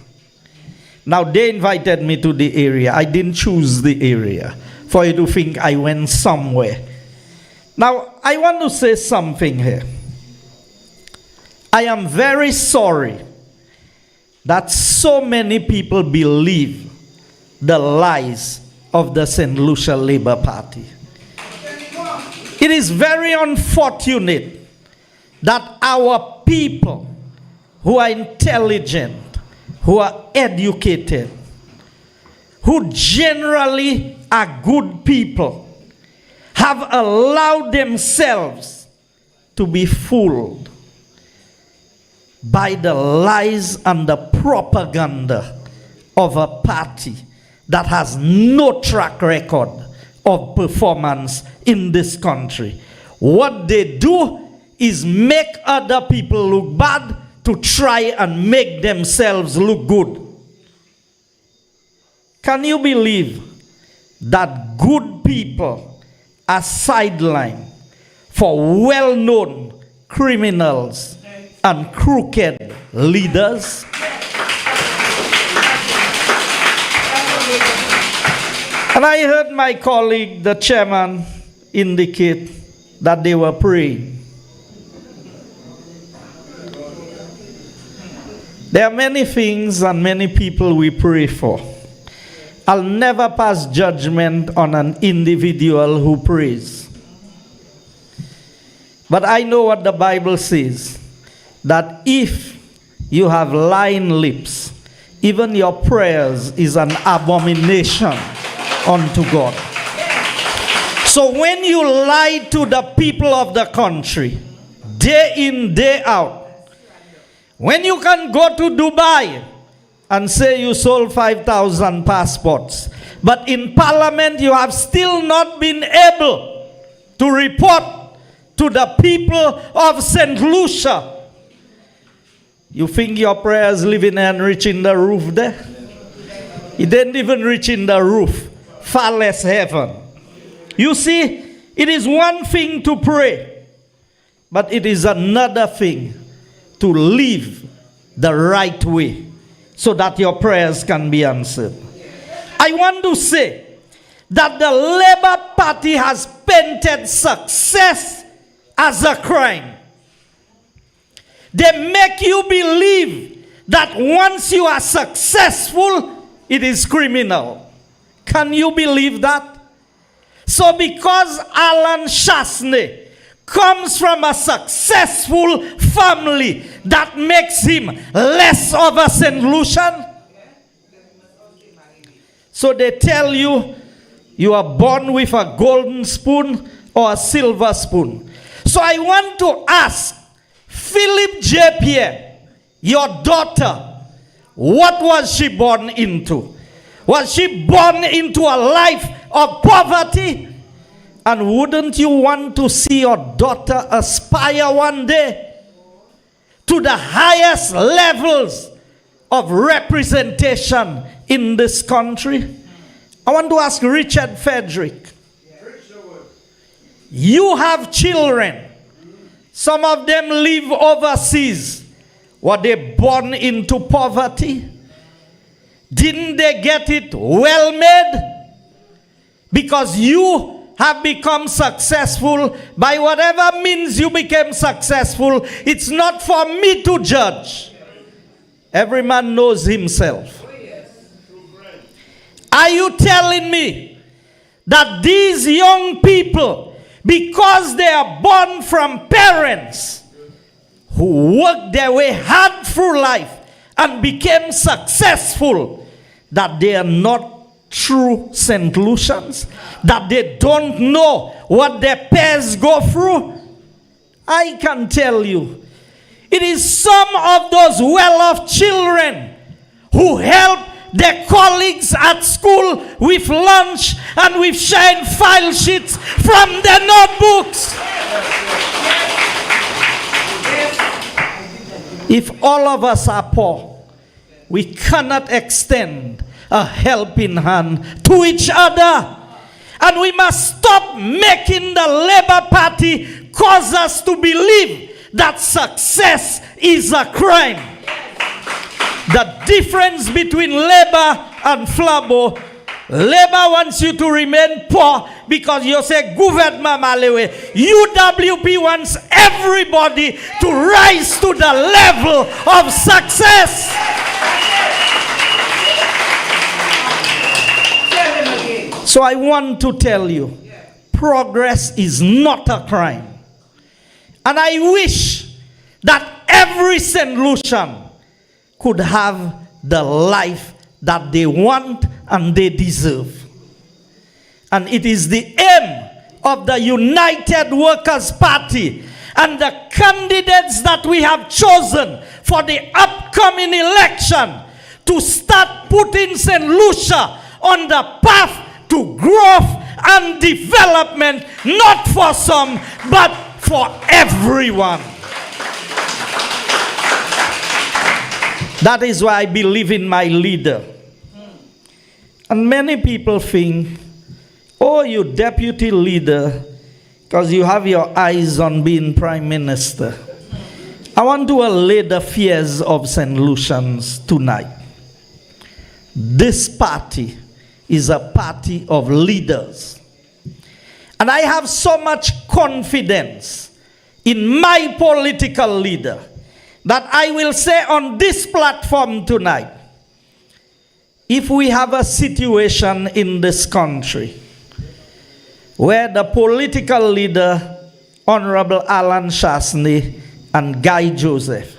Now, they invited me to the area. I didn't choose the area for you to think I went somewhere. Now, I want to say something here. I am very sorry that so many people believe the lies of the St. Lucia Labour Party. It is very unfortunate that our people who are intelligent, who are educated, who generally are good people, have allowed themselves to be fooled by the lies and the propaganda of a party that has no track record of performance in this country. What they do is make other people look bad to try and make themselves look good. Can you believe that good people are sidelined for well-known criminals and crooked leaders? And I heard my colleague, the chairman, indicate that they were praying. There are many things and many people we pray for. I'll never pass judgment on an individual who prays. But I know what the Bible says, that if you have lying lips, even your prayers is an abomination unto God. So when you lie to the people of the country, day in, day out, when you can go to Dubai and say you sold 5,000 passports, but in Parliament you have still not been able to report to the people of St. Lucia, you think your prayers living and reaching the roof there? It didn't even reach in the roof, far less heaven. You see, it is one thing to pray, but it is another thing to live the right way so that your prayers can be answered. I want to say that the Labour Party has painted success as a crime. They make you believe that once you are successful, it is criminal. Can you believe that? So because Alan Chasney comes from a successful family, that makes him less of a St. Lucian? So they tell you, you are born with a golden spoon or a silver spoon. So I want to ask Philip J. Pierre, your daughter, what was she born into? Was she born into a life of poverty? And wouldn't you want to see your daughter aspire one day to the highest levels of representation in this country? I want to ask Richard Frederick. You have children. Some of them live overseas. Were they born into poverty? Didn't they get it well made? Because you have become successful by whatever means you became successful. It's not for me to judge. Every man knows himself. Are you telling me that these young people, because they are born from parents who worked their way hard through life and became successful, that they are not true St. Lucians? That they don't know what their peers go through? I can tell you, it is some of those well-off children who help their colleagues at school with lunch and with sharing file sheets from their notebooks. If all of us are poor, we cannot extend a helping hand to each other. And we must stop making the Labour Party cause us to believe that success is a crime. The difference between Labour and Flabo, Labour wants you to remain poor because you say gouvernement malewe. UWP wants everybody to rise to the level of success. So I want to tell you, progress is not a crime. And I wish that every St. Lucian could have the life that they want and they deserve. And it is the aim of the United Workers' Party and the candidates that we have chosen for the upcoming election to start putting St. Lucia on the path to growth and development, not for some, but for everyone. That is why I believe in my leader. And many people think, oh, you deputy leader, because you have your eyes on being prime minister. I want to allay the fears of St. Lucians tonight. This party is a party of leaders. And I have so much confidence in my political leader that I will say on this platform tonight, if we have a situation in this country where the political leader, Honorable Alan Chasney and Guy Joseph,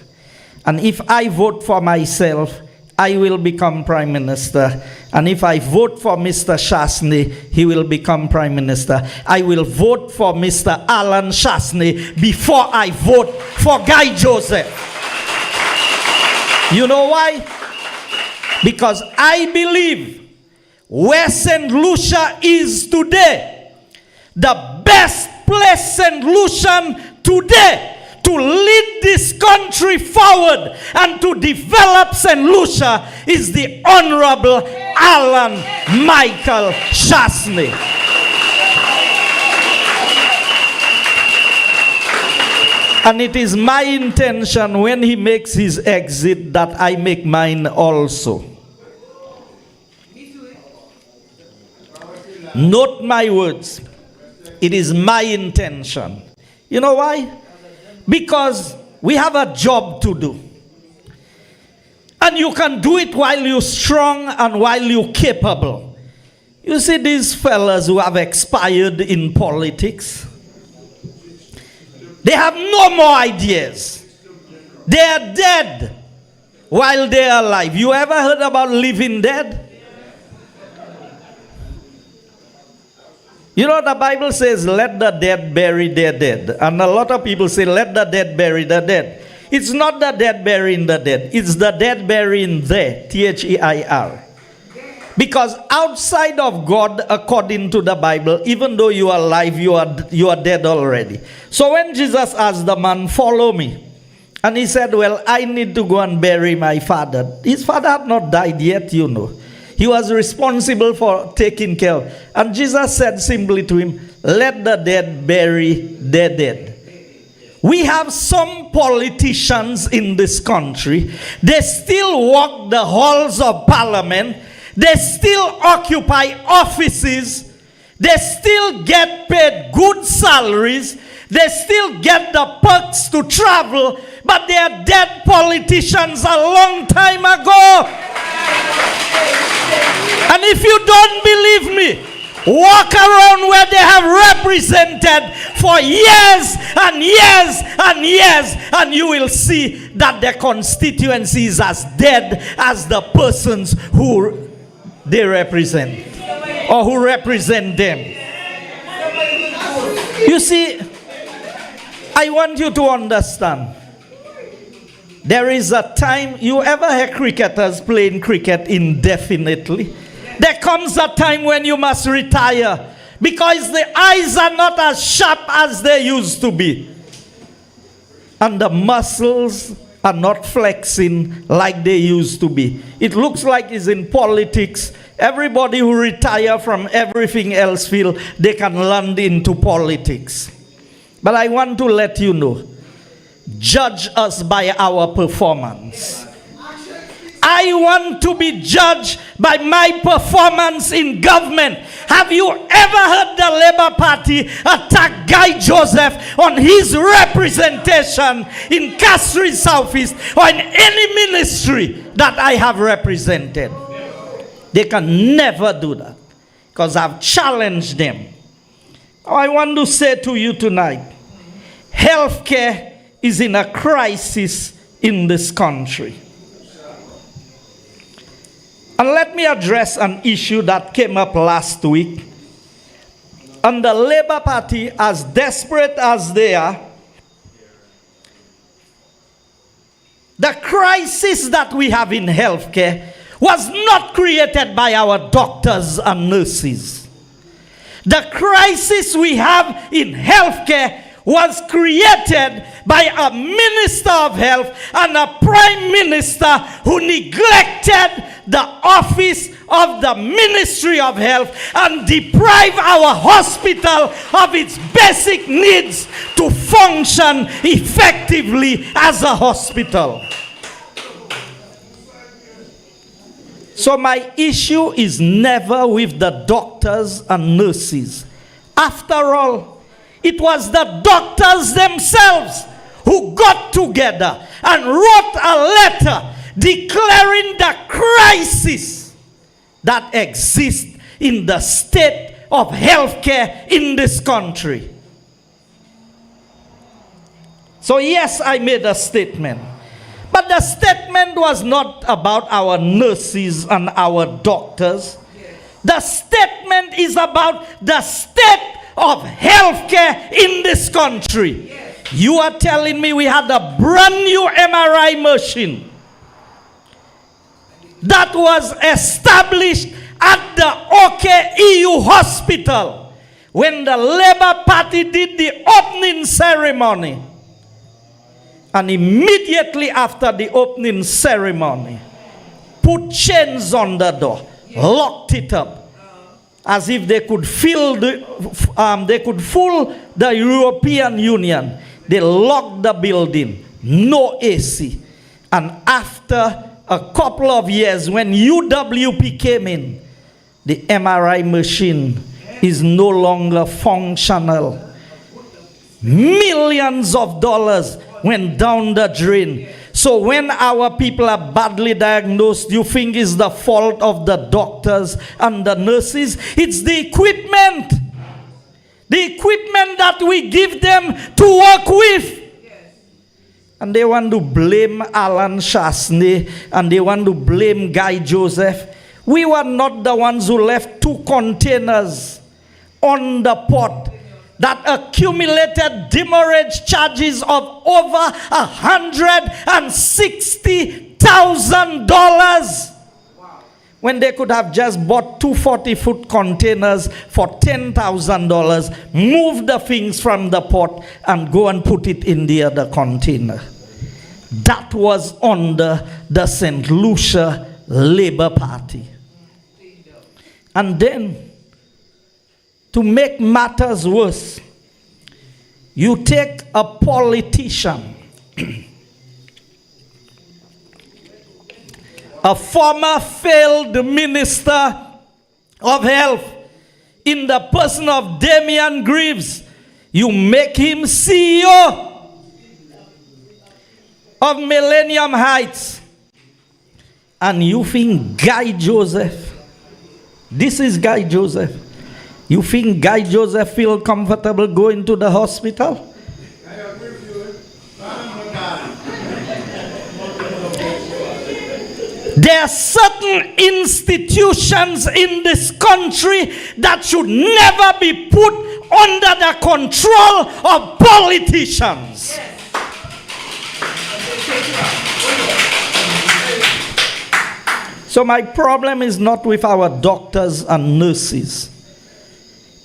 and if I vote for myself, I will become Prime Minister. And if I vote for Mr. Shasney, he will become Prime Minister. I will vote for Mr. Alan Shasney before I vote for Guy Joseph. You know why? Because I believe where St. Lucia is today, the best place St. Lucian today to lead this country forward and to develop St. Lucia is the Honorable Alan Michael Shasney. And it is my intention when he makes his exit that I make mine also. Note my words. It is my intention. You know why? Because we have a job to do. And you can do it while you're strong and while you're capable. You see these fellas who have expired in politics? They have no more ideas. They are dead while they are alive. You ever heard about living dead? You know, the Bible says, let the dead bury their dead. And a lot of people say, let the dead bury the dead. It's not the dead burying the dead. It's the dead burying there. T-H-E-I-R. Because outside of God, according to the Bible, even though you are alive, you are dead already. So when Jesus asked the man, follow me. And he said, well, I need to go and bury my father. His father had not died yet, you know. He was responsible for taking care of. And Jesus said simply to him, let the dead bury their dead. We have some politicians in this country. They still walk the halls of parliament. They still occupy offices. They still get paid good salaries. They still get the perks to travel. But they are dead politicians a long time ago. And if you don't believe me, walk around where they have represented for years and years and years, and you will see that their constituency is as dead as the persons who they represent or who represent them. You see, I want you to understand. There is a time, you ever hear cricketers playing cricket indefinitely? There comes a time when you must retire because the eyes are not as sharp as they used to be. And the muscles are not flexing like they used to be. It looks like it's in politics. Everybody who retire from everything else feel they can land into politics. But I want to let you know, judge us by our performance. I want to be judged by my performance in government. Have you ever heard the Labour Party attack Guy Joseph on his representation in Castries Southeast or in any ministry that I have represented? They can never do that because I've challenged them. I want to say to you tonight, healthcare is in a crisis in this country. And let me address an issue that came up last week. And the Labour Party, as desperate as they are, the crisis that we have in healthcare was not created by our doctors and nurses. The crisis we have in healthcare was created by a minister of health and a prime minister who neglected the office of the Ministry of Health and deprived our hospital of its basic needs to function effectively as a hospital. So my issue is never with the doctors and nurses. After all, it was the doctors themselves who got together and wrote a letter declaring the crisis that exists in the state of healthcare in this country. So yes, I made a statement. But the statement was not about our nurses and our doctors. The statement is about the state of healthcare in this country. You are telling me we had a brand new MRI machine that was established at the OKEU hospital when the Labour Party did the opening ceremony. And immediately after the opening ceremony, put chains on the door, locked it up, as if they could fool the European Union. They locked the building, no AC. And after a couple of years, when UWP came in, the MRI machine is no longer functional. Millions of dollars went down the drain. So when our people are badly diagnosed, you think it's the fault of the doctors and the nurses? It's the equipment. The equipment that we give them to work with. And they want to blame Alan Chasney and they want to blame Guy Joseph. We were not the ones who left 2 containers on the port that accumulated demurrage charges of over $160,000 when they could have just bought 2 40-foot containers for $10,000, move the things from the port and go and put it in the other container. That was under the St. Lucia Labour Party. And then, to make matters worse, you take a politician, a former failed minister of health, in the person of Damian Greaves, you make him CEO of Millennium Heights, and you think Guy Joseph, this is Guy Joseph, you think Guy Joseph feel comfortable going to the hospital? There are certain institutions in this country that should never be put under the control of politicians. So my problem is not with our doctors and nurses.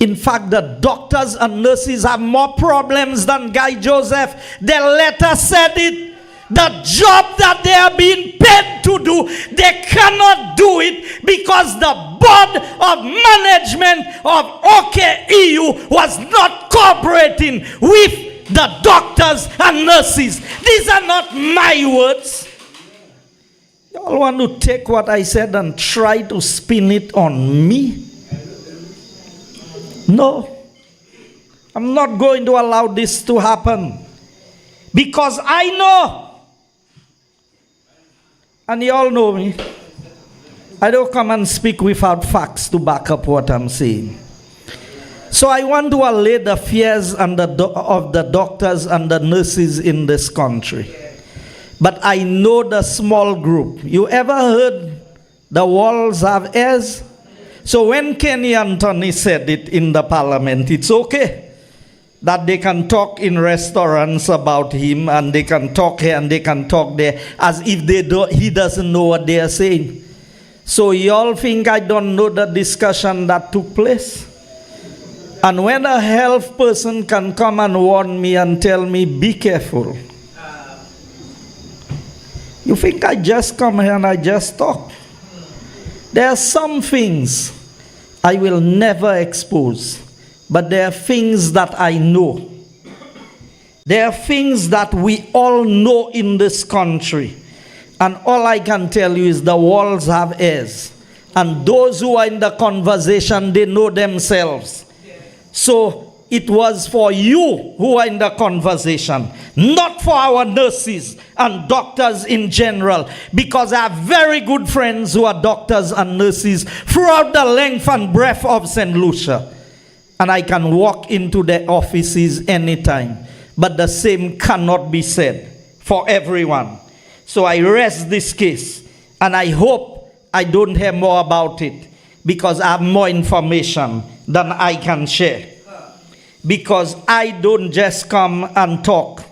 In fact, the doctors and nurses have more problems than Guy Joseph. Their letter said it. The job that they are being paid to do, they cannot do it because the board of management of OKEU was not cooperating with the doctors and nurses. These are not my words. You all want to take what I said and try to spin it on me? No. I'm not going to allow this to happen. Because I know, and you all know me, I don't come and speak without facts to back up what I'm saying. So I want to allay the fears of the doctors and the nurses in this country. But I know the small group. You ever heard the walls have ears? So when Kenny Anthony said it in the parliament, it's okay that they can talk in restaurants about him and they can talk here and they can talk there as if he doesn't know what they are saying. So y'all think I don't know the discussion that took place? And when a health person can come and warn me and tell me, be careful. You think I just come here and I just talk? There are some things I will never expose. But there are things that I know. There are things that we all know in this country. And all I can tell you is the walls have ears. And those who are in the conversation, they know themselves. So it was for you who are in the conversation, not for our nurses and doctors in general. Because I have very good friends who are doctors and nurses throughout the length and breadth of St. Lucia. And I can walk into their offices anytime. But the same cannot be said for everyone. So I rest this case, and I hope I don't hear more about it, because I have more information than I can share. Because I don't just come and talk.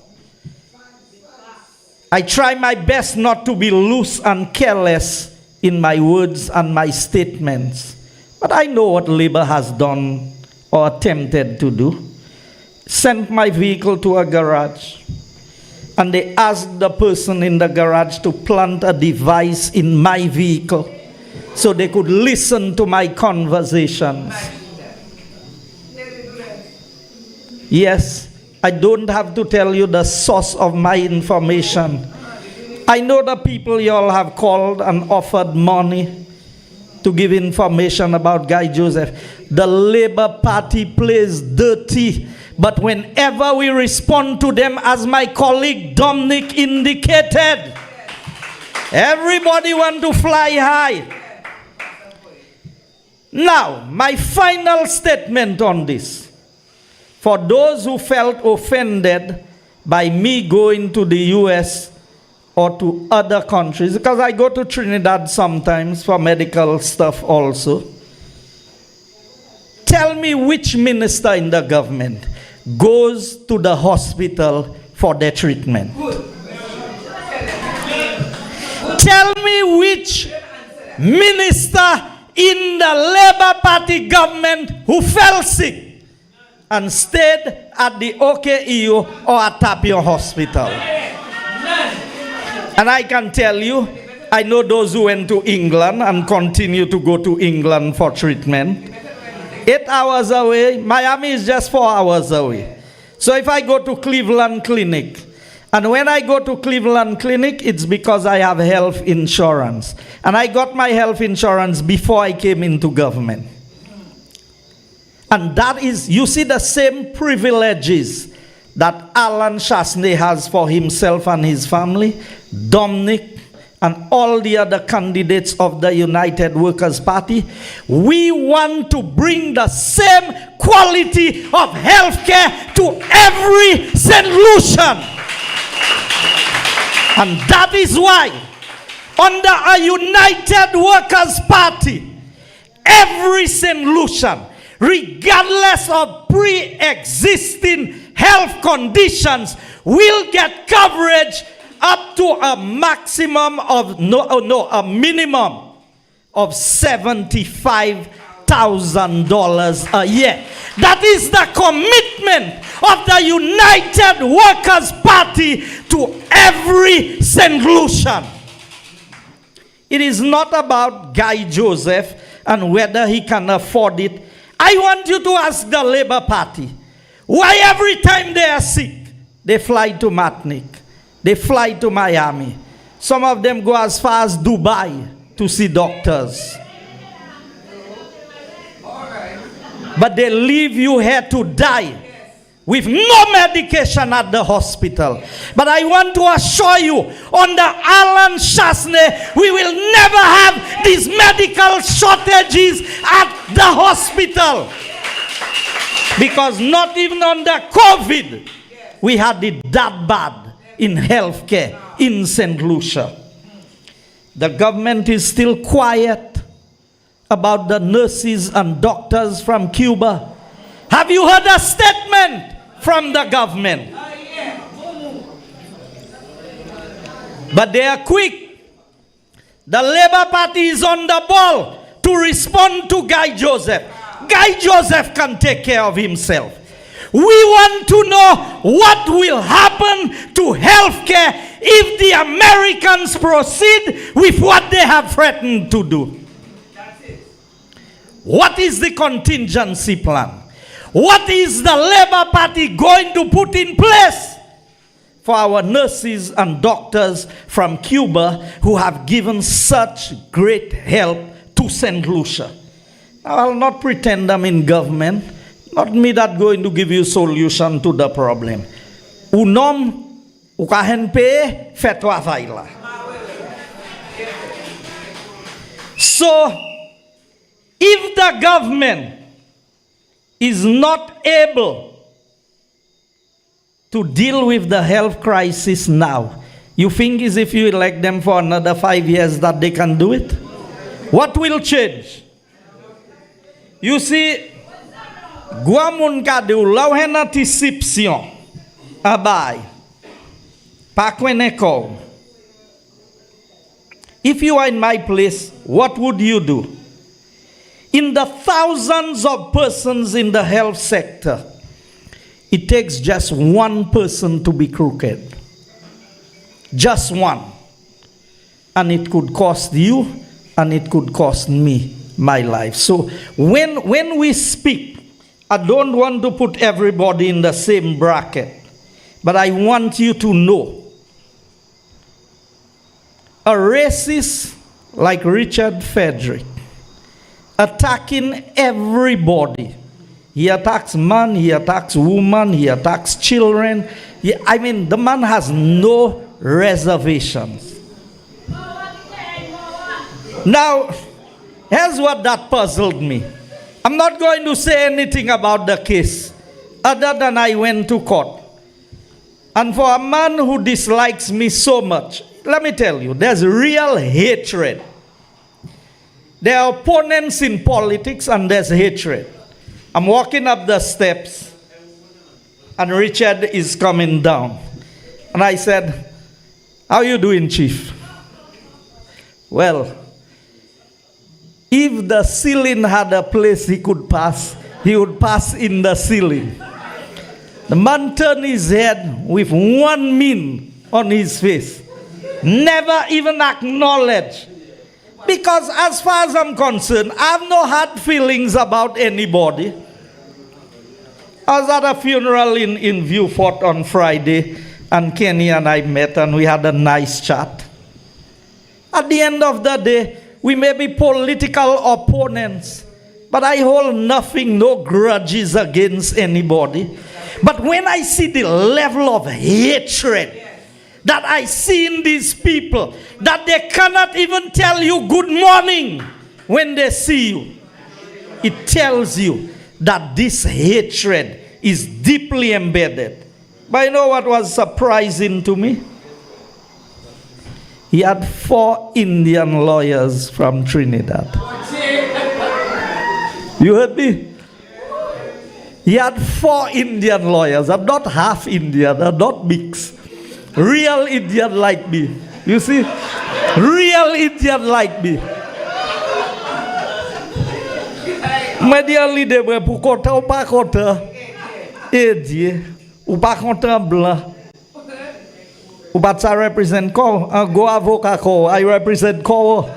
I try my best not to be loose and careless in my words and my statements. But I know what Labour has done or attempted to do. Sent my vehicle to a garage, and they asked the person in the garage to plant a device in my vehicle so they could listen to my conversations. Yes, I don't have to tell you the source of my information. I know the people you all have called and offered money to give information about Guy Joseph. The Labour Party plays dirty, but whenever we respond to them, as my colleague Dominic indicated, everybody want to fly high. Now, my final statement on this. For those who felt offended by me going to the US or to other countries, because I go to Trinidad sometimes for medical stuff also, tell me which minister in the government goes to the hospital for their treatment. Tell me which minister in the Labour Party government who fell sick and stayed at the OKEU or at Tapio Hospital. And I can tell you, I know those who went to England and continue to go to England for treatment. 8 hours away, Miami is just 4 hours away. So if I go to Cleveland Clinic, and when I go to Cleveland Clinic, it's because I have health insurance. And I got my health insurance before I came into government. And that is, you see, the same privileges that Alan Chasney has for himself and his family, Dominic, and all the other candidates of the United Workers' Party. We want to bring the same quality of health care to every St. Lucian. And that is why, under a United Workers' Party, every St. Lucian, regardless of pre-existing health conditions, will get coverage up to a maximum of, a minimum of $75,000 a year. That is the commitment of the United Workers' Party to every St. Lucian. It is not about Guy Joseph and whether he can afford it. I want you to ask the Labour Party, why every time they are sick, they fly to Matnik, they fly to Miami. Some of them go as far as Dubai to see doctors. But they leave you here to die with no medication at the hospital. But I want to assure you, under Alan Chasney, we will never have these medical shortages at the hospital. Because not even under COVID, we had it that bad in healthcare in St. Lucia. The government is still quiet about the nurses and doctors from Cuba. Have you heard a statement from the government? But they are quick. The Labour Party is on the ball to respond to Guy Joseph. Guy Joseph can take care of himself. We want to know what will happen to healthcare if the Americans proceed with what they have threatened to do. What is the contingency plan? What is the Labour Party going to put in place for our nurses and doctors from Cuba who have given such great help to St. Lucia? I'll not pretend I'm in government. Not me that going to give you solution to the problem. Unom ukahenpe fetwa vaila. So, if the government is not able to deal with the health crisis now, You think is if you elect them for another 5 years that they can do it? What will change? You see, Guamun kade ou la ou hen anticipation abay. Pa kwene kou. If you are in my place, what would you do? In the thousands of persons in the health sector, it takes just one person to be crooked. Just one. And it could cost you, and it could cost me my life. So when we speak, I don't want to put everybody in the same bracket, but I want you to know a racist like Richard Frederick attacking everybody. He attacks man, he attacks woman, he attacks children. I mean, the man has no reservations. Now, here's what that puzzled me. I'm not going to say anything about the case other than I went to court. And for a man who dislikes me so much, let me tell you, there's real hatred. There are opponents in politics and there's hatred. I'm walking up the steps and Richard is coming down. And I said, "How you doing, Chief?" Well, if the ceiling had a place he could pass, he would pass in the ceiling. The man turned his head with one mean on his face. Never even acknowledge. Because as far as I'm concerned, I have no hard feelings about anybody. I was at a funeral in Viewfort on Friday, and Kenny and I met and we had a nice chat. At the end of the day, we may be political opponents, but I hold nothing, no grudges against anybody. But when I see the level of hatred that I see in these people, that they cannot even tell you good morning when they see you, it tells you that this hatred is deeply embedded. But you know what was surprising to me? He had 4 Indian lawyers from Trinidad. You heard me? He had 4 Indian lawyers. I'm not half Indian, I'm not mixed. Real Indian like me. You see? Real Indian like me. Medially, they were pour kota ou pas kota. Eh Dieu, ou pas kota blanc. Ou pas ça represent ko? Go avocat ko. I represent ko.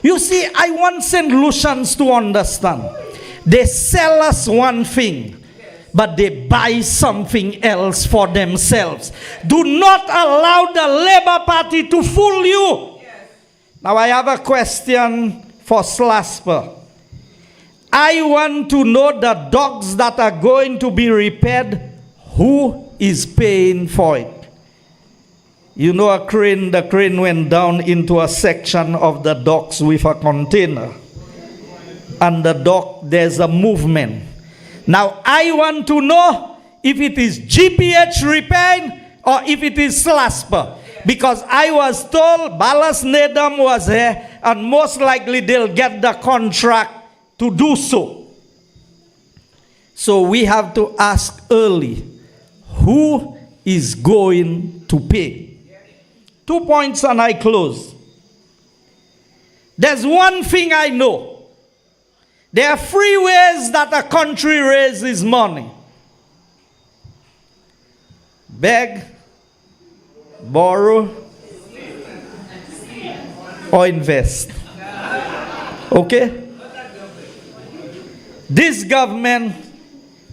You see, I want St. Lucians to understand. They sell us one thing, but they buy something else for themselves. Do not allow the Labour Party to fool you. Yes. Now I have a question for Slasper. I want to know the docks that are going to be repaired, who is paying for it? You know the crane went down into a section of the docks with a container. And the dock, there's a movement. Now, I want to know if it is GPH repairing or if it is Slasper. Because I was told Ballas Nedam was here and most likely they'll get the contract to do so. So we have to ask early, who is going to pay? 2 points and I close. There's one thing I know. There are 3 ways that a country raises money. Beg, borrow, or invest. Okay? This government,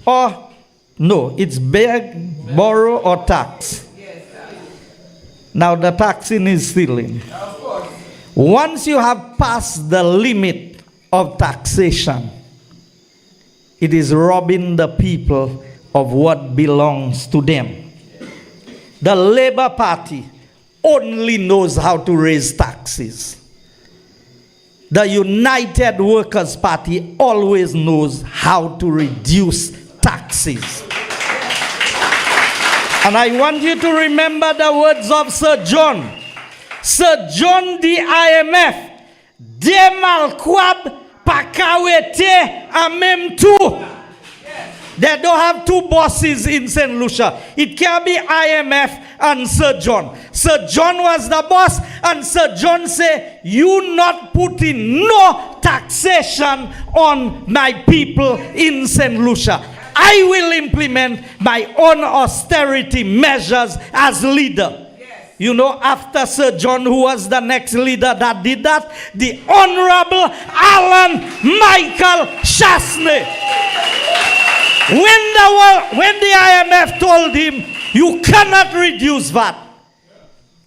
or no, it's beg, borrow, or tax. Now the taxing is stealing. Once you have passed the limit of taxation, it is robbing the people of what belongs to them. The Labour Party only knows how to raise taxes. The United Workers' Party always knows how to reduce taxes. And I want you to remember the words of Sir John. Sir John the IMF. Demal kwab pakawete amem tu. They don't have two bosses in St. Lucia. It can be IMF and Sir John. Sir John was the boss, and Sir John said, you not put in no taxation on my people in St. Lucia. I will implement my own austerity measures as leader. You know, after Sir John, who was the next leader that did that? The Honorable Alan Michael Chasney. When the IMF told him, you cannot reduce VAT,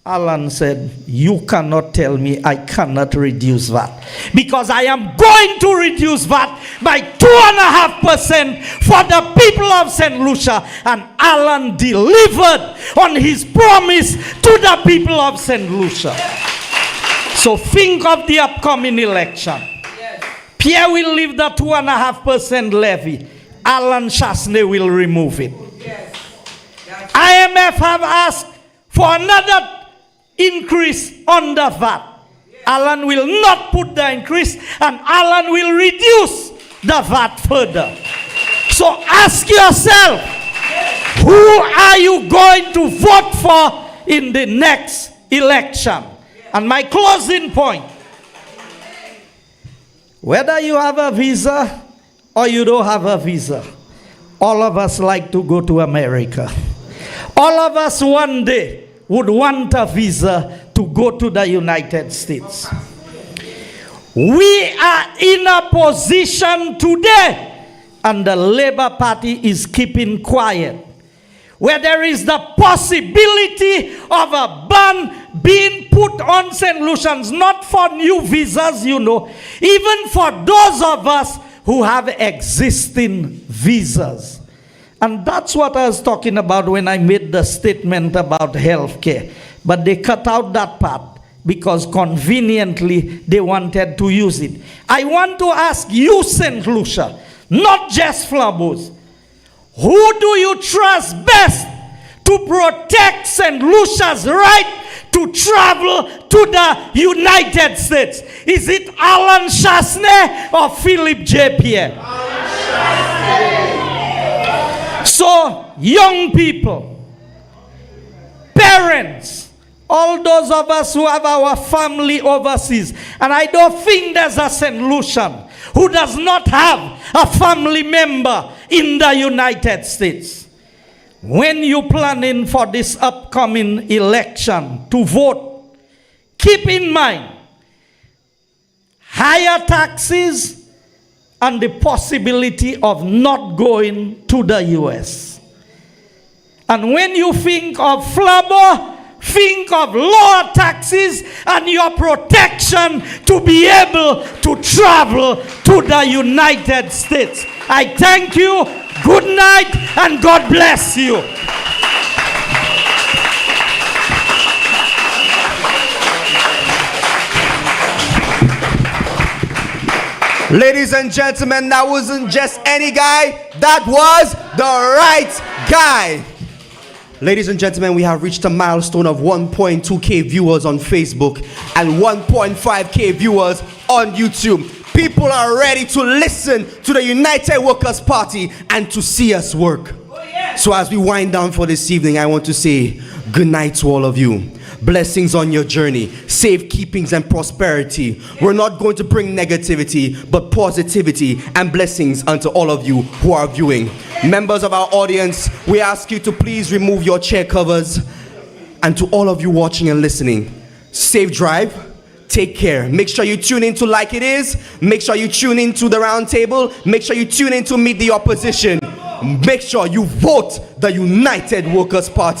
Alan said, you cannot tell me I cannot reduce VAT. Because I am going to reduce VAT by 2.5% for the people of St. Lucia. And Alan delivered on his promise to the people of St. Lucia. So think of the upcoming election. Pierre will leave the 2.5% levy. Alan Chasney will remove it. IMF have asked for another increase on the VAT. Alan will not put the increase, and Alan will reduce the VAT further. So ask yourself, who are you going to vote for in the next election? And my closing point, whether you have a visa or you don't have a visa, all of us like to go to America. All of us one day would want a visa to go to the United States. We are in a position today, and the Labour Party is keeping quiet, where there is the possibility of a ban being put on St. Lucians, not for new visas, you know, even for those of us who have existing visas. And that's what I was talking about when I made the statement about health care. But they cut out that part because conveniently they wanted to use it. I want to ask you, St. Lucia, not just Flambeaus, who do you trust best to protect St. Lucia's right to travel to the United States? Is it Alan Chasney or Philip J. Pierre? So, young people, parents, all those of us who have our family overseas, and I don't think there's a St. Lucian who does not have a family member in the United States. When you're planning for this upcoming election to vote, keep in mind higher taxes and the possibility of not going to the US. And when you think of Flabo, think of lower taxes and your protection to be able to travel to the United States. I thank you, good night, and God bless you.
Ladies and gentlemen, that wasn't just any guy, that was the right guy. Ladies and gentlemen, we have reached a milestone of 1.2K viewers on Facebook and 1.5K viewers on YouTube. People are ready to listen to the United Workers' Party and to see us work. So as we wind down for this evening, I want to say good night to all of you. Blessings on your journey, safekeepings and prosperity. We're not going to bring negativity, but positivity and blessings unto all of you who are viewing. Members of our audience, we ask you to please remove your chair covers. And to all of you watching and listening, safe drive, take care. Make sure you tune in to Like It Is. Make sure you tune in to the round table. Make sure you tune in to Meet the Opposition. Make sure you vote the United Workers' Party.